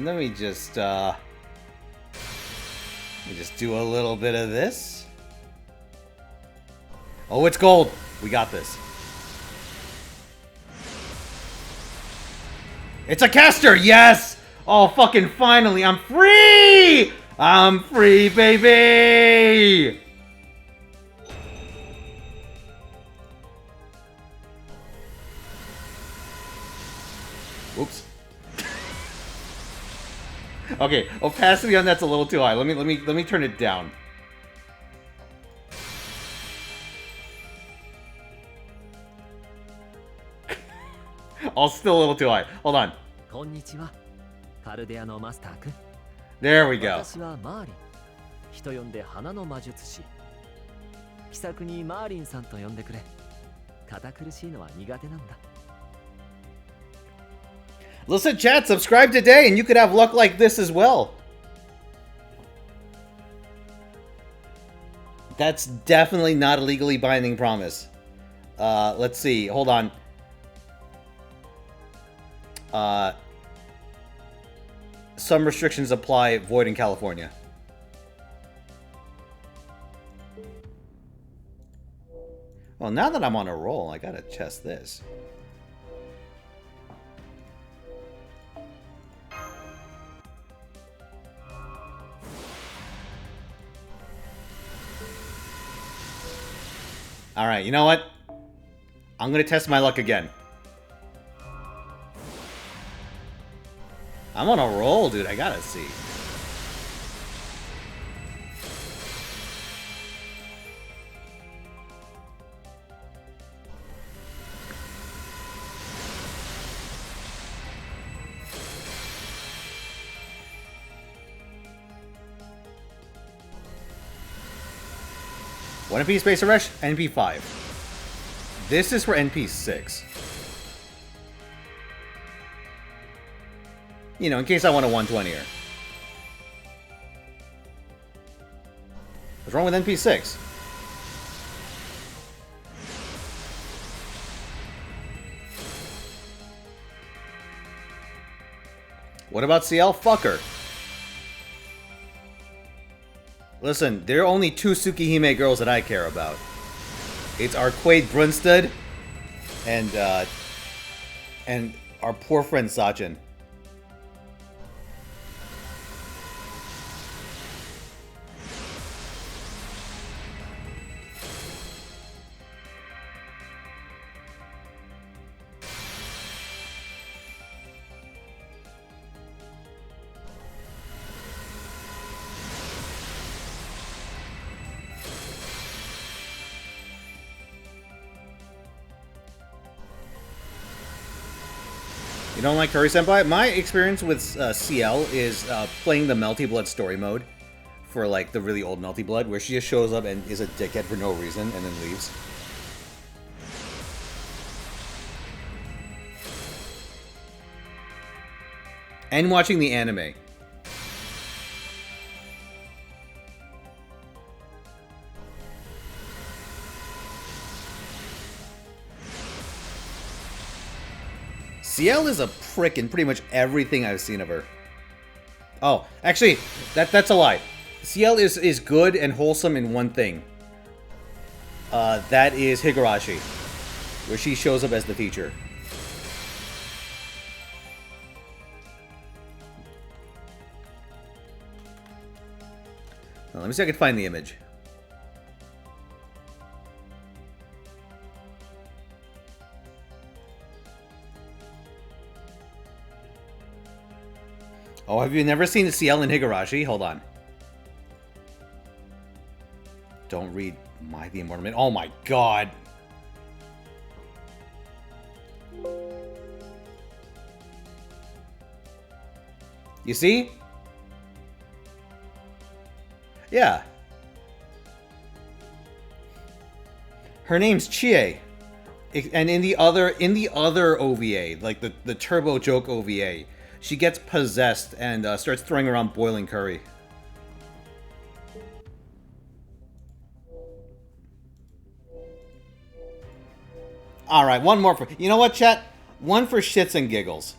Let me just do a little bit of this. Oh, it's gold. We got this. It's a caster. Yes. Oh, fucking finally. I'm free. I'm free, baby. Oops. Okay, opacity on that's a little too high. Let me turn it down. Oh, still a little too high. Hold on. There we go. Listen, chat, subscribe today and you could have luck like this as well. That's definitely not a legally binding promise. Let's see. Hold on. Some restrictions apply. Void in California. Well, now that I'm on a roll, I gotta test this. Alright, you know what? I'm gonna test my luck again. I'm on a roll, dude. I gotta see. What NP space Eresh? NP5. This is for NP6. You know, in case I want a 120er. What's wrong with NP6? What about CL? Fucker. Listen, there are only two Tsukihime girls that I care about. It's Arquade Brunstad and our poor friend Sachin. You don't like Curry Senpai? My experience with CL is playing the Melty Blood story mode for like the really old Melty Blood, where she just shows up and is a dickhead for no reason and then leaves. And watching the anime. CL is a prick in pretty much everything I've seen of her. Oh, actually, that's a lie. CL is good and wholesome in one thing. That is Higurashi, where she shows up as the teacher. Now, let me see if I can find the image. Oh, have you never seen the CL in Higurashi? Hold on. Don't read My the Immortal Man. Oh my god. You see? Yeah. Her name's Chie. And in the other OVA, like the Turbo Joke OVA, she gets possessed and starts throwing around boiling curry. Alright, one more for... You know what, chat? One for shits and giggles.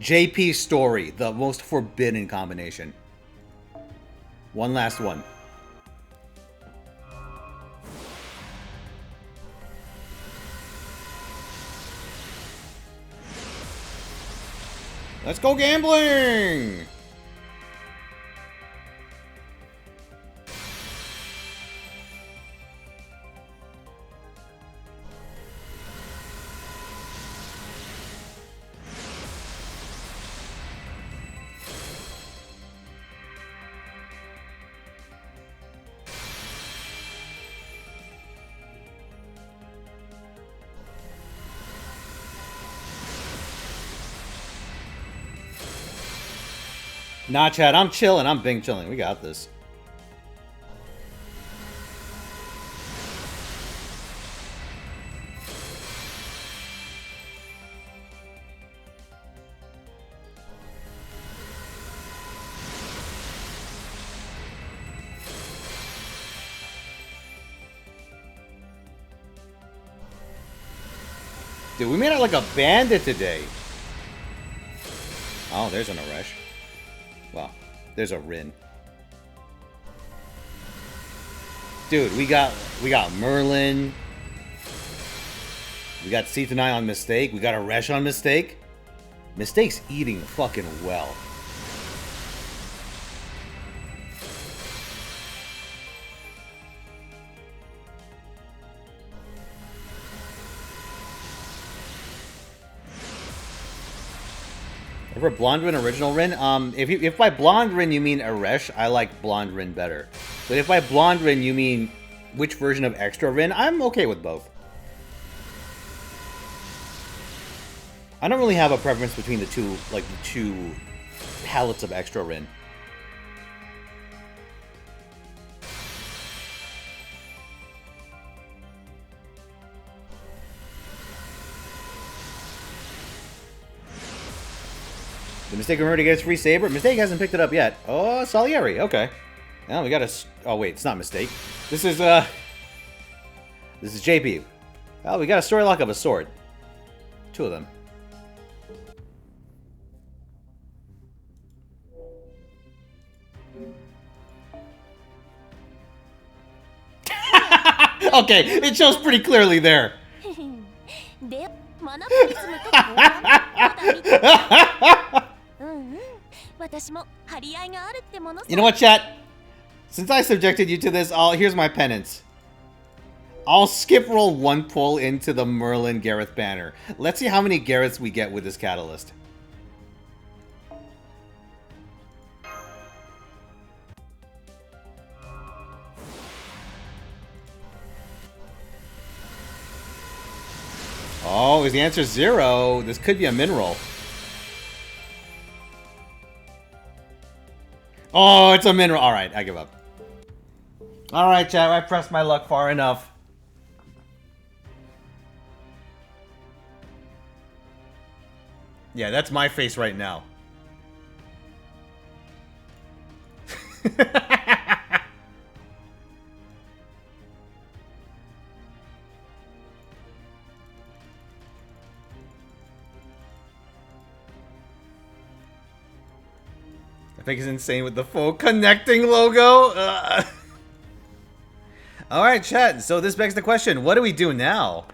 JP Story, the most forbidden combination. One last one. Let's go gambling! Nah, Chad, I'm chilling. I'm Bing chilling. We got this. Dude, we made it like a bandit today. Oh, there's an Eresh. Well, there's a Rin. Dude, we got Merlin. We got C2-9 on Mistake. We got Eresh on Mistake. Mistake's eating fucking well. For Blonde Rin, Original Rin, if by Blonde Rin you mean Eresh, I like Blonde Rin better. But if by Blonde Rin you mean which version of Extra Rin, I'm okay with both. I don't really have a preference between the two, like the two palettes of Extra Rin. The Mistake remember to get his free saber? Mistake hasn't picked it up yet. Oh, Salieri. Okay. Now we got a... Oh, wait. It's not Mistake. This is, This is JP. Well, we got a story lock of a sword. Two of them. Okay, it shows pretty clearly there. You know what, chat? Since I subjected you to this, here's my penance. I'll skip roll one pull into the Merlin Gareth banner. Let's see how many Gareths we get with this catalyst. Oh, is the answer 0? This could be a mineral. Oh, it's a mineral. Alright, I give up. Alright, chat, I pressed my luck far enough. Yeah, that's my face right now. I think he's insane with the full connecting logo. Alright, chat. So this begs the question, what do we do now?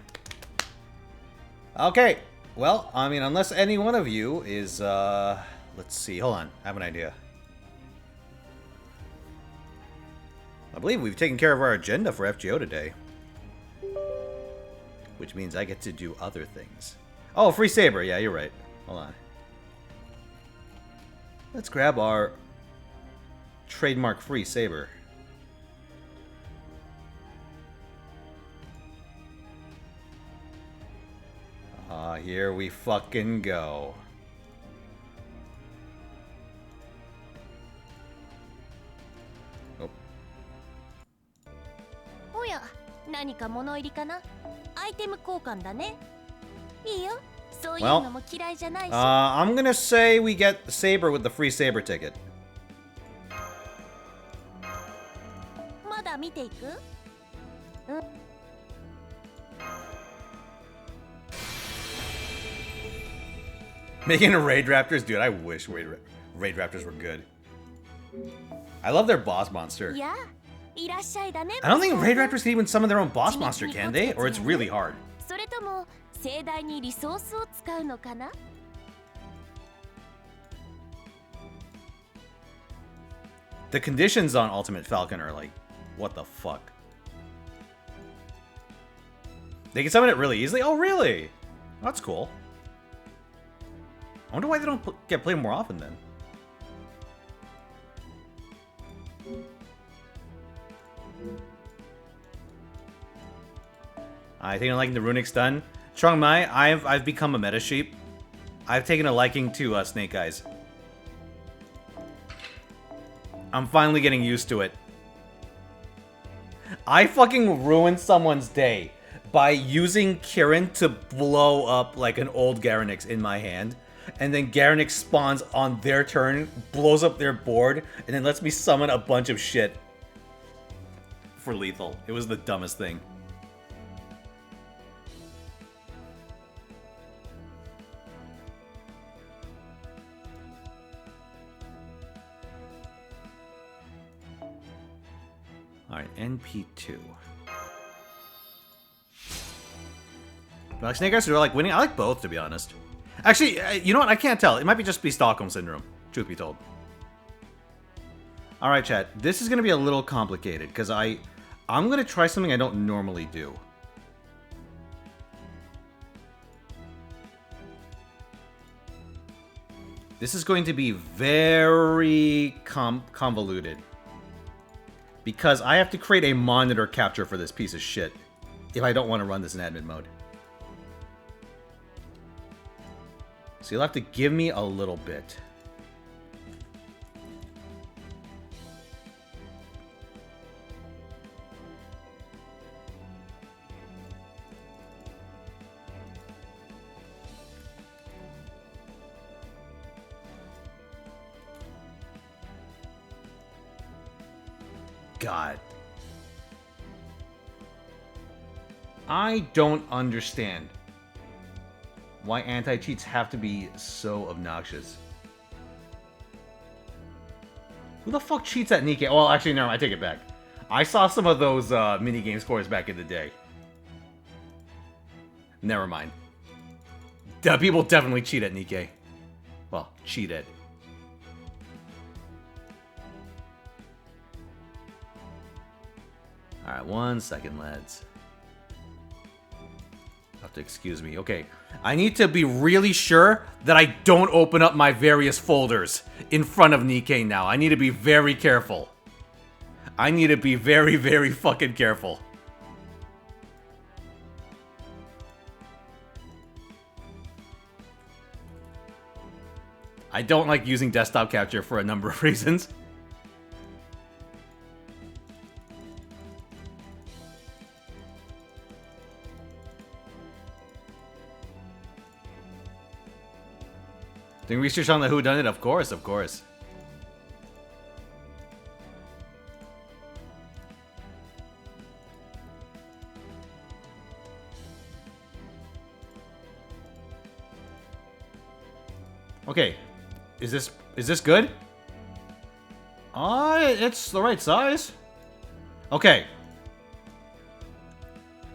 Okay. Well, I mean, unless any one of you is, let's see. Hold on. I have an idea. I believe we've taken care of our agenda for FGO today. Which means I get to do other things. Oh, free saber. Yeah, you're right. Hold on. Let's grab our trademark free saber. Here we fucking go. Oh. おや、何か物入りかな？アイテム交換だね。いいよ。そういうのも嫌いじゃないし。I'm gonna say we get the saber with the free saber ticket. まだ見ていく？うん。Making a Raid Raptors? Dude, I wish Raid Raptors were good. I love their boss monster. I don't think Raid Raptors can even summon their own boss monster, can they? Or it's really hard. The conditions on Ultimate Falcon are like, what the fuck? They can summon it really easily? Oh, really? That's cool. I wonder why they don't get played more often then. I think I'm liking the runic stun. Trong Mai, I've become a meta sheep. I've taken a liking to Snake Eyes. I'm finally getting used to it. I fucking ruined someone's day by using Kirin to blow up like an old Garanix in my hand. And then Garanix spawns on their turn, blows up their board, and then lets me summon a bunch of shit for lethal. It was the dumbest thing. Alright, NP2. Like Snake Eyes, do I like winning? I like both, to be honest. Actually, you know what? I can't tell. It might be just be Stockholm Syndrome, truth be told. Alright, chat. This is going to be a little complicated, because I'm going to try something I don't normally do. This is going to be very convoluted. Because I have to create a monitor capture for this piece of shit if I don't want to run this in admin mode. So you'll have to give me a little bit. God. I don't understand why anti-cheats have to be so obnoxious. Who the fuck cheats at Nikkei? Well, actually, no, I take it back. I saw some of those minigame scores back in the day. Never mind. People definitely cheat at Nikkei. Well, cheated. Alright, 1 second, lads. Have to excuse me. Okay, I need to be really sure that I don't open up my various folders in front of Nikkei now. I need to be very careful. I need to be very, very fucking careful. I don't like using desktop capture for a number of reasons. Doing research on the whodunit? Of course, of course. Okay, is this good? It's the right size. Okay.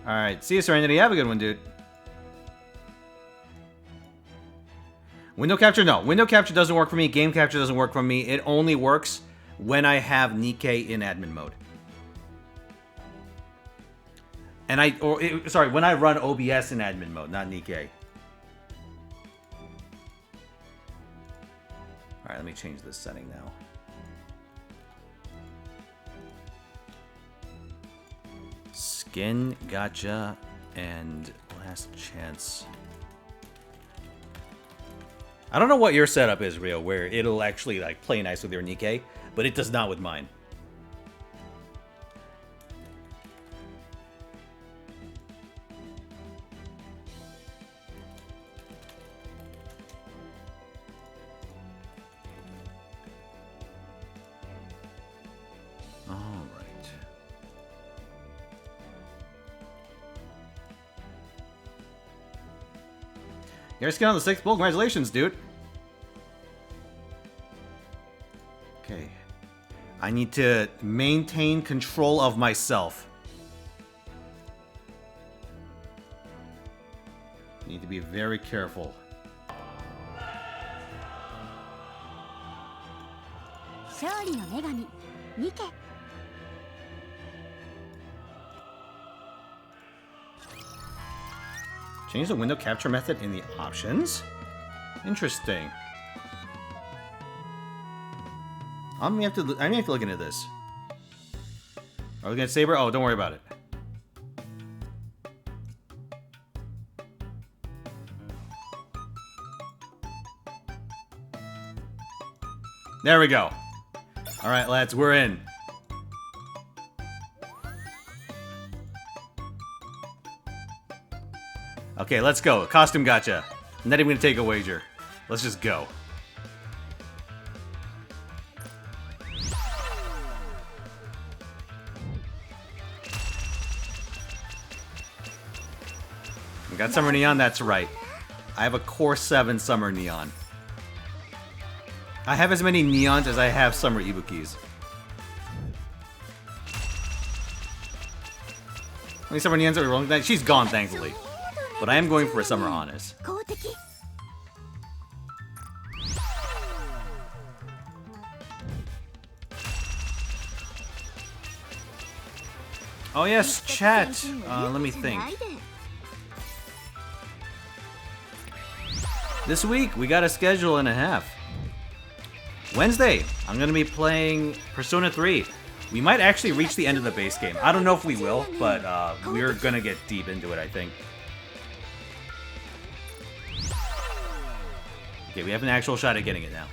All right, see you, Serenity. Have a good one, dude. Window capture? No. Window capture doesn't work for me. Game capture doesn't work for me. It only works when I have Nikkei in admin mode. And when I run OBS in admin mode, not Nikkei. Alright, let me change this setting now. Skin, gotcha, and last chance. I don't know what your setup is, Rio, where it'll actually like play nice with your Nikkei, but it does not with mine. All right. Ereshkigal on the 6th bowl. Congratulations, dude. Okay. I need to maintain control of myself. Need to be very careful. Change the window capture method in the options? Interesting. I may have to look into this. Are we looking at Saber? Oh, don't worry about it. There we go. All right, lads, we're in. Okay, let's go. Costume gotcha. I'm not even gonna take a wager. Let's just go. We got Summer Neon, that's right. I have a Core 7 Summer Neon. I have as many Neons as I have Summer Ibukis. How many Summer Neons are we rolling tonight? She's gone, thankfully. But I am going for a Summer Honest. Oh yes, chat. Let me think. This week, we got a schedule and a half. Wednesday, I'm going to be playing Persona 3. We might actually reach the end of the base game. I don't know if we will, but we're going to get deep into it, I think. Okay, we have an actual shot at getting it now.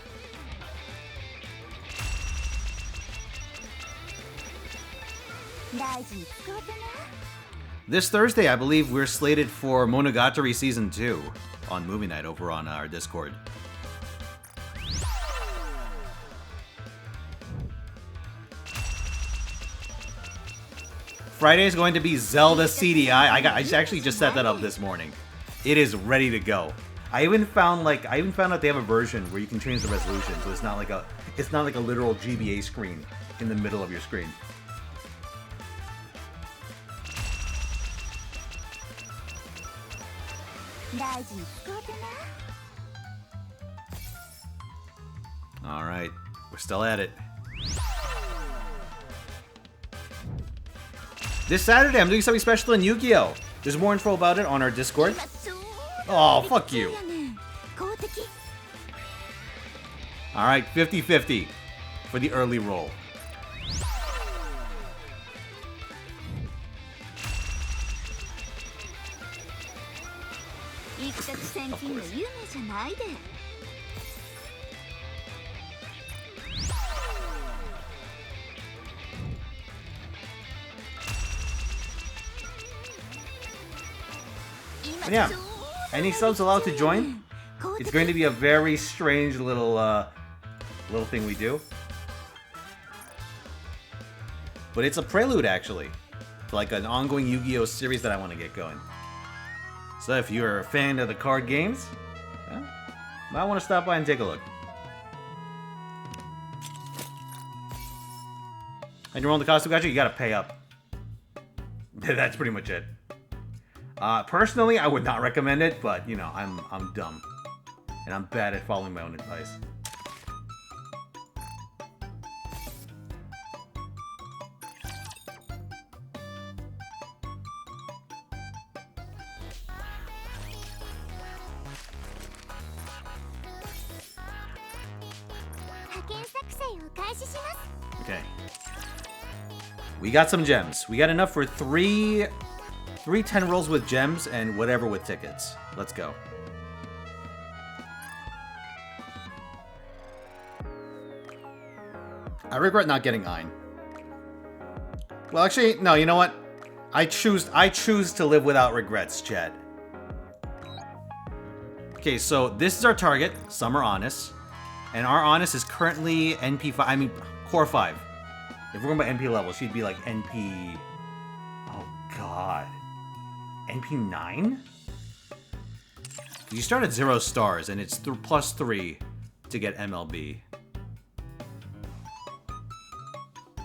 This Thursday, I believe we're slated for Monogatari Season 2 on Movie Night over on our Discord. Friday is going to be Zelda CDI. I actually just set that up this morning. It is ready to go. I even found out they have a version where you can change the resolution, so it's not like a literal GBA screen in the middle of your screen. All right, we're still at it. This Saturday, I'm doing something special in Yu-Gi-Oh! There's more info about it on our Discord. Oh, fuck you. Alright, 50-50 for the early roll. And yeah, any subs allowed to join? It's going to be a very strange little thing we do. But it's a prelude, actually, to like an ongoing Yu-Gi-Oh! Series that I want to get going. So if you're a fan of the card games, might want to stop by and take a look. And you're rolling the costume gacha, you gotta pay up. That's pretty much it. Personally, I would not recommend it, but you know, I'm dumb. And I'm bad at following my own advice. Okay. We got some gems. We got enough for three 10 rolls with gems and whatever with tickets. Let's go. I regret not getting Ein. Well, actually, no, you know what? I choose to live without regrets, chat. Okay, so this is our target, Summer Honest. And our Honest is currently NP5, I mean, Core 5. If we're going by NP level, she'd be like NP... Oh, God. NP9? You start at 0 stars, and it's plus 3 to get MLB.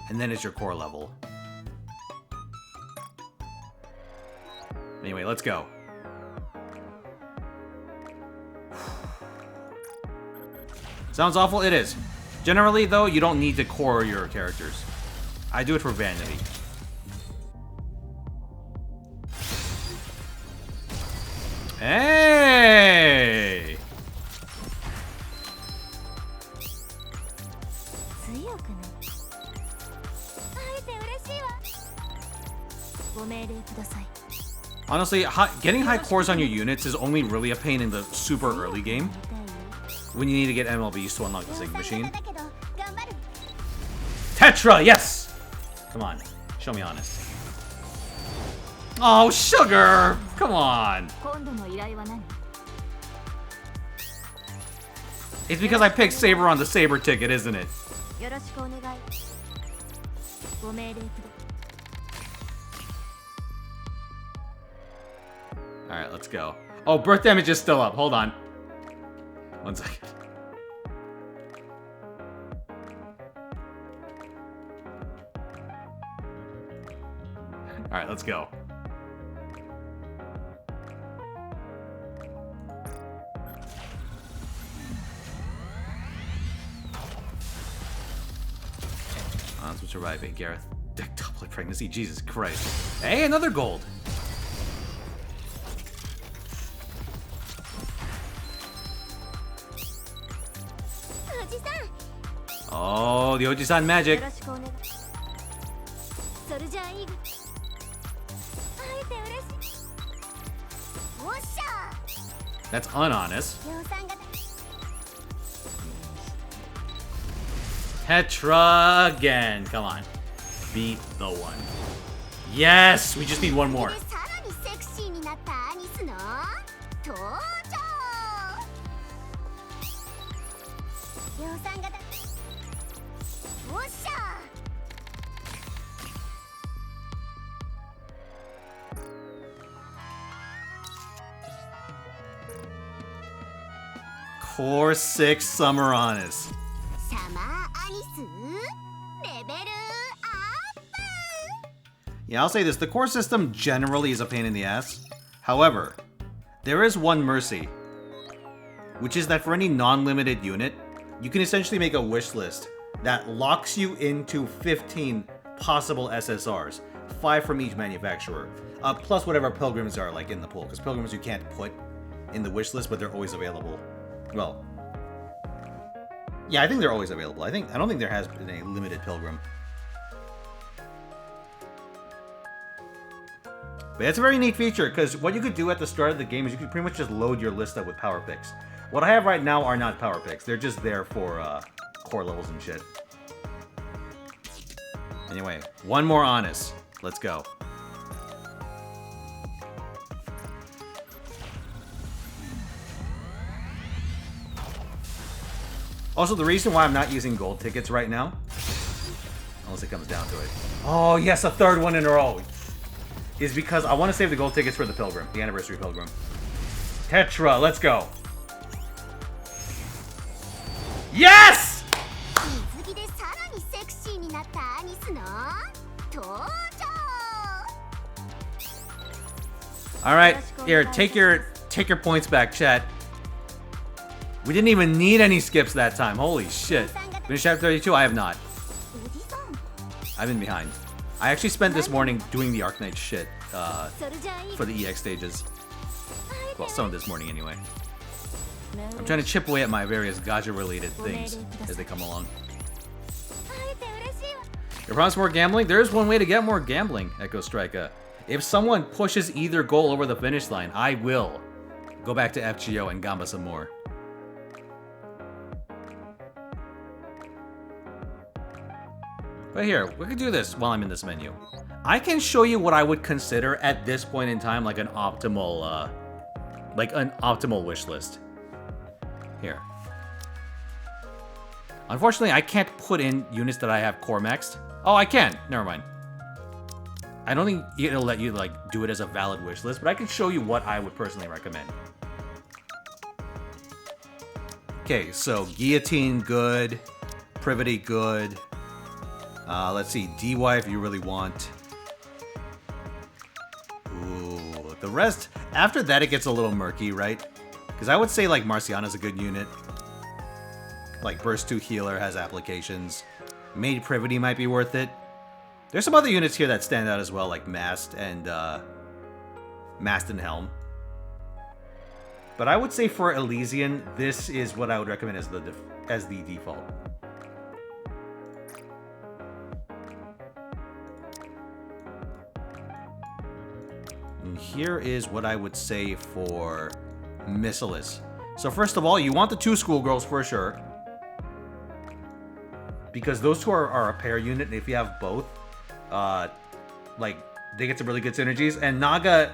And then it's your core level. Anyway, let's go. Sounds awful? It is. Generally, though, you don't need to core your characters. I do it for vanity. Hey! Honestly, getting high cores on your units is only really a pain in the super early game, when you need to get MLBs to unlock the Sigma machine. Tetra, yes! Come on, show me honest. Oh, sugar! Come on! It's because I picked Saber on the Saber ticket, isn't it? Alright, let's go. Oh, birth damage is still up. Hold on. 1 second. Alright, let's go. Odds of surviving, Gareth. Dectuplet pregnancy, Jesus Christ. Hey, another gold! Oh, the Oji-san magic. That's unhonest. Tetra again. Come on. Beat the one. Yes! We just need one more. Core 6 Summer Honest. Yeah, I'll say this. The core system generally is a pain in the ass. However, there is one mercy, which is that for any non-limited unit, you can essentially make a wish list that locks you into 15 possible SSRs, 5 from each manufacturer, plus whatever pilgrims are like in the pool, because pilgrims you can't put in the wish list, but they're always available. Well, yeah, I think they're always available. I don't think there has been a limited pilgrim. But it's a very neat feature, because what you could do at the start of the game is you could pretty much just load your list up with power picks. What I have right now are not power picks. They're just there for core levels and shit. Anyway, one more honest. Let's go. Also, the reason why I'm not using gold tickets right now, unless it comes down to it. Oh, yes, a third one in a row. Is because I want to save the gold tickets for the Pilgrim, the Anniversary Pilgrim. Tetra, let's go. Yes! 水着でさらにセクシーになったアニスの登場。 Alright, here, take your points back, chat. We didn't even need any skips that time. Holy shit. Finish chapter 32? I have not. おじさん I've been behind. I actually spent this morning doing the Ark Knights shit それじゃあいい for the EX stages. Well, some of this morning anyway. I'm trying to chip away at my various gacha-related things as they come along. 会えて嬉しいわ You promise more gambling? There is one way to get more gambling, Echo Striker. If someone pushes either goal over the finish line, I will go back to FGO and gamba some more. But here, we could do this while I'm in this menu. I can show you what I would consider at this point in time like an optimal wish list. Here. Unfortunately, I can't put in units that I have core maxed. Oh, I can. Never mind. I don't think it'll let you like do it as a valid wish list, but I can show you what I would personally recommend. Okay, so Guillotine, good. Privity, good. Let's see, DY if you really want. Ooh, the rest, after that it gets a little murky, right? Because I would say like Marciana's a good unit. Like Burst 2 Healer has applications. Made Privity might be worth it. There's some other units here that stand out as well, like Mast and Helm. But I would say for Elysian, this is what I would recommend as the default. And here is what I would say for Missilis. So first of all, you want the 2 schoolgirls for sure. Because those two are a pair unit, and if you have both, like, they get some really good synergies. And Naga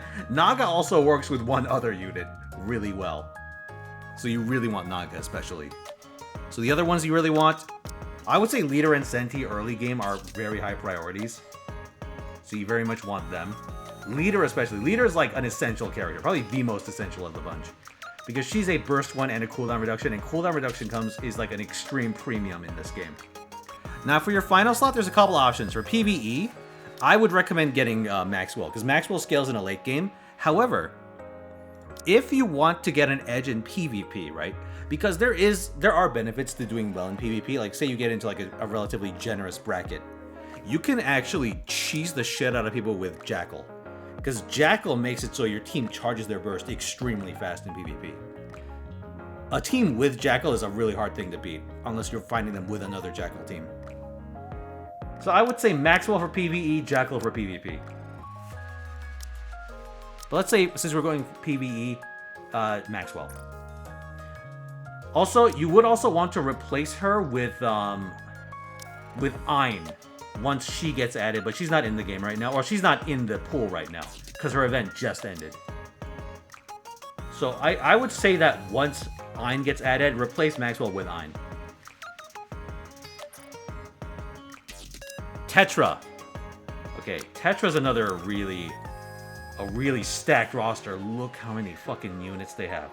also works with one other unit really well. So you really want Naga, especially. So the other ones you really want, I would say Leader and Senti early game are very high priorities. So you very much want them. Leader especially. Leader is like an essential character, probably the most essential of the bunch. Because she's a burst 1 and a cooldown reduction, and cooldown reduction is like an extreme premium in this game. Now for your final slot, there's a couple options. For PvE, I would recommend getting Maxwell, because Maxwell scales in a late game. However, if you want to get an edge in PvP, right? Because there are benefits to doing well in PvP. Like say you get into like a relatively generous bracket. You can actually cheese the shit out of people with Jackal. Because Jackal makes it so your team charges their burst extremely fast in PvP. A team with Jackal is a really hard thing to beat, unless you're finding them with another Jackal team. So I would say Maxwell for PvE, Jackal for PvP. But let's say, since we're going PvE, Maxwell. Also, you would also want to replace her with Ein once she gets added, but she's not in the game right now, or she's not in the pool right now, because her event just ended. So I would say that once Ein gets added, replace Maxwell with Ein. Tetra. Okay, Tetra's another really stacked roster. Look how many fucking units they have.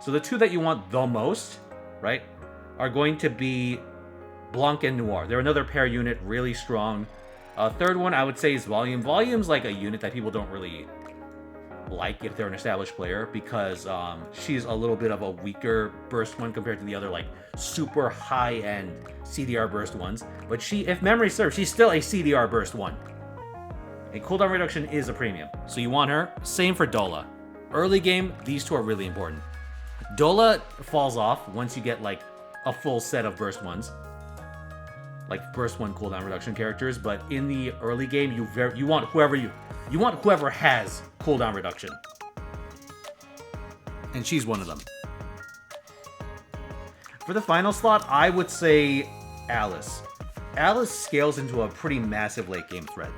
So the two that you want the most, right, are going to be Blanc and Noir. They're another pair unit, really strong. Third one I would say is Volume. Volume's like a unit that people don't really like if they're an established player, because she's a little bit of a weaker burst one compared to the other like super high-end CDR burst ones. But she, if memory serves, she's still a CDR burst one. And cooldown reduction is a premium, so you want her. Same for Dola. Early game, these two are really important. Dola falls off once you get like a full set of burst ones, like burst 1 cooldown reduction characters. But in the early game, you want whoever has cooldown reduction, and she's one of them. For the final slot, I would say Alice. Alice scales into a pretty massive late game threat,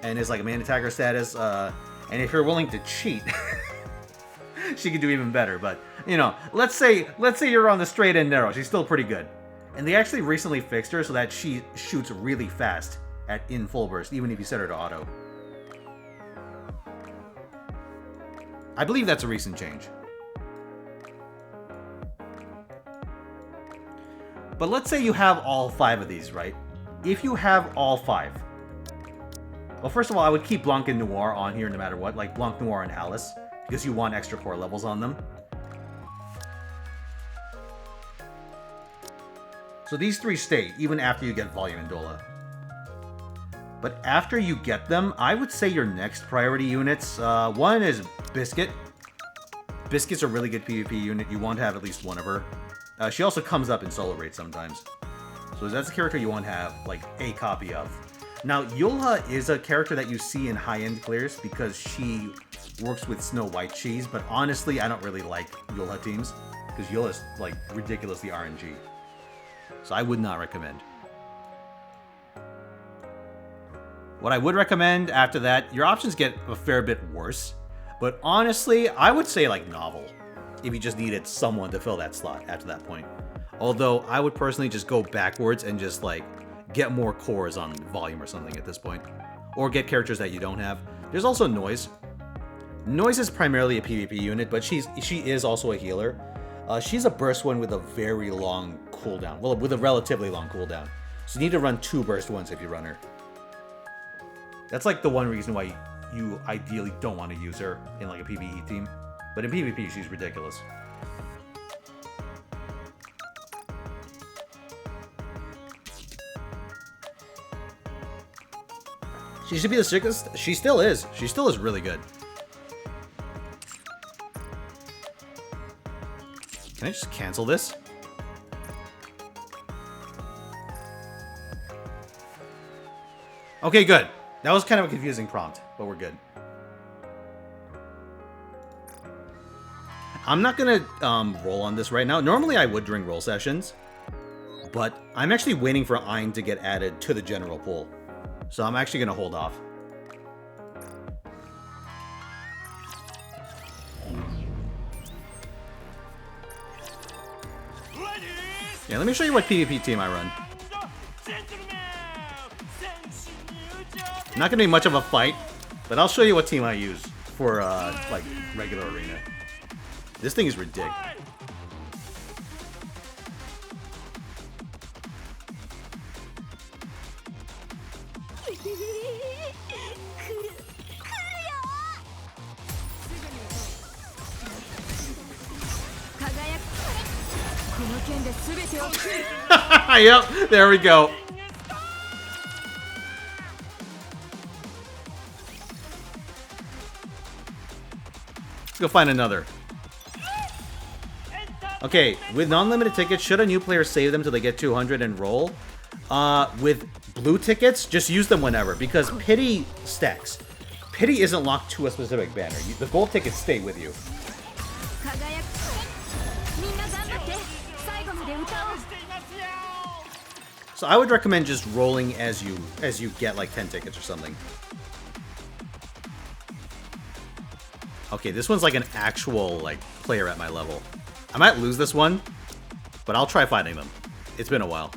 and is like a main attacker status. And if you're willing to cheat, she could do even better. But You know, let's say you're on the straight and narrow. She's still pretty good. And they actually recently fixed her so that she shoots really fast in full burst, even if you set her to auto. I believe that's a recent change. But let's say you have all 5 of these, right? If you have all 5... Well, first of all, I would keep Blanc and Noir on here no matter what. Like Blanc, Noir, and Alice. Because you want extra core levels on them. So these 3 stay, even after you get Volume and Dola. But after you get them, I would say your next priority units... one is Biscuit. Biscuit's a really good PvP unit. You want to have at least one of her. She also comes up in solo raid sometimes. So that's a character you want to have, like, a copy of. Now, Yulha is a character that you see in high-end clears because she works with Snow White cheese, but honestly, I don't really like Yulha teams because Yulha's, like, ridiculously RNG. So I would not recommend. What I would recommend after that, your options get a fair bit worse, but honestly, I would say, like, Novel. If you just needed someone to fill that slot after that point. Although, I would personally just go backwards and just, like, get more cores on Volume or something at this point. Or get characters that you don't have. There's also Noise. Noise is primarily a PvP unit, but she is also a healer. She's a burst one with a very long cooldown. Well, with a relatively long cooldown. So you need to run 2 burst ones if you run her. That's, like, the one reason why you ideally don't want to use her in, like, a PvE team. But in PvP, she's ridiculous. She should be the sickest. She still is. She still is really good. Can I just cancel this? Okay, good. That was kind of a confusing prompt, but we're good. I'm not gonna roll on this right now. Normally I would during roll sessions, but I'm actually waiting for Ein to get added to the general pool. So I'm actually gonna hold off. Yeah, let me show you what PvP team I run. Not gonna be much of a fight, but I'll show you what team I use for like regular arena. This thing is ridiculous. Yep, there we go. Let's go find another. Okay, with non-limited tickets, should a new player save them till they get 200 and roll? With blue tickets, just use them whenever, because Pity stacks. Pity isn't locked to a specific banner. The gold tickets stay with you. So I would recommend just rolling as you get like 10 tickets or something. Okay, this one's like an actual like player at my level. I might lose this one, but I'll try finding them. It's been a while.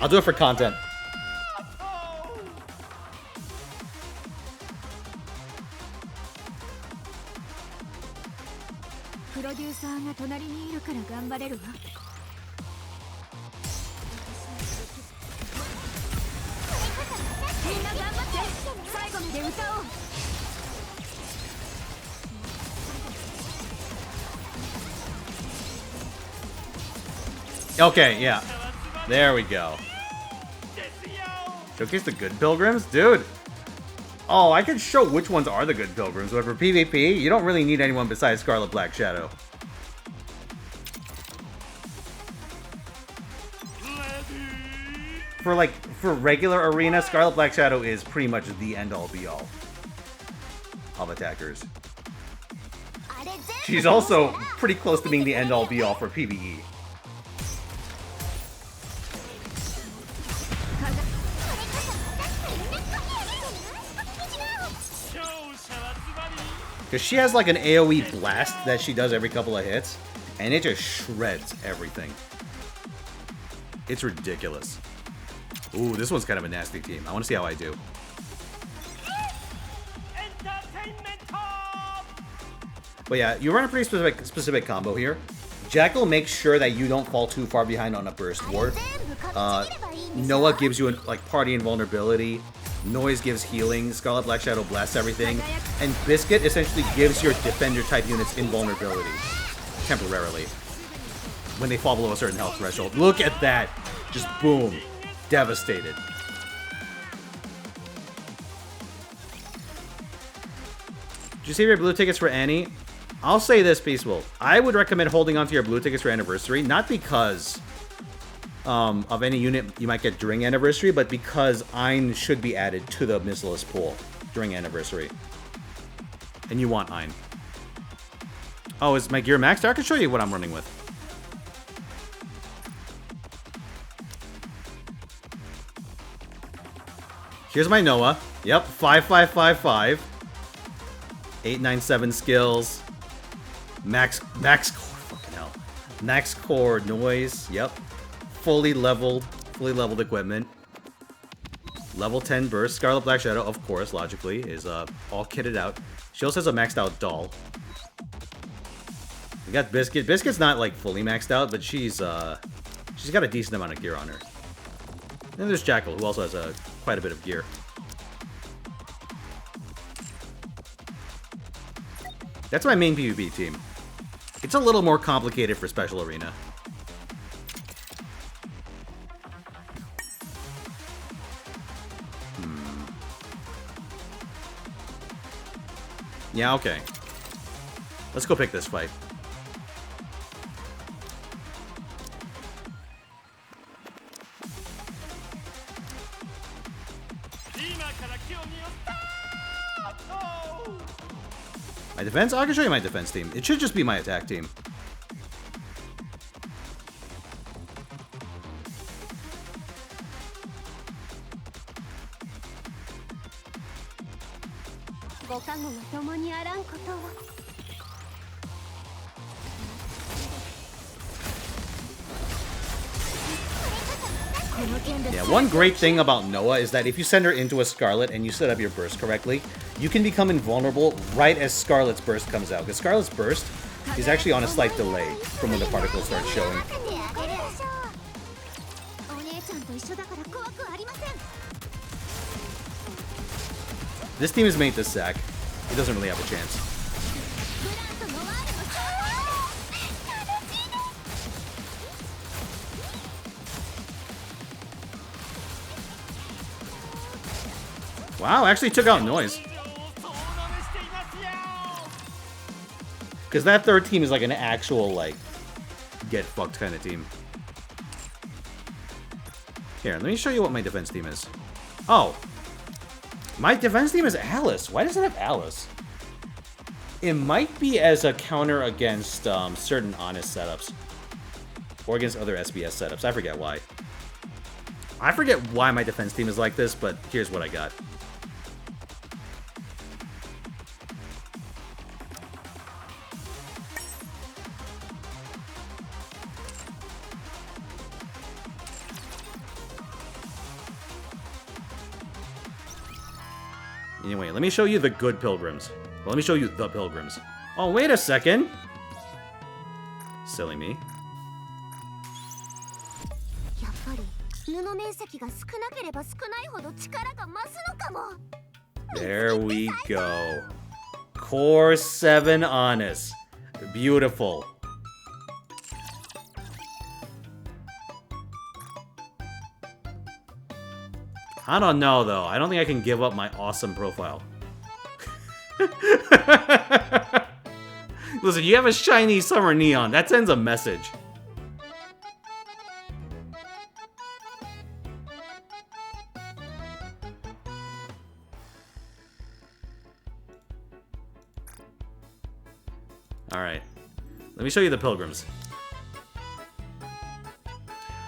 I'll do it for content. Okay, yeah. There we go. Showcase the good pilgrims? Dude! Oh, I can show which ones are the good pilgrims, but for PvP, you don't really need anyone besides Scarlet Black Shadow. For regular arena, Scarlet Black Shadow is pretty much the end-all be-all of attackers. She's also pretty close to being the end-all be-all for PvE. Because she has like an AoE blast that she does every couple of hits, and it just shreds everything. It's ridiculous. Ooh, this one's kind of a nasty team. I want to see how I do. But yeah, you run a pretty specific combo here. Jackal makes sure that you don't fall too far behind on a burst ward. Noah gives you like party invulnerability. Noise gives healing. Scarlet Black Shadow blasts everything. And Biscuit essentially gives your defender type units invulnerability. Temporarily. When they fall below a certain health threshold. Look at that! Just boom. Devastated. Did you save your blue tickets for Annie? I'll say this, Peaceful. I would recommend holding onto your blue tickets for Anniversary, not because of any unit you might get during Anniversary, but because Ein should be added to the Missilus pool during Anniversary. And you want Ein. Oh, is my gear maxed? I can show you what I'm running with. Here's my Noah. Yep, 5555. 897 skills. Max core, fucking hell. Max core noise, yep. Fully leveled equipment. Level 10 burst. Scarlet Black Shadow, of course, logically, is all kitted out. She also has a maxed out doll. We got Biscuit. Biscuit's not like fully maxed out, but she's got a decent amount of gear on her. And there's Jackal, who also has quite a bit of gear. That's my main PvP team. It's a little more complicated for Special Arena. Yeah, okay. Let's go pick this fight. My defense? I can show you my defense team. It should just be my attack team. Yeah, one great thing about Noah is that if you send her into a Scarlet and you set up your burst correctly, you can become invulnerable right as Scarlet's burst comes out. Because Scarlet's burst is actually on a slight delay from when the particles start showing. This team is made to sack. It doesn't really have a chance. Wow, actually took out Noise. Because that third team is like an actual, like, get fucked kind of team. Here, let me show you what my defense team is. Oh. My defense team is Alice. Why does it have Alice? It might be as a counter against certain honest setups. Or against other SBS setups. I forget why. I forget why my defense team is like this, but here's what I got. Anyway, let me show you the good pilgrims. Well, let me show you the pilgrims. Oh, wait a second. Silly me. There we go. Core 7 Honest. Beautiful. I don't know, though. I don't think I can give up my awesome profile. Listen, you have a shiny summer neon. That sends a message. Alright. Let me show you the pilgrims.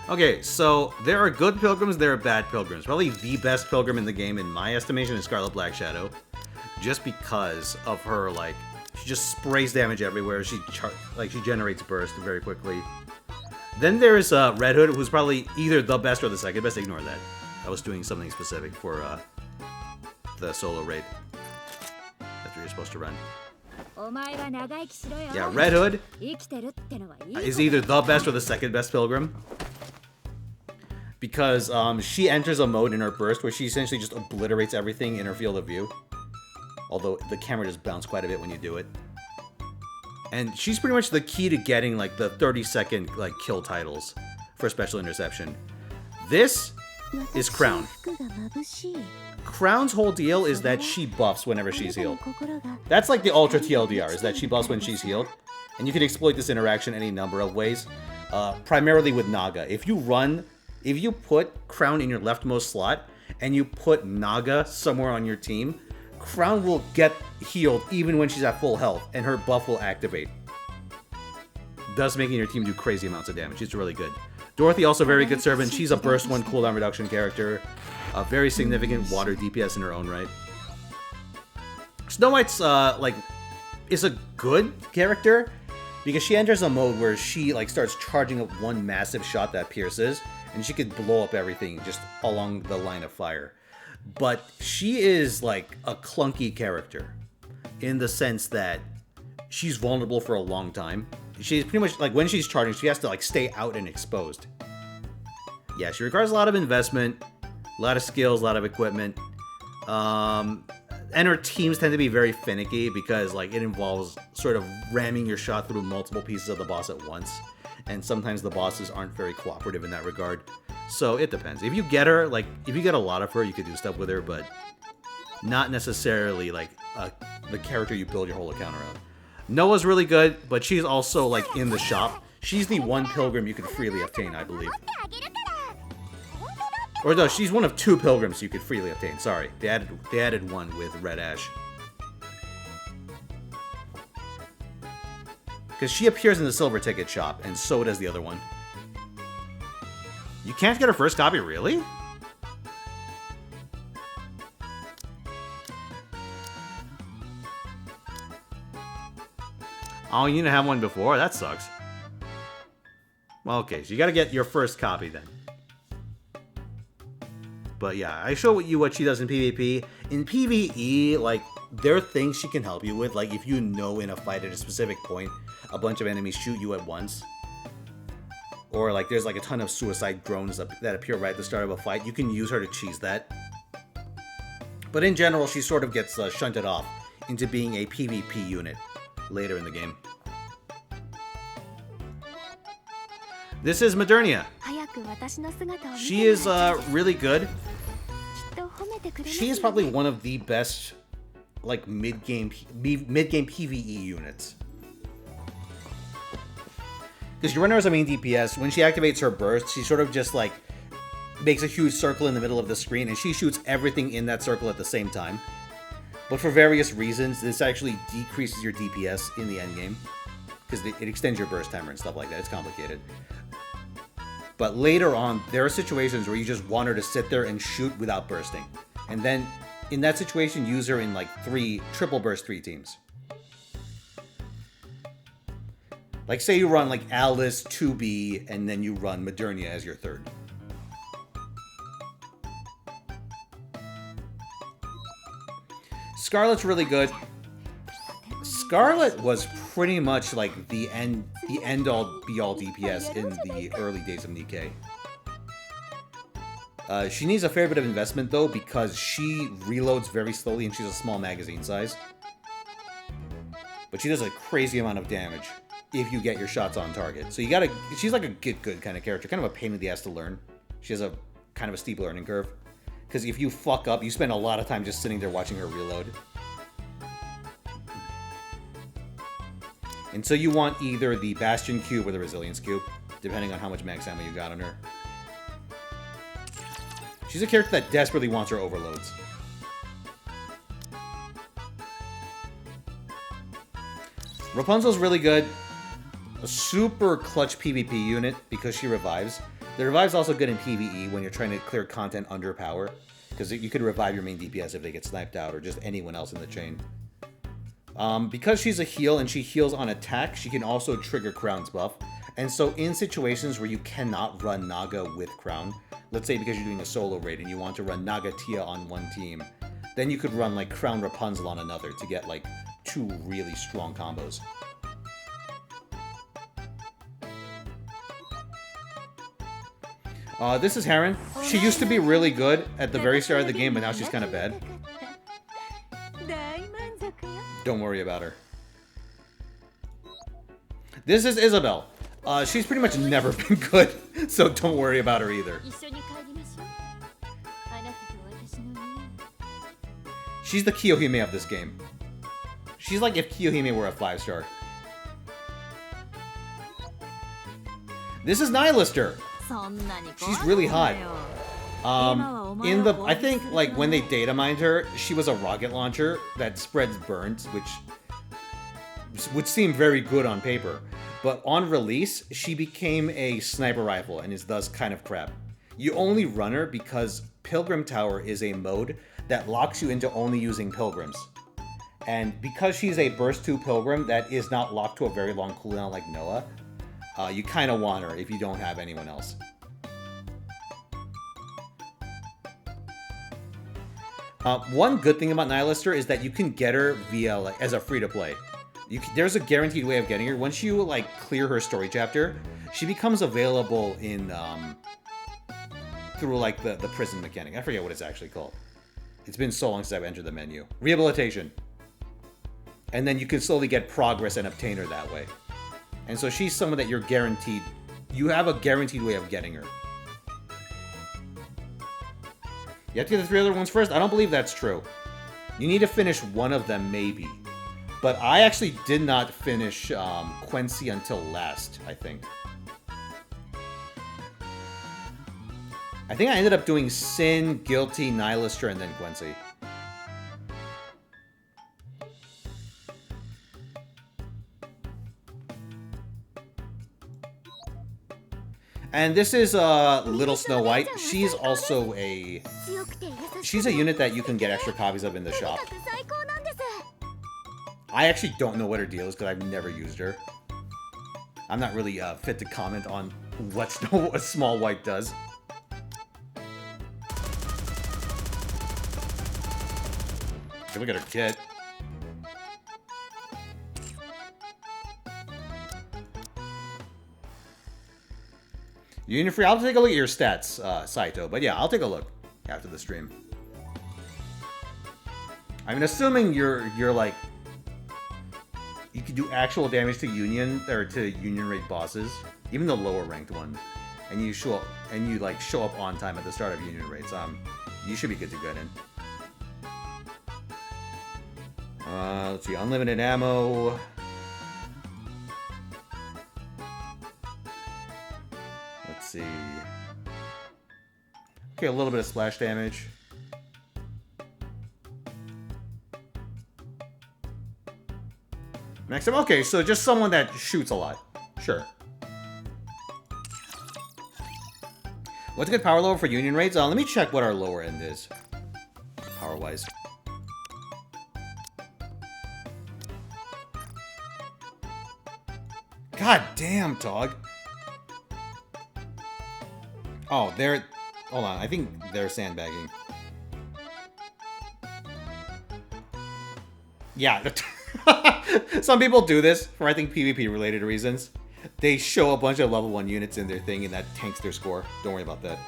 Okay, so there are good pilgrims, there are bad pilgrims. Probably the best pilgrim in the game, in my estimation, is Scarlet Black Shadow. Just because of her, like, She just sprays damage everywhere. She generates burst very quickly. Then there's Red Hood, who's probably either the best or the second best. Ignore that. I was doing something specific for the solo raid. That's what you're supposed to run. Yeah, Red Hood is either the best or the second best pilgrim. Because she enters a mode in her burst where she essentially just obliterates everything in her field of view. Although the camera does bounce quite a bit when you do it. And she's pretty much the key to getting like the 30-second like kill titles for special interception. This is Crown. Crown's whole deal is that she buffs whenever she's healed. That's like the ultra TLDR, is that she buffs when she's healed. And you can exploit this interaction any number of ways. Primarily with Naga. If you put Crown in your leftmost slot, and you put Naga somewhere on your team, Crown will get healed even when she's at full health, and her buff will activate. Thus making your team do crazy amounts of damage. It's really good. Dorothy, also very good servant. She's a burst 1 cooldown reduction character. A very significant water DPS in her own right. Snow White's, is a good character, because she enters a mode where she, starts charging up one massive shot that pierces, and she could blow up everything just along the line of fire. But she is, a clunky character, in the sense that she's vulnerable for a long time. She's pretty much, when she's charging, she has to, stay out and exposed. Yeah, she requires a lot of investment, a lot of skills, a lot of equipment. And her teams tend to be very finicky because, it involves sort of ramming your shot through multiple pieces of the boss at once. And sometimes the bosses aren't very cooperative in that regard. So it depends. If you get her, if you get a lot of her, you could do stuff with her, but not necessarily, the character you build your whole account around. Noah's really good, but she's also, in the shop. She's the one pilgrim you can freely obtain, I believe. Or no, she's one of 2 pilgrims you could freely obtain. Sorry, they added one with Red Ash. Because she appears in the silver ticket shop, and so does the other one. You can't get her first copy, really? Oh, you need to have one before? That sucks. Well, okay, so you gotta get your first copy then. But yeah, I show you what she does in PvP. In PvE, there are things she can help you with. If you know in a fight at a specific point, a bunch of enemies shoot you at once. Or, there's, a ton of suicide drones that appear right at the start of a fight. You can use her to cheese that. But in general, she sort of gets shunted off into being a PvP unit later in the game. This is Modernia. She is really good. She is probably one of the best, mid-game PvE units. Because you run her as a main DPS, when she activates her burst, she sort of just, makes a huge circle in the middle of the screen, and she shoots everything in that circle at the same time. But for various reasons, this actually decreases your DPS in the endgame. Because it extends your burst timer and stuff like that. It's complicated. But later on, there are situations where you just want her to sit there and shoot without bursting. And then, in that situation, use her in, triple burst 3 teams. Say you run, Alice, 2B, and then you run Modernia as your third. Scarlet's really good. Scarlet was pretty much, the end-all, be-all DPS in the early days of Nikkei. She needs a fair bit of investment, though, because she reloads very slowly and she's a small magazine size. But she does a crazy amount of damage if you get your shots on target. So you gotta... She's a get-good kind of character. Kind of a pain in the ass to learn. She has a kind of a steep learning curve. Because if you fuck up, you spend a lot of time just sitting there watching her reload. And so you want either the Bastion Cube or the Resilience Cube, depending on how much max ammo you got on her. She's a character that desperately wants her overloads. Rapunzel's really good. A super clutch PvP unit because she revives. The revive's also good in PvE when you're trying to clear content under power. Because you could revive your main DPS if they get sniped out, or just anyone else in the chain. Because she's a heal and she heals on attack, she can also trigger Crown's buff. And so in situations where you cannot run Naga with Crown, let's say because you're doing a solo raid and you want to run Naga Tia on one team, then you could run like Crown Rapunzel on another to get like 2 really strong combos. This is Heron. She used to be really good at the very start of the game, but now she's kind of bad. Don't worry about her. This is Isabel. She's pretty much never been good, so don't worry about her either. She's the Kiyohime of this game. She's like if Kiyohime were a 5-star. This is Nihilister. She's really hot. I think like when they data mined her, she was a rocket launcher that spreads burns, which would seem very good on paper. But on release, she became a sniper rifle and is thus kind of crap. You only run her because Pilgrim Tower is a mode that locks you into only using pilgrims. And because she's a burst 2 pilgrim that is not locked to a very long cooldown like Noah, you kind of want her if you don't have anyone else. One good thing about Nihilister is that you can get her via like as a free-to-play. There's a guaranteed way of getting her. Once you like clear her story chapter, she becomes available in through like the prison mechanic. I forget what it's actually called. It's been so long since I've entered the menu. Rehabilitation. And then you can slowly get progress and obtain her that way. And so she's someone that you're guaranteed. You have a guaranteed way of getting her. You have to get the 3 other ones first? I don't believe that's true. You need to finish one of them, maybe. But I actually did not finish Quincy until last, I think. I think I ended up doing Sin, Guilty, Nihilister, and then Quincy. And this is Little Snow White. She's also she's a unit that you can get extra copies of in the shop. I actually don't know what her deal is because I've never used her. I'm not really fit to comment on what Small White does. Okay, look at her kit. Union free. I'll take a look at your stats, Saito. But yeah, I'll take a look after the stream. I mean, assuming you're like you can do actual damage to Union or to Union raid bosses, even the lower ranked ones, and you show up on time at the start of Union raids. You should be good to get in. Let's see, unlimited ammo. Let's see. Okay, a little bit of splash damage. Next up, okay, so just someone that shoots a lot. Sure. What's a good power level for Union raids? Let me check what our lower end is, power-wise. God damn, dog. Oh, they're... Hold on, I think they're sandbagging. Yeah. Some people do this for, I think, PvP-related reasons. They show a bunch of level 1 units in their thing, and that tanks their score. Don't worry about that.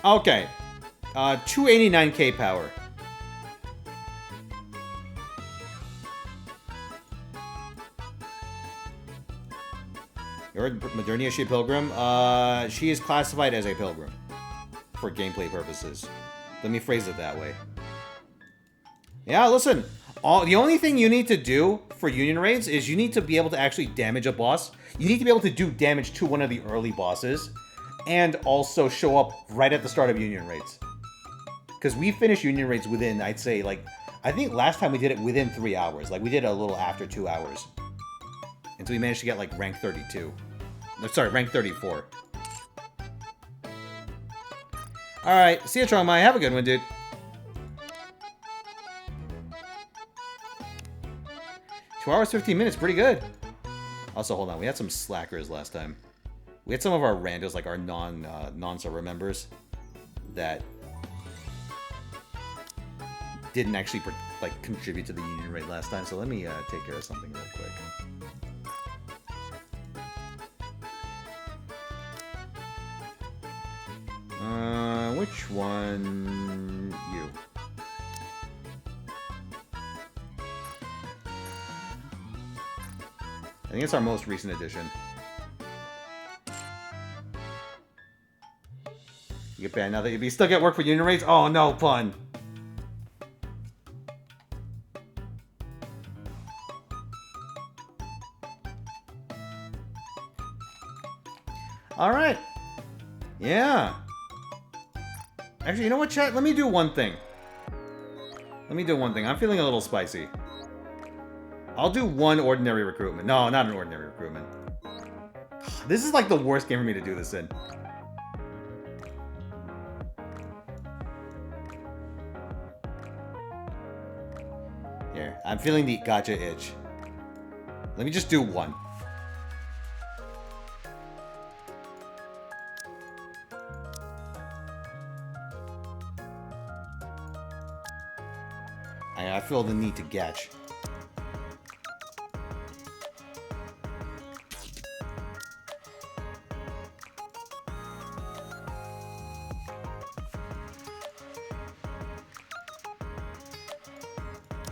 Okay. 289k power. Modernia, is she a pilgrim? She is classified as a pilgrim for gameplay purposes. Let me phrase it that way. Yeah, listen. The only thing you need to do for Union raids is you need to be able to actually damage a boss. You need to be able to do damage to one of the early bosses, and also show up right at the start of Union raids. Because we finished Union raids within, I'd say, like, I think last time we did it within 3 hours. Like, we did it a little after 2 hours. And so we managed to get, like, rank 32. Sorry, rank 34. Alright, see you, Trongmai. Have a good one, dude. 2 hours, 15 minutes. Pretty good. Also, hold on. We had some slackers last time. We had some of our randos, like our non-server members, that didn't actually like contribute to the union rate last time. So let me take care of something real quick. Which one? You. I think it's our most recent edition. You get banned now that you still get work for union rates? Oh no, pun. Alright. Yeah. Actually, you know what, chat? Let me do one thing. Let me do one thing. I'm feeling a little spicy. I'll do one ordinary recruitment. No, not an ordinary recruitment. This is like the worst game for me to do this in. Here, I'm feeling the gotcha itch. Let me just do one. I feel the need to gatch.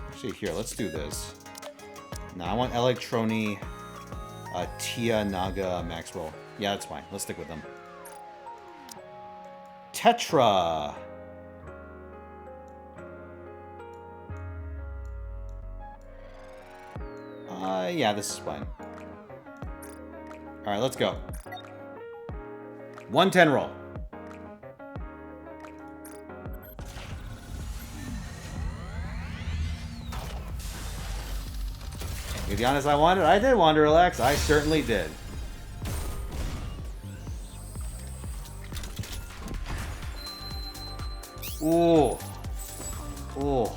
Actually, here, let's do this. Now, I want Electroni, Tia, Naga, Maxwell. Yeah, that's fine. Let's stick with them. Tetra! Yeah, this is fine. Alright, let's go. 110 roll. To be honest, I did want to relax. I certainly did. Ooh. Ooh.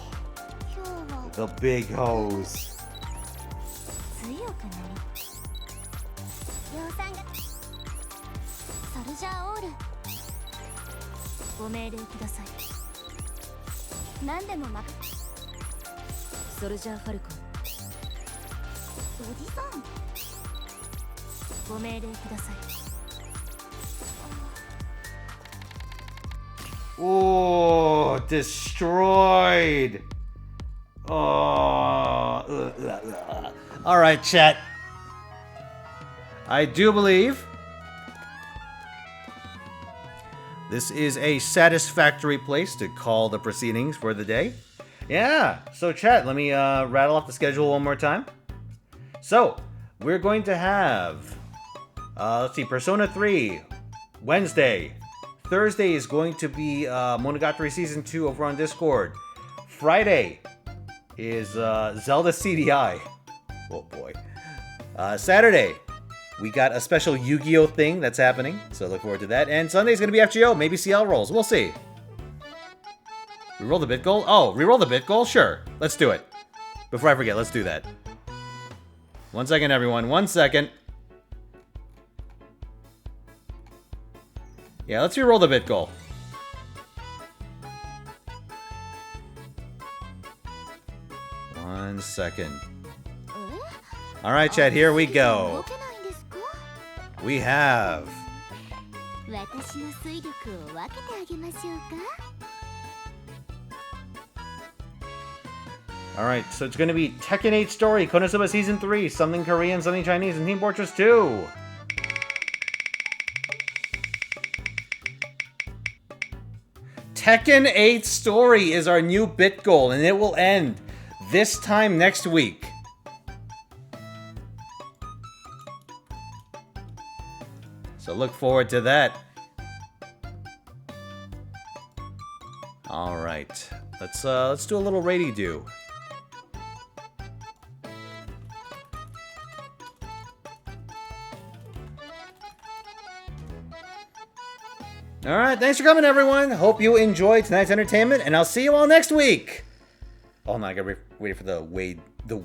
The big hose. ご命令ください。何でもソルジャーファルコン。おじさん。ご命令ください。Oh, destroyed. Oh. All right, chat. I do believe this is a satisfactory place to call the proceedings for the day. Yeah, so chat, let me rattle off the schedule one more time. So, we're going to have, let's see, Persona 3, Wednesday. Thursday is going to be Monogatari Season 2 over on Discord. Friday is Zelda CDI. Oh boy. Saturday, we got a special Yu-Gi-Oh thing that's happening, so look forward to that. And Sunday's gonna be FGO, maybe CL rolls. We'll see. Reroll the bit goal? Oh, reroll the bit goal? Sure. Let's do it. Before I forget, let's do that. 1 second, everyone. 1 second. Yeah, let's reroll the bit goal. One second. Alright, chat, here we go. We have... Alright, so it's going to be Tekken 8 Story, Konosuba Season 3, something Korean, something Chinese, and Team Fortress 2. Tekken 8 Story is our new bit goal, and it will end this time next week. So look forward to that. All right, let's do a little raid-do. Alright, thanks for coming, everyone. Hope you enjoyed tonight's entertainment, and I'll see you all next week. Oh no, I gotta wait for the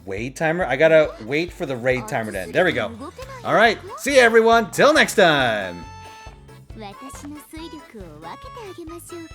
wait timer? I gotta wait for the raid timer to end. There we go. Alright, see you everyone. Till next time. 私の推力を分けてあげましょうか。